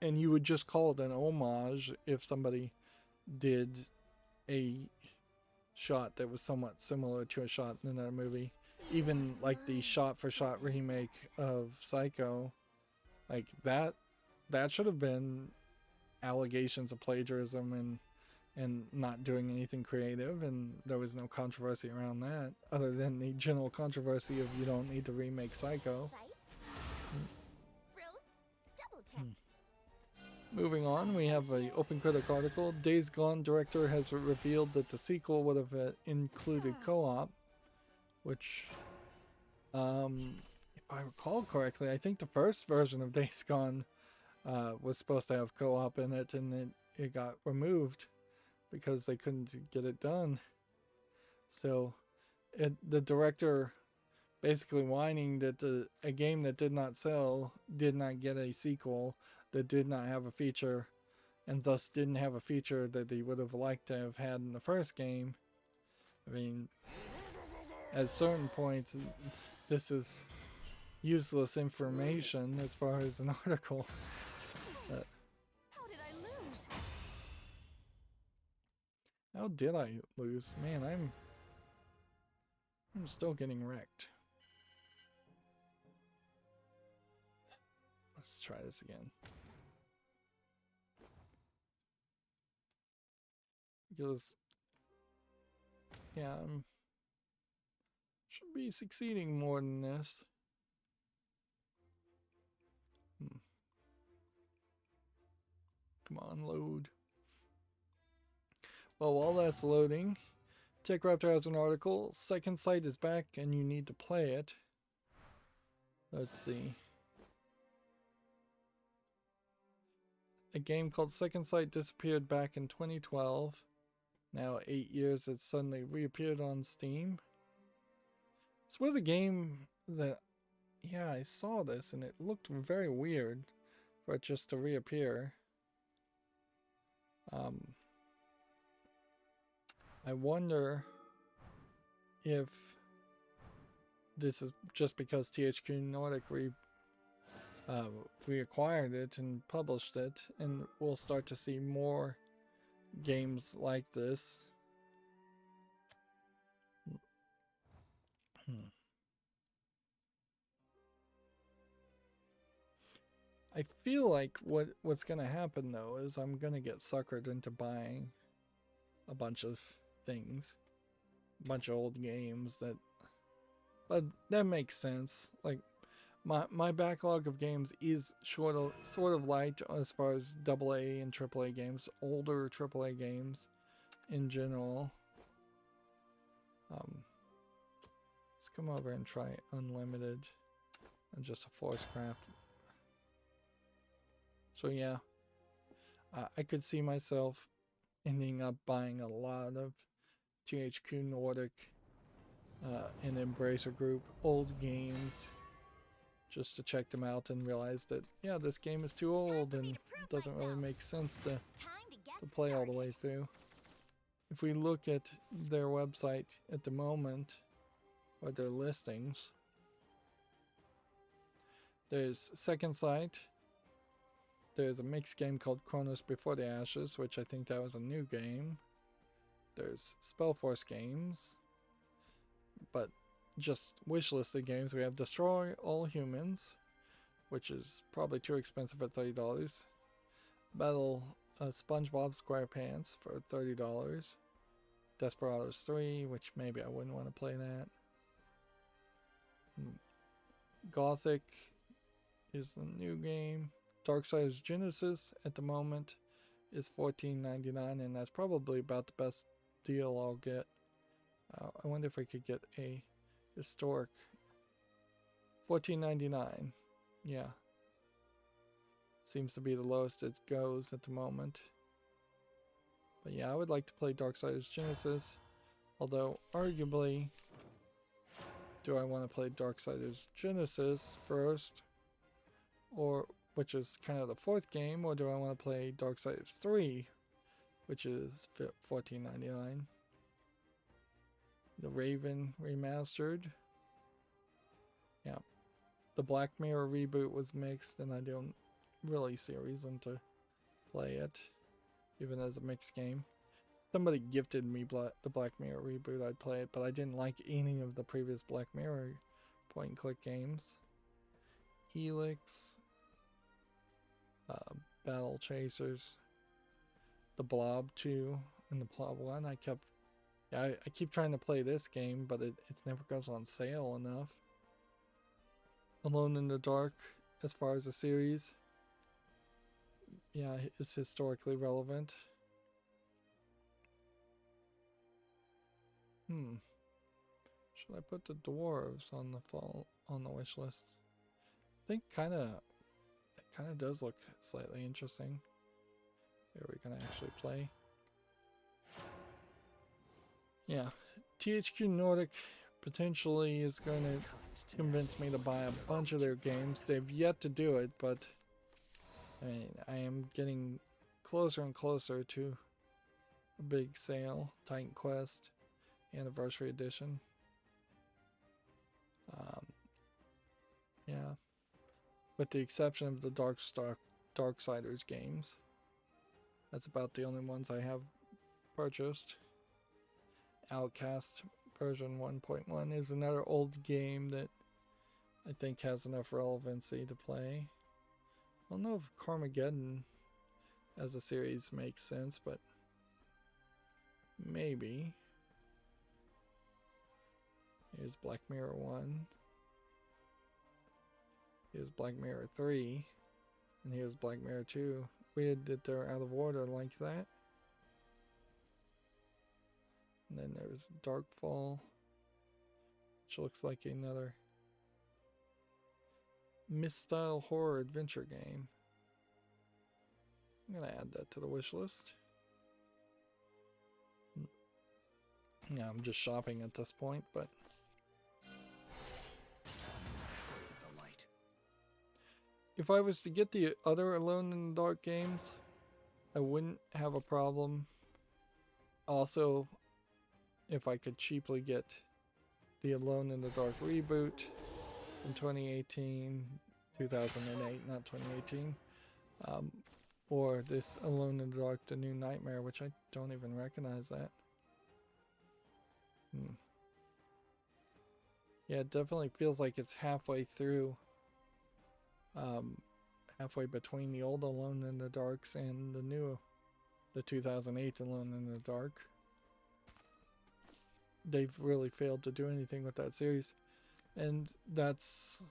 And you would just call it an homage if somebody did a shot that was somewhat similar to a shot in another movie. Even like the shot-for-shot remake of Psycho, like that should have been allegations of plagiarism and not doing anything creative, and there was no controversy around that other than the general controversy of you don't need to remake Psycho. Frills, double check. Moving on, we have an Open Critic article. Days Gone director has revealed that the sequel would have included co-op, which, if I recall correctly, I think the first version of Days Gone was supposed to have co-op in it, and then it got removed because they couldn't get it done. So the director basically whining that a game that did not sell did not get a sequel, that did not have a feature, and thus didn't have a feature that he would have liked to have had in the first game. I mean, at certain points, this is useless information as far as an article. How did I lose? How did I lose? Man, I'm still getting wrecked. Let's try this again. Because, yeah, should be succeeding more than this. Come on, load. Well, while that's loading, TechRaptor has an article. Second Sight is back and you need to play it. Let's see. A game called Second Sight disappeared back in 2012. Now 8 years, it suddenly reappeared on Steam. This was a game that, yeah, I saw this and it looked very weird for it just to reappear. I wonder if this is just because THQ Nordic reacquired it and published it, and we'll start to see more games like this. I feel like what's gonna happen though is I'm gonna get suckered into buying a bunch of things, a bunch of old games but that makes sense. Like my backlog of games is sort of light as far as AA and AAA games, older AAA games in general. Let's come over and try Unlimited and just a Force Craft. So yeah, I could see myself ending up buying a lot of THQ Nordic and Embracer Group old games just to check them out and realize that, yeah, this game is too old and doesn't really make sense to play all the way through. If we look at their website at the moment, or their listings, there's Second Sight. There's a mixed game called Chronos Before the Ashes, which I think that was a new game. There's Spellforce games, but just wishlisted games. We have Destroy All Humans, which is probably too expensive at $30. Battle SpongeBob SquarePants for $30. Desperados 3, which maybe I wouldn't want to play that. Gothic is the new game. Darksiders Genesis at the moment is $14.99, and that's probably about the best deal I'll get. I wonder if I could get a historic. $14.99. Yeah. Seems to be the lowest it goes at the moment. But yeah, I would like to play Darksiders Genesis. Although, arguably, do I want to play Darksiders Genesis first? Or, which is kind of the fourth game, or do I want to play Darksiders 3? which is $14.99. The Raven remastered. Yeah. The Black Mirror reboot was mixed, and I don't really see a reason to play it, even as a mixed game. Somebody gifted me the Black Mirror reboot, I'd play it, but I didn't like any of the previous Black Mirror point-and-click games. Helix, Battle Chasers, the Blob 2, and the Blob 1. I keep trying to play this game, but it never goes on sale enough. Alone in the Dark, as far as a series, yeah, it's historically relevant. Should I put the dwarves on the wish list? I think it kind of does look slightly interesting. Are we gonna actually play? Yeah, THQ Nordic potentially is going to convince me to buy a bunch of their games. They've yet to do it, but I mean, I am getting closer and closer to a big sale. Titan Quest Anniversary Edition. Yeah, with the exception of the Darksiders games. That's about the only ones I have purchased. Outcast version 1.1 is another old game that I think has enough relevancy to play. I don't know if Carmageddon as a series makes sense, but maybe. Here's Black Mirror 1. Here's Black Mirror 3. And here's Black Mirror 2. Weird that they're out of order like that. And then there's Darkfall, which looks like another Myst-style horror adventure game. I'm gonna add that to the wish list. Yeah, I'm just shopping at this point, but if I was to get the other Alone in the Dark games, I wouldn't have a problem. Also, if I could cheaply get the Alone in the Dark reboot in 2018, 2008, not 2018, or this Alone in the Dark, The New Nightmare, which I don't even recognize that. Yeah, it definitely feels like it's halfway through, halfway between the old Alone in the Darks and the 2008 Alone in the Dark. They've really failed to do anything with that series, and that's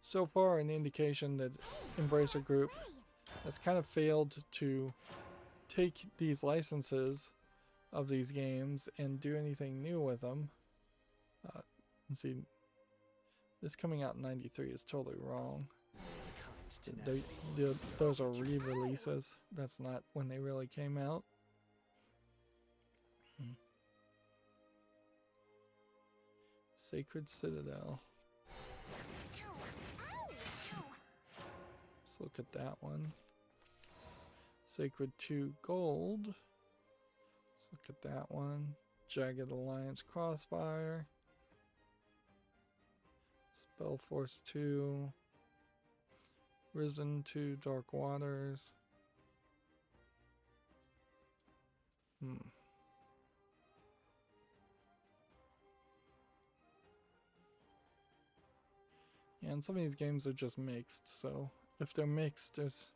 so far an indication that Embracer Group has kind of failed to take these licenses of these games and do anything new with them. Let's see, this coming out in '93 is totally wrong. Those are re-releases. That's not when they really came out. Sacred Citadel. Let's look at that one. Sacred 2 Gold. Let's look at that one. Jagged Alliance Crossfire. Spellforce 2. Risen 2 Dark Waters. Yeah, and some of these games are just mixed, so if they're mixed, there's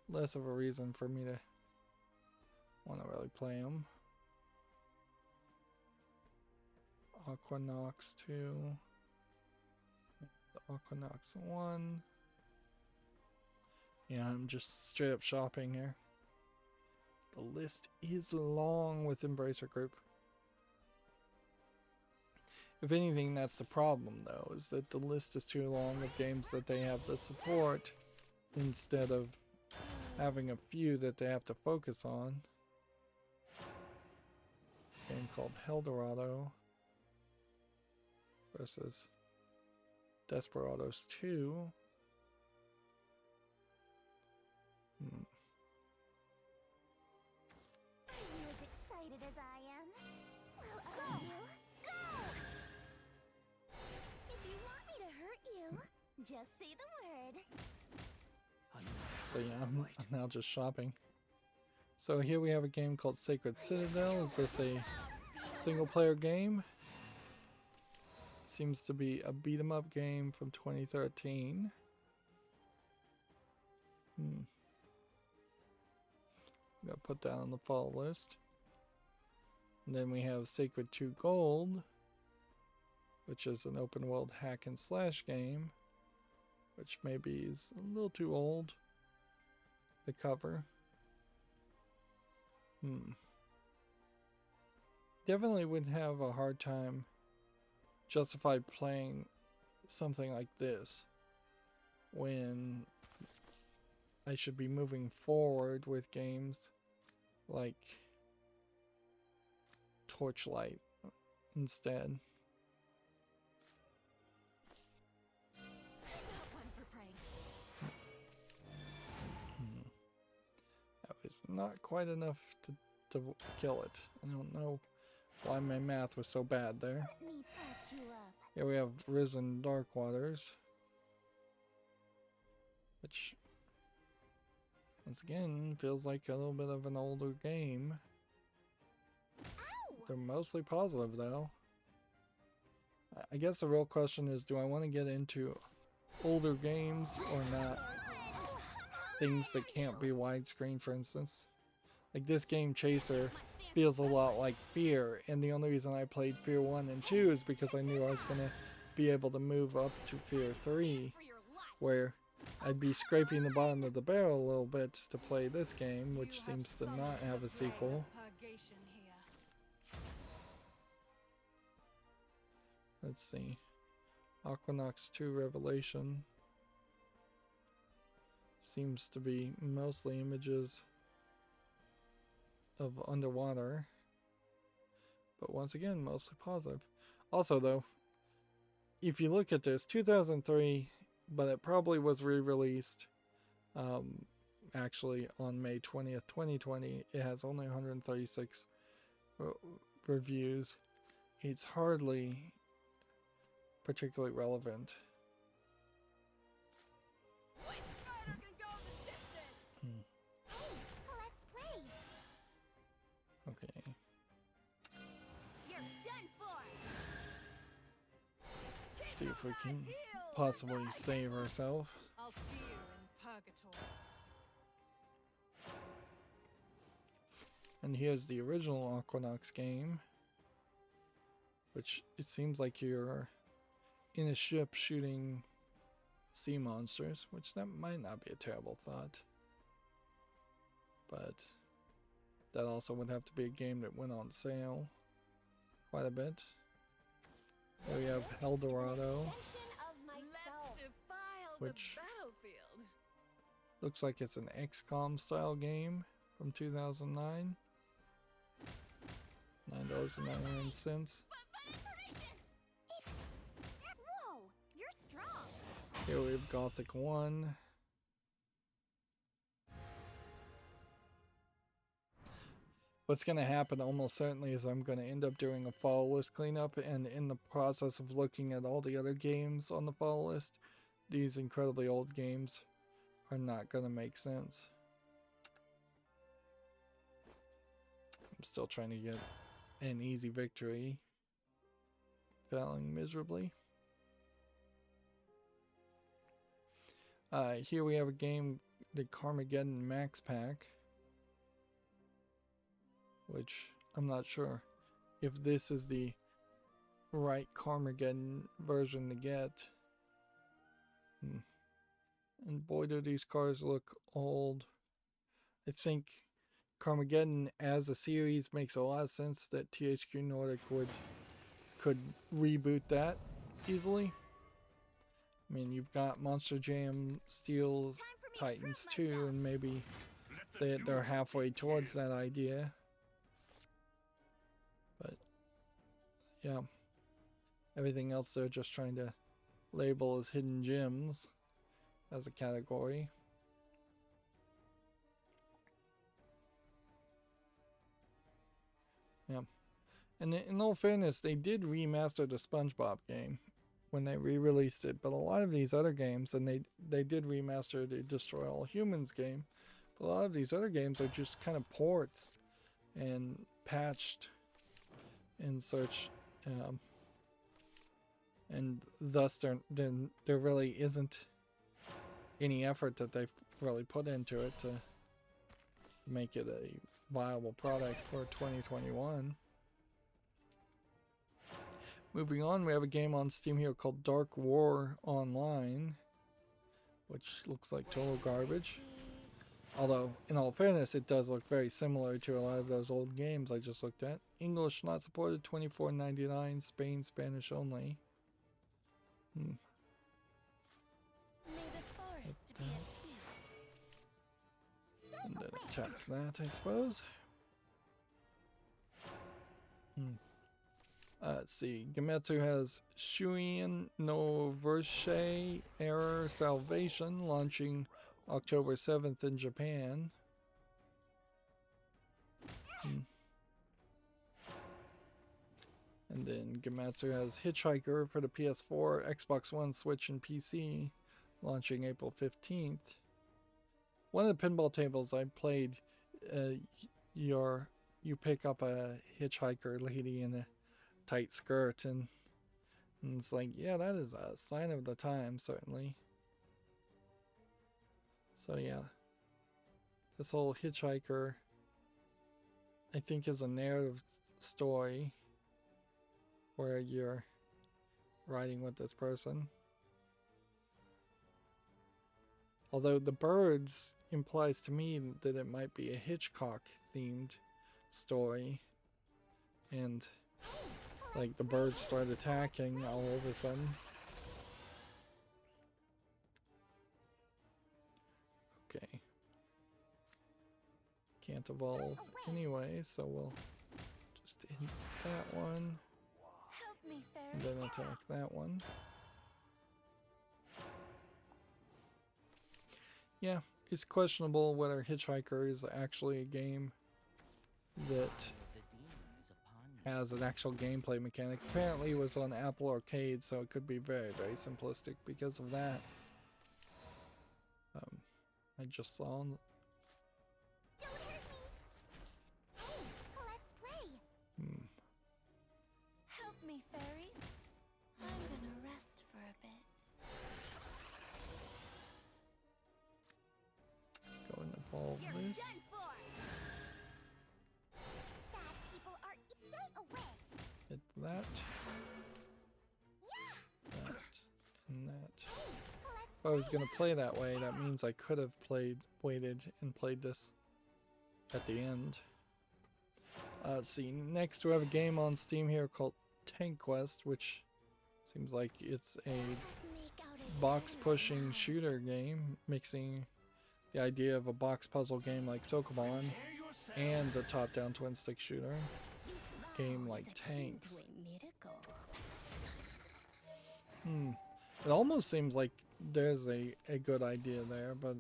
less of a reason for me to want to really play them. Aquanox 2. The Aquanox 1. Yeah, I'm just straight up shopping here. The list is long with Embracer Group. If anything, that's the problem, though, is that the list is too long of games that they have to support instead of having a few that they have to focus on. A game called Eldorado versus Desperados 2. excited as I am. Well, you go! If you want me to hurt you, just say the word. So yeah, I'm now just shopping. So here we have a game called Sacred Citadel. Is this a single player game? Seems to be a beat 'em up game from 2013. Gotta put that on the fall list. And then we have Sacred 2 Gold, which is an open world hack and slash game, which maybe is a little too old. The cover. Definitely would have a hard time justify playing something like this when I should be moving forward with games like Torchlight instead. Not one for pranks. That was not quite enough to kill it. I don't know why my math was so bad there. Let me patch you up. Here we have Risen Dark Waters, which once again feels like a little bit of an older game. Ow! They're mostly positive though. I guess the real question is, do I want to get into older games or not? Things that can't be widescreen, for instance. Like this game Chaser feels a lot like Fear, and the only reason I played Fear 1 and 2 is because I knew I was going to be able to move up to Fear 3, where I'd be scraping the bottom of the barrel a little bit to play this game, which seems to not have a sequel. Purgation here. Let's see. Aquanox 2 Revelation seems to be mostly images of underwater, but once again mostly positive. Also though, if you look at this, 2003, but it probably was re-released actually on May 20th 2020. It has only 136 reviews. It's hardly particularly relevant. Which fighter can go the distance? Let's play. Okay. You're done for. See if we can possibly save ourselves. I'll see you in purgatory. And here's the original Aquanox game, which it seems like you're in a ship shooting sea monsters, which that might not be a terrible thought. But that also would have to be a game that went on sale quite a bit. There we have Eldorado, Extension of myself. Let's defile Which- the battlefield. looks like it's an XCOM style game from 2009. $9.99. Whoa, you're strong. Here we have Gothic 1. What's going to happen almost certainly is I'm going to end up doing a fall list cleanup, and in the process of looking at all the other games on the fall list, these incredibly old games are not going to make sense. I'm still trying to get an easy victory, failing miserably. Here we have a game, the Carmageddon Max Pack, which I'm not sure if this is the right Carmageddon version to get. And boy, do these cars look old. I think Carmageddon as a series makes a lot of sense that THQ Nordic could reboot that easily. I mean, you've got Monster Jam, Steel Titans 2, and maybe they're halfway towards that idea. But yeah, everything else they're just trying to label as hidden gems as a category. Yeah. And in all fairness, they did remaster the SpongeBob game when they re-released it, but a lot of these other games, and they did remaster the Destroy All Humans game, but a lot of these other games are just kind of ports and patched and such, and thus there really isn't any effort that they've really put into it to make it a viable product for 2021. Moving on, we have a game on Steam here called Dark War Online, which looks like total garbage. Although, in all fairness, it does look very similar to a lot of those old games I just looked at. English not supported, $24.99, Spain, Spanish only. May the forest be at peace. And then attack that, I suppose. Let's see. Gemetsu has Shuin no Verse Error Salvation launching October 7th in Japan. And then Gematsu has Hitchhiker for the PS4, Xbox One, Switch, and PC launching April 15th. One of the pinball tables I played, you pick up a hitchhiker lady in a tight skirt, and it's like, yeah, that is a sign of the time, certainly. So yeah, this whole hitchhiker, I think, is a narrative story where you're riding with this person. Although the birds implies to me that it might be a Hitchcock themed story, and like the birds start attacking all of a sudden. Okay. Can't evolve anyway, so we'll just hit that one. Help me, fairy. And then attack that one. Yeah, it's questionable whether Hitchhiker is actually a game that has an actual gameplay mechanic. Apparently it was on Apple Arcade, so it could be very, very simplistic because of that. I just saw Don't hurt me. Let's play. Help me, fairies. I'm gonna rest for a bit. let's go and evolve You're this. done for. Bad people are stay away. Hit that, that, and that. If I was gonna play that way, that means I could have waited and played this at the end. Let's see, next we have a game on Steam here called Tank Quest, which seems like it's a box pushing shooter game, mixing the idea of a box puzzle game like Sokobon and the top down twin stick shooter game like Tanks. It almost seems like there's a good idea there, but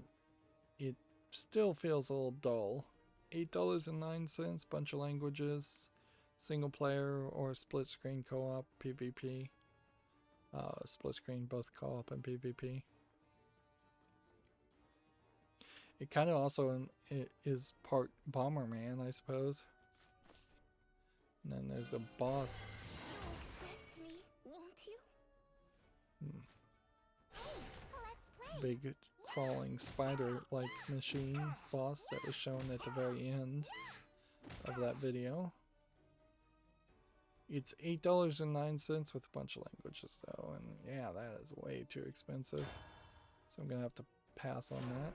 it still feels a little dull. $8.09, bunch of languages, single player or split screen co-op, PvP. Split screen, both co-op and PvP. It kind of also is part Bomberman, I suppose. And then there's a boss. You'll accept me, won't you? Let's play. Big crawling spider-like machine boss that was shown at the very end of that video. It's $8.09 with a bunch of languages though, and yeah, that is way too expensive. So I'm gonna have to pass on that.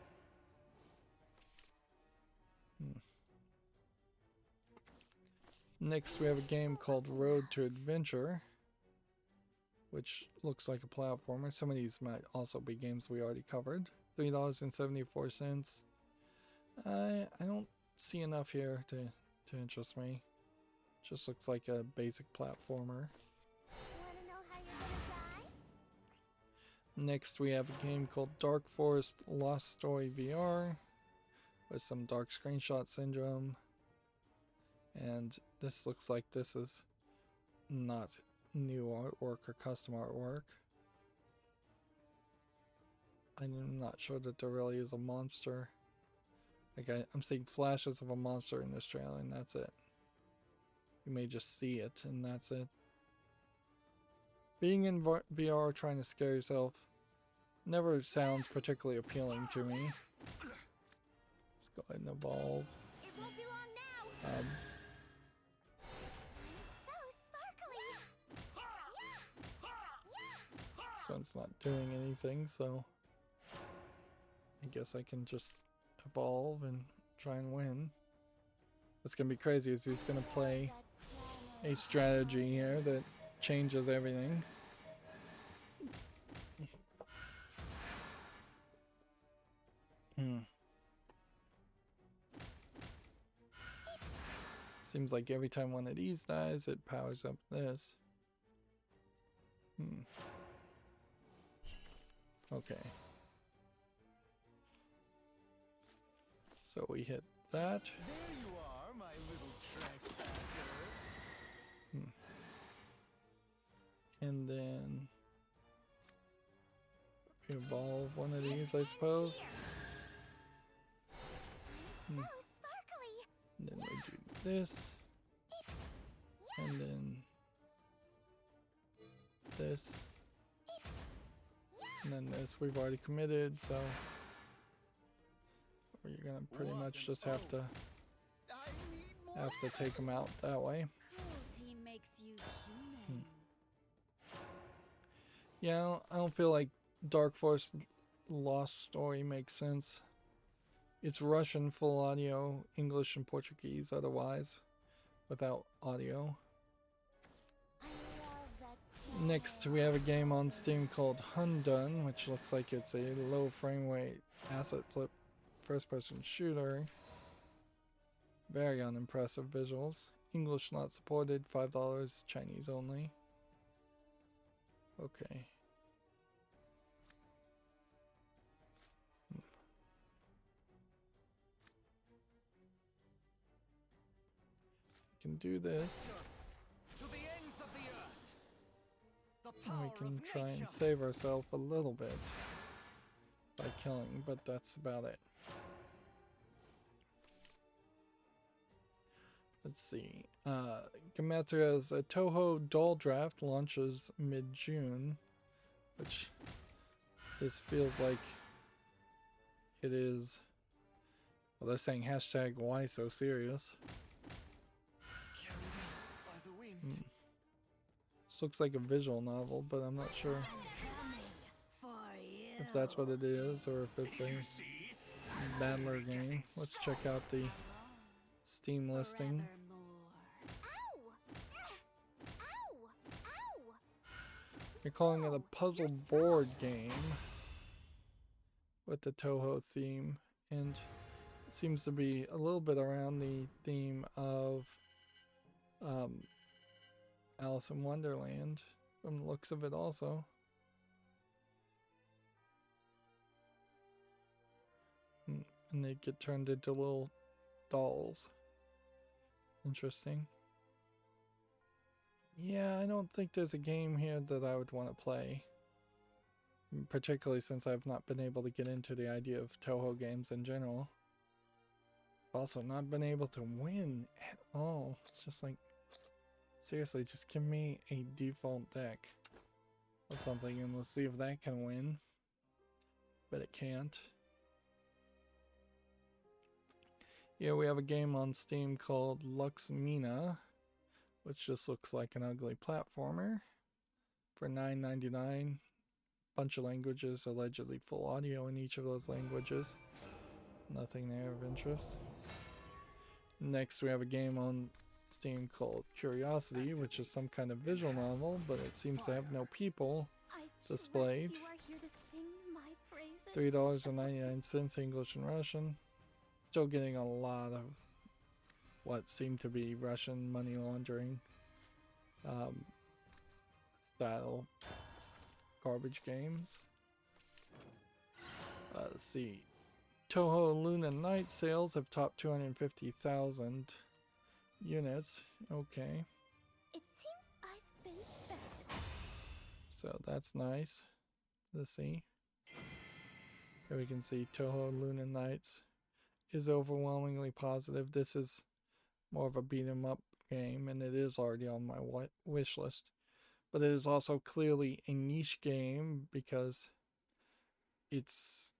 Next we have a game called Road to Adventure, which looks like a platformer. Some of these might also be games we already covered. $3.74. I don't see enough here to interest me. Just looks like a basic platformer. Wanna know how you're gonna die? Next we have a game called Dark Forest Lost Story VR with some dark screenshot syndrome And this looks like this is not new artwork or custom artwork. I'm not sure that there really is a monster. Like I'm seeing flashes of a monster in this trailer and that's it. You may just see it and that's it. Being in VR trying to scare yourself never sounds particularly appealing to me. Let's go ahead and evolve. It won't be long now. So sparkly. This one's not doing anything, so I guess I can just evolve and try and win. What's gonna be crazy is he's gonna play a strategy here that changes everything. Seems like every time one of these dies, it powers up this. Okay. So we hit that. There you are, my little trespasser. And then evolve one of these, I suppose. So sparkly. And then we do this. And then this. And then this we've already committed, so you're gonna pretty much just have to take them out that way. Cruelty makes you human. Yeah, I don't feel like Dark Force Lost Story makes sense. It's Russian full audio, English and Portuguese otherwise, without audio. I love that. Next, we have a game on Steam called Hundun, which looks like it's a low frame rate asset flip first-person shooter. Very unimpressive visuals. English not supported, $5, Chinese only. Okay. Can do this. To the ends of the earth. The And power we can of try and nature. save ourselves a little bit by killing, but that's about it. Let's see. Gametsu has a Toho Doll Draft launches mid-June, which this feels like it is. Well, they're saying hashtag why so serious. Carried off by the wind. This looks like a visual novel, but I'm not sure Coming for you. if that's what it is or if it's a battler game. Let's check out the Steam listing. Ow! Ow! Ow! They're calling it a puzzle board game with the Toho theme, and it seems to be a little bit around the theme of Alice in Wonderland from the looks of it also. And they get turned into little dolls. Interesting. Yeah, I don't think there's a game here that I would want to play. Particularly since I've not been able to get into the idea of Toho games in general. I've also not been able to win at all. It's just like, seriously, just give me a default deck of something and let's see if that can win. But it can't. Yeah, we have a game on Steam called Luxmina, which just looks like an ugly platformer for $9.99. Bunch of languages, allegedly full audio in each of those languages. Nothing there of interest. Next, we have a game on Steam called Curiosity, which is some kind of visual novel, but it seems to have no people I displayed. trust you are here to sing my praises. $3.99 English and Russian. Still getting a lot of what seem to be Russian money laundering style garbage games. Let's see. Toho Luna Night sales have topped 250,000 units. Okay, It seems I've been bested. so that's nice to see. Here we can see Toho Luna Knights is overwhelmingly positive. This is more of a beat 'em up game, and it is already on my wish list. But it is also clearly a niche game because it's,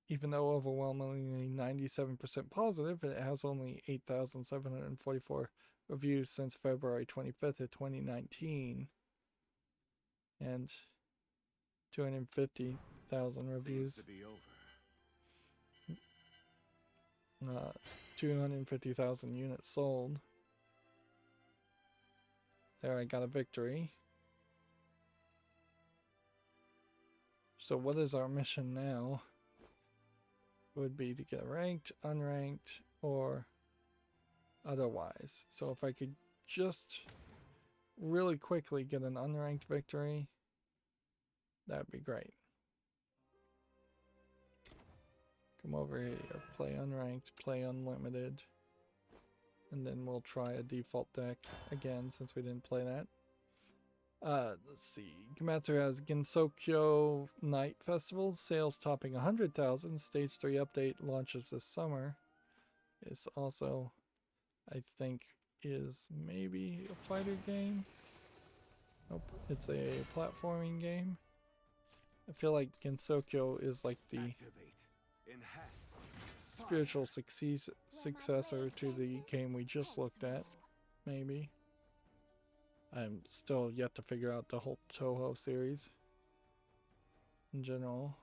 even though overwhelmingly 97% positive, it has only 8,744 reviews since February 25th of 2019 and 250,000 reviews. Seems to be over. 250,000 units sold. There, I got a victory. So what is our mission now? It would be to get ranked, unranked, or otherwise. So if I could just really quickly get an unranked victory, that'd be great. Come over here, play unranked, play unlimited, and then we'll try a default deck again since we didn't play that. Let's see. Gematsu has Gensokyo Night Festival, sales topping 100,000. Stage 3 update launches this summer. It's also, I think, is maybe a fighter game. Nope, it's a platforming game. I feel like Gensokyo is like the Activate. Enhance. spiritual successor to the game we just looked at, maybe. I'm still yet to figure out the whole Toho series in general.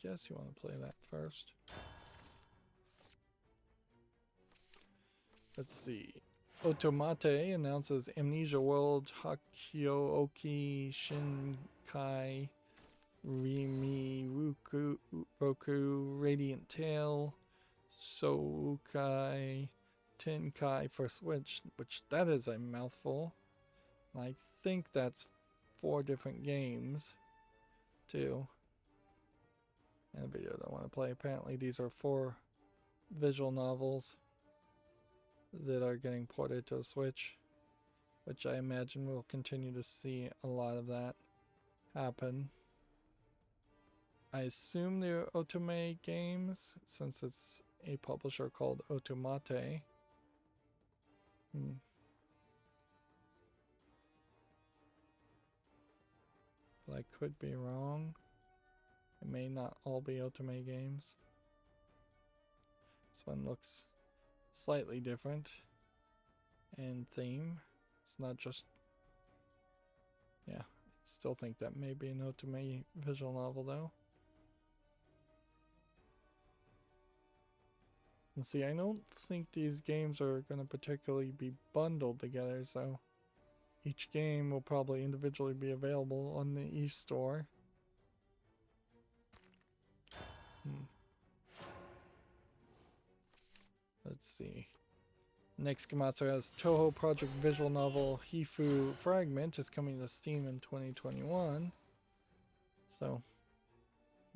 Guess you want to play that first. Let's see. Otomate announces Amnesia World Hakyo-oki Shinkai Rimi Roku Radiant Tail Soukai Tenkai for Switch, which that is a mouthful. I think that's 4 different games too. And a video that I want to play. Apparently these are 4 visual novels that are getting ported to the Switch, which I imagine we'll continue to see a lot of that happen. I assume they're Otome games, since it's a publisher called Otomate. But I could be wrong. It may not all be Otome games. This one looks slightly different in theme. It's not just... yeah, I still think that may be an Otome visual novel though. And see, I don't think these games are going to particularly be bundled together, so each game will probably individually be available on the eStore. Let's see. Next, Gematsu has Toho Project visual novel Hifu Fragment is coming to Steam in 2021. So,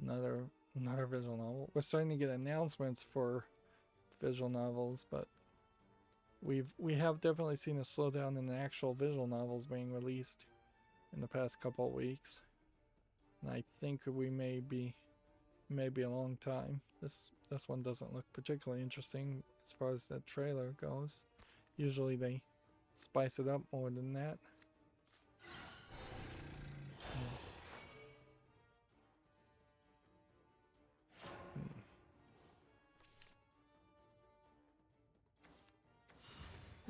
another visual novel. We're starting to get announcements for visual novels, but we have definitely seen a slowdown in the actual visual novels being released in the past couple of weeks. And I think we may be a long time. This one doesn't look particularly interesting as far as the trailer goes. Usually they spice it up more than that.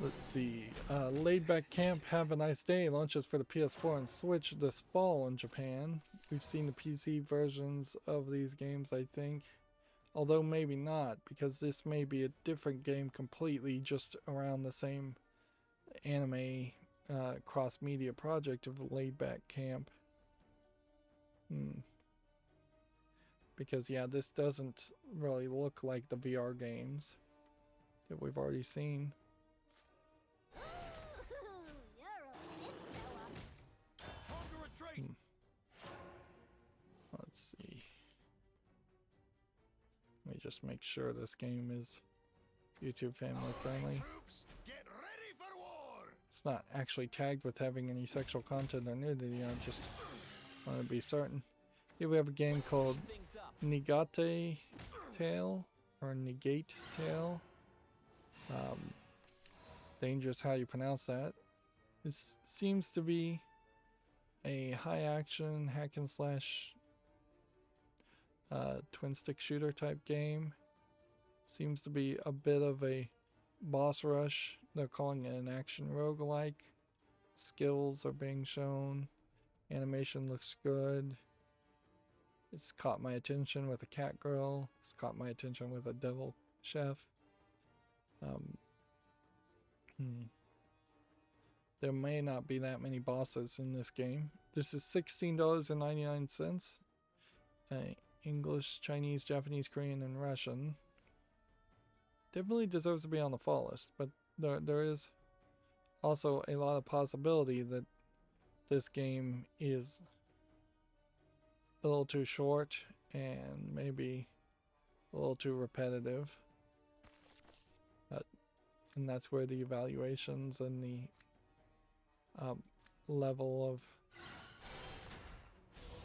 Let's see. Laid Back Camp Have a Nice Day launches for the PS4 and Switch this fall in Japan. We've seen the PC versions of these games, I think. Although maybe not, because this may be a different game completely, just around the same anime cross-media project of Laid Back Camp. Because yeah, this doesn't really look like the VR games that we've already seen. Ooh, you're a big fella. Conquer a trait. Let's see. Let me just make sure this game is YouTube family friendly. Troops, get ready for war. It's not actually tagged with having any sexual content or nudity. I just want to be certain. Here we have a game called Negate Tale or Negate Tale. Dangerous how you pronounce that. This seems to be a high action hack and slash twin stick shooter type game. Seems to be a bit of a boss rush. They're calling it an action roguelike. Skills are being shown. Animation looks good. It's caught my attention with a cat girl. It's caught my attention with a devil chef. There may not be that many bosses in this game. This is $16.99. English, Chinese, Japanese, Korean, and Russian. Definitely deserves to be on the fall list, but there is also a lot of possibility that this game is a little too short and maybe a little too repetitive. And that's where the evaluations and the level of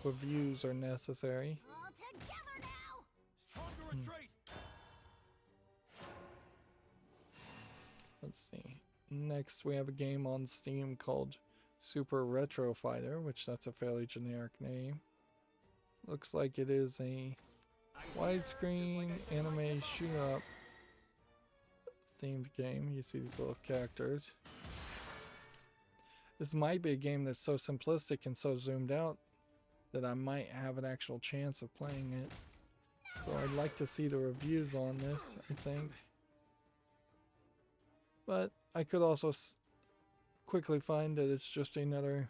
reviews are necessary. All together now. Time to retreat. Let's see. Next, we have a game on Steam called Super Retro Fighter, which that's a fairly generic name. Looks like it is a widescreen anime shoot-up themed game. You see these little characters. This might be a game that's so simplistic and so zoomed out that I might have an actual chance of playing it. So I'd like to see the reviews on this, I think. But I could also quickly find that it's just another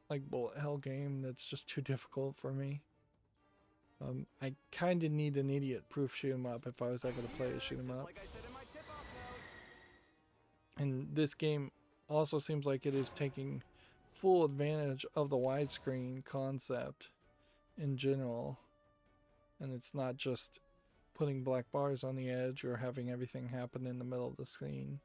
like bullet hell game that's just too difficult for me. I kind of need an idiot proof shoot 'em up if I was ever to play a shoot 'em up. Like I said in my tip-off note. And this game also seems like it is taking full advantage of the widescreen concept in general. And it's not just putting black bars on the edge or having everything happen in the middle of the screen.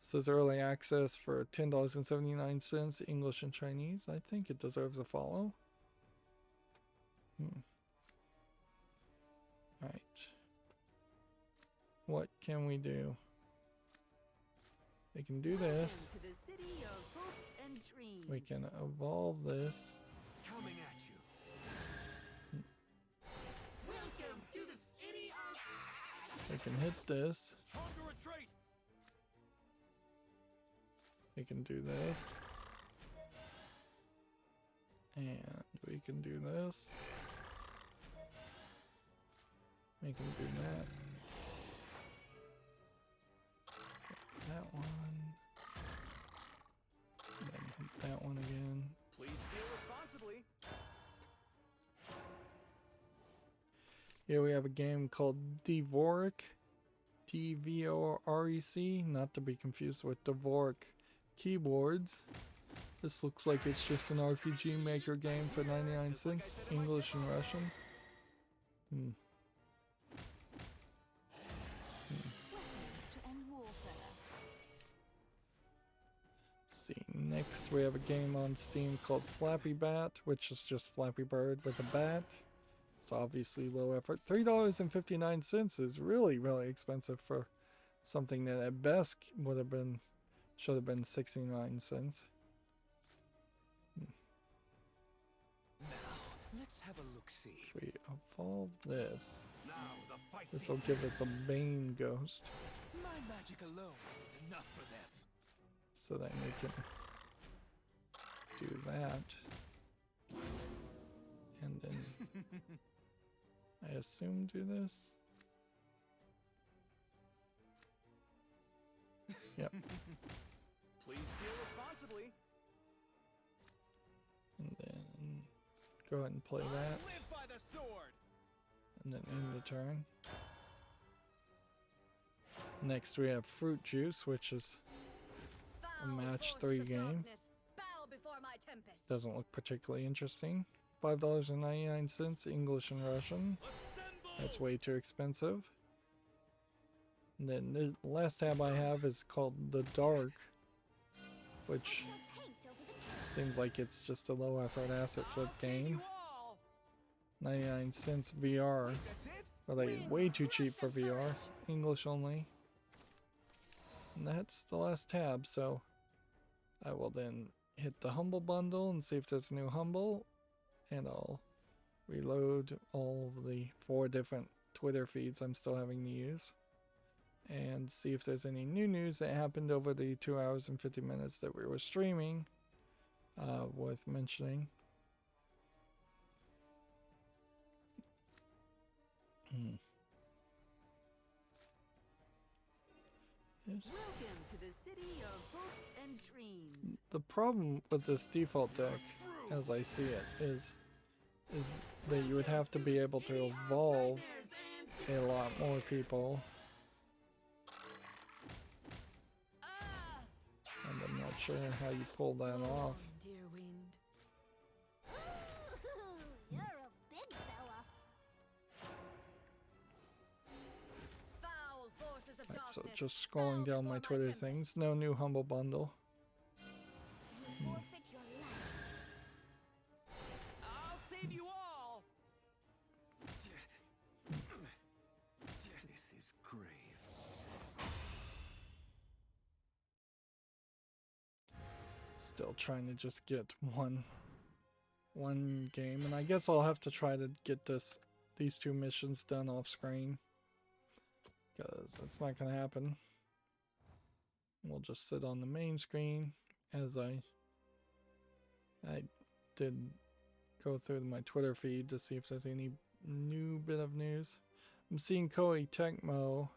This is early access for $10.79, English and Chinese. I think it deserves a follow. Alright. What can we do? We can do this. Welcome to the city of hopes and dreams. We can evolve this. Coming at you. Welcome to the city of... We can hit this. Time to retreat. We can do this. And we can do this. We can do that. That one. And then hit that one again. Please steal responsibly. Here we have a game called Dvorek. Dvorec, not to be confused with Dvorek keyboards. This looks like it's just an RPG maker game for 99 cents, English and Russian. Weapons to end warfare. See, next we have a game on Steam called Flappy Bat, which is just Flappy Bird with a bat. It's obviously low effort. $3.59 is really, really expensive for something that at best should have been 69 cents. Now, let's have a look-see. If we evolve this, Now the fight. this will give us a Bane Ghost. My magic alone isn't enough for them. So then we can do that. And then I assume do this. Yep. Please steal responsibly. And then go ahead and play that. Live by the sword. And then end the turn. Next we have Fruit Juice, which is a match 3 game. Bow before my tempest. Doesn't look particularly interesting. $5.99 English and Russian. That's way too expensive. And then the last tab I have is called The Dark, which seems like it's just a low effort asset flip game. 99 cents VR. Really way too cheap for VR. English only. And that's the last tab, so I will then hit the Humble bundle and see if there's a new Humble, and I'll reload all of the 4 different Twitter feeds I'm still having to use, and see if there's any new news that happened over the 2 hours and 50 minutes that we were streaming worth mentioning. Yes. Welcome to the city of hopes and dreams. The problem with this default deck, as I see it, is that you would have to be able to evolve a lot more people. And I'm not sure how you pull that off. Dear wind. You're a big fella. Foul forces of Right, so darkness. just scrolling down my Twitter things, no new Humble bundle. You forfeit your life. I'll save you all. This is grave. Still trying to just get one game, and I guess I'll have to try to get these 2 missions done off screen, because it's not gonna happen. We'll just sit on the main screen as I did go through my Twitter feed to see if there's any new bit of news. I'm seeing Koei Tecmo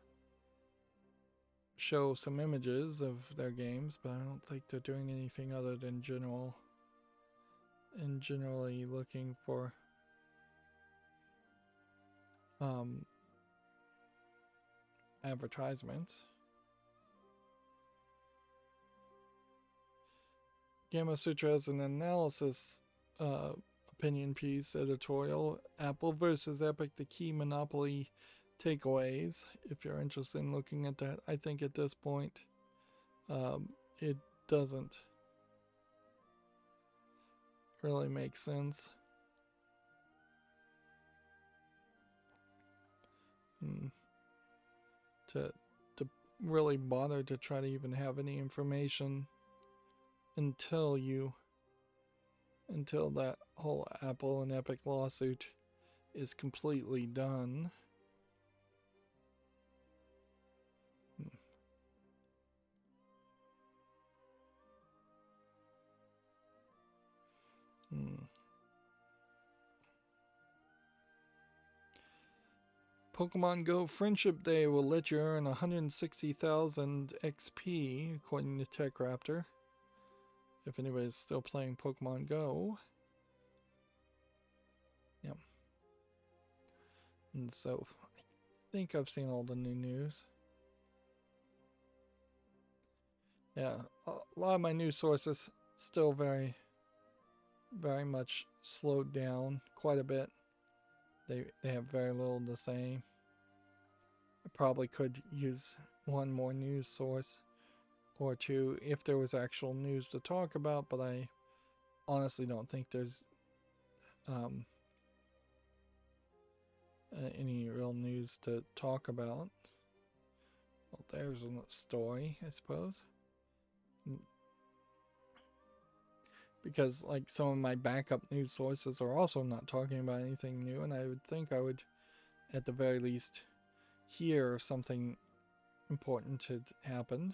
show some images of their games, but I don't think they're doing anything other than generally looking for advertisements. Gamma Sutra has an analysis opinion piece editorial. Apple versus Epic, the key monopoly takeaways. If you're interested in looking at that, I think at this point it doesn't really make sense. To really bother to try to even have any information until that whole Apple and Epic lawsuit is completely done. Pokemon Go Friendship Day will let you earn 160,000 XP, according to TechRaptor. If anybody's still playing Pokemon Go. Yep. And so, I think I've seen all the new news. Yeah, a lot of my news sources still very much slowed down quite a bit. They have very little to say. I probably could use one more news source or 2 if there was actual news to talk about, but I honestly don't think there's any real news to talk about. Well, there's a story, I suppose. Because like some of my backup news sources are also not talking about anything new, and I would think I would at the very least hear if something important had happened.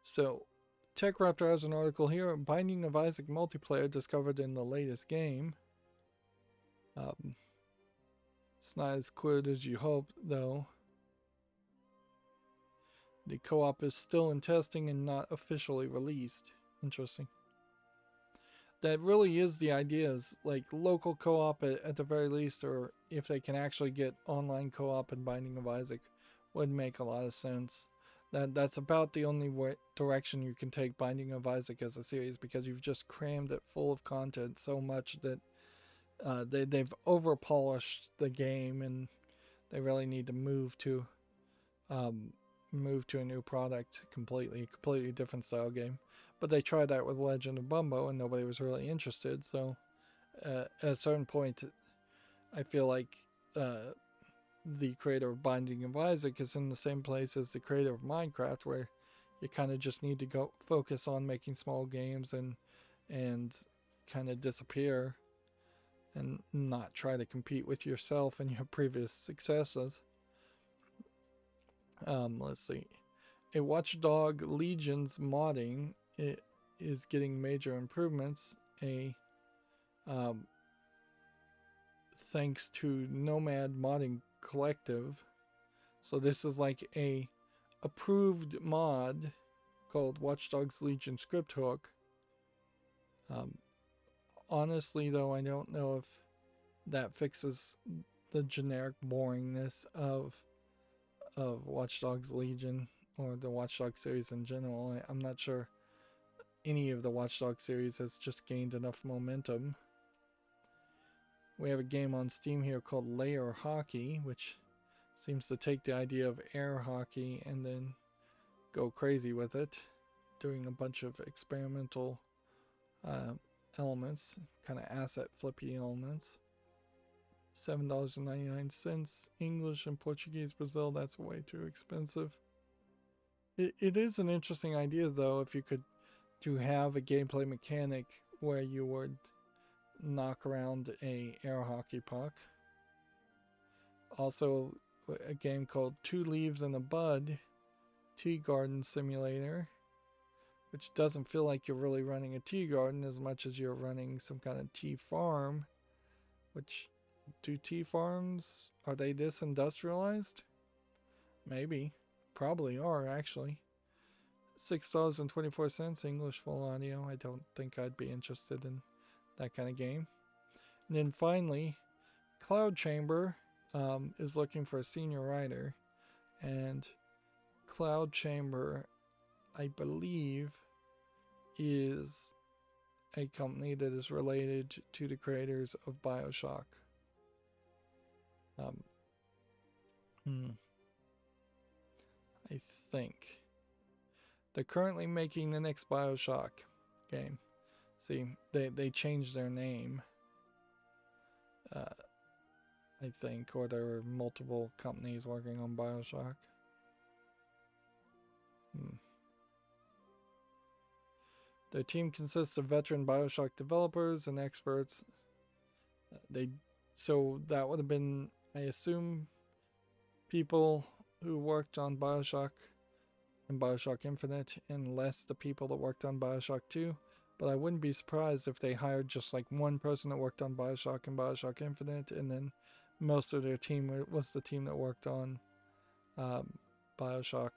So TechRaptor has an article here: Binding of Isaac multiplayer discovered in the latest game. It's not as good as you hope, though. The co-op is still in testing and not officially released. Interesting. That really is the idea, is like local co-op at the very least, or if they can actually get online co-op and Binding of Isaac would make a lot of sense. That's about the only direction you can take Binding of Isaac as a series, because you've just crammed it full of content so much that they've over polished the game, and they really need to move to a new product, completely different style game. But they tried that with Legend of Bumbo, and nobody was really interested. So at a certain point, I feel like the creator of Binding of Isaac is in the same place as the creator of Minecraft, where you kind of just need to go focus on making small games and kind of disappear and not try to compete with yourself and your previous successes. Let's see. A Watchdog Legion's modding is getting major improvements. Thanks to Nomad Modding Collective. So this is like a approved mod called Watch Dogs Legion Script Hook. Honestly, though, I don't know if that fixes the generic boringness of Watch Dogs Legion or the Watch Dogs series in general. I'm not sure any of the Watch Dogs series has just gained enough momentum. We have a game on Steam here called Layer Hockey, which seems to take the idea of air hockey and then go crazy with it, doing a bunch of experimental elements, kind of asset flippy elements. $7.99, English and Portuguese Brazil, that's way too expensive. It is an interesting idea, though, if you could have a gameplay mechanic where you would knock around a air hockey puck. Also, a game called Two Leaves and a Bud, Tea Garden Simulator, which doesn't feel like you're really running a tea garden as much as you're running some kind of tea farm. Which, do tea farms, are they this industrialized? Maybe. Probably are, actually. $6.24, English full audio. I don't think I'd be interested in that kind of game. And then finally, Cloud Chamber is looking for a senior writer. And Cloud Chamber, I believe, is a company that is related to the creators of BioShock. I think they're currently making the next BioShock game. See, they changed their name, I think, or there were multiple companies working on BioShock. Their team consists of veteran BioShock developers and experts. So that would have been, I assume, people who worked on BioShock and BioShock Infinite, and less the people that worked on BioShock 2. But I wouldn't be surprised if they hired just like one person that worked on BioShock and BioShock Infinite, and then most of their team was the team that worked on BioShock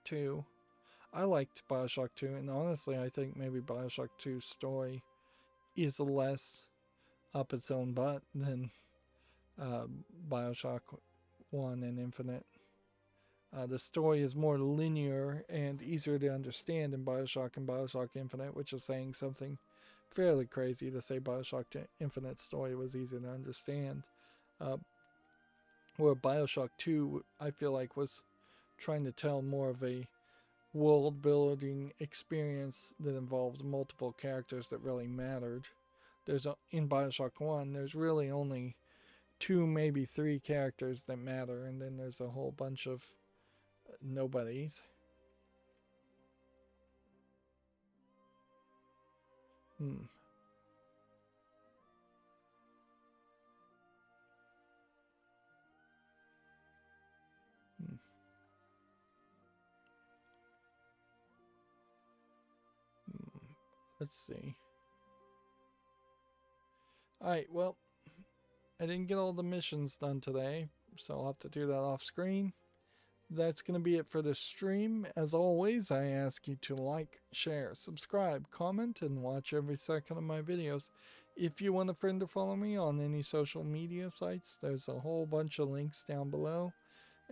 2. I liked BioShock 2, and honestly, I think maybe BioShock 2's story is less up its own butt than BioShock 1 and Infinite. The story is more linear and easier to understand in BioShock and BioShock Infinite, which is saying something fairly crazy to say BioShock Infinite's story was easy to understand. Where BioShock 2, I feel like, was trying to tell more of a world-building experience that involved multiple characters that really mattered. In BioShock 1, there's really only 2, maybe 3 characters that matter, and then there's a whole bunch of nobodies. Let's see. Alright, well, I didn't get all the missions done today, so I'll have to do that off screen. That's going to be it for this stream. As always, I ask you to like, share, subscribe, comment, and watch every second of my videos. If you want a friend to follow me on any social media sites, there's a whole bunch of links down below.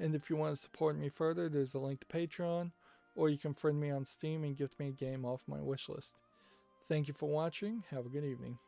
And if you want to support me further, there's a link to Patreon, or you can friend me on Steam and gift me a game off my wishlist. Thank you for watching. Have a good evening.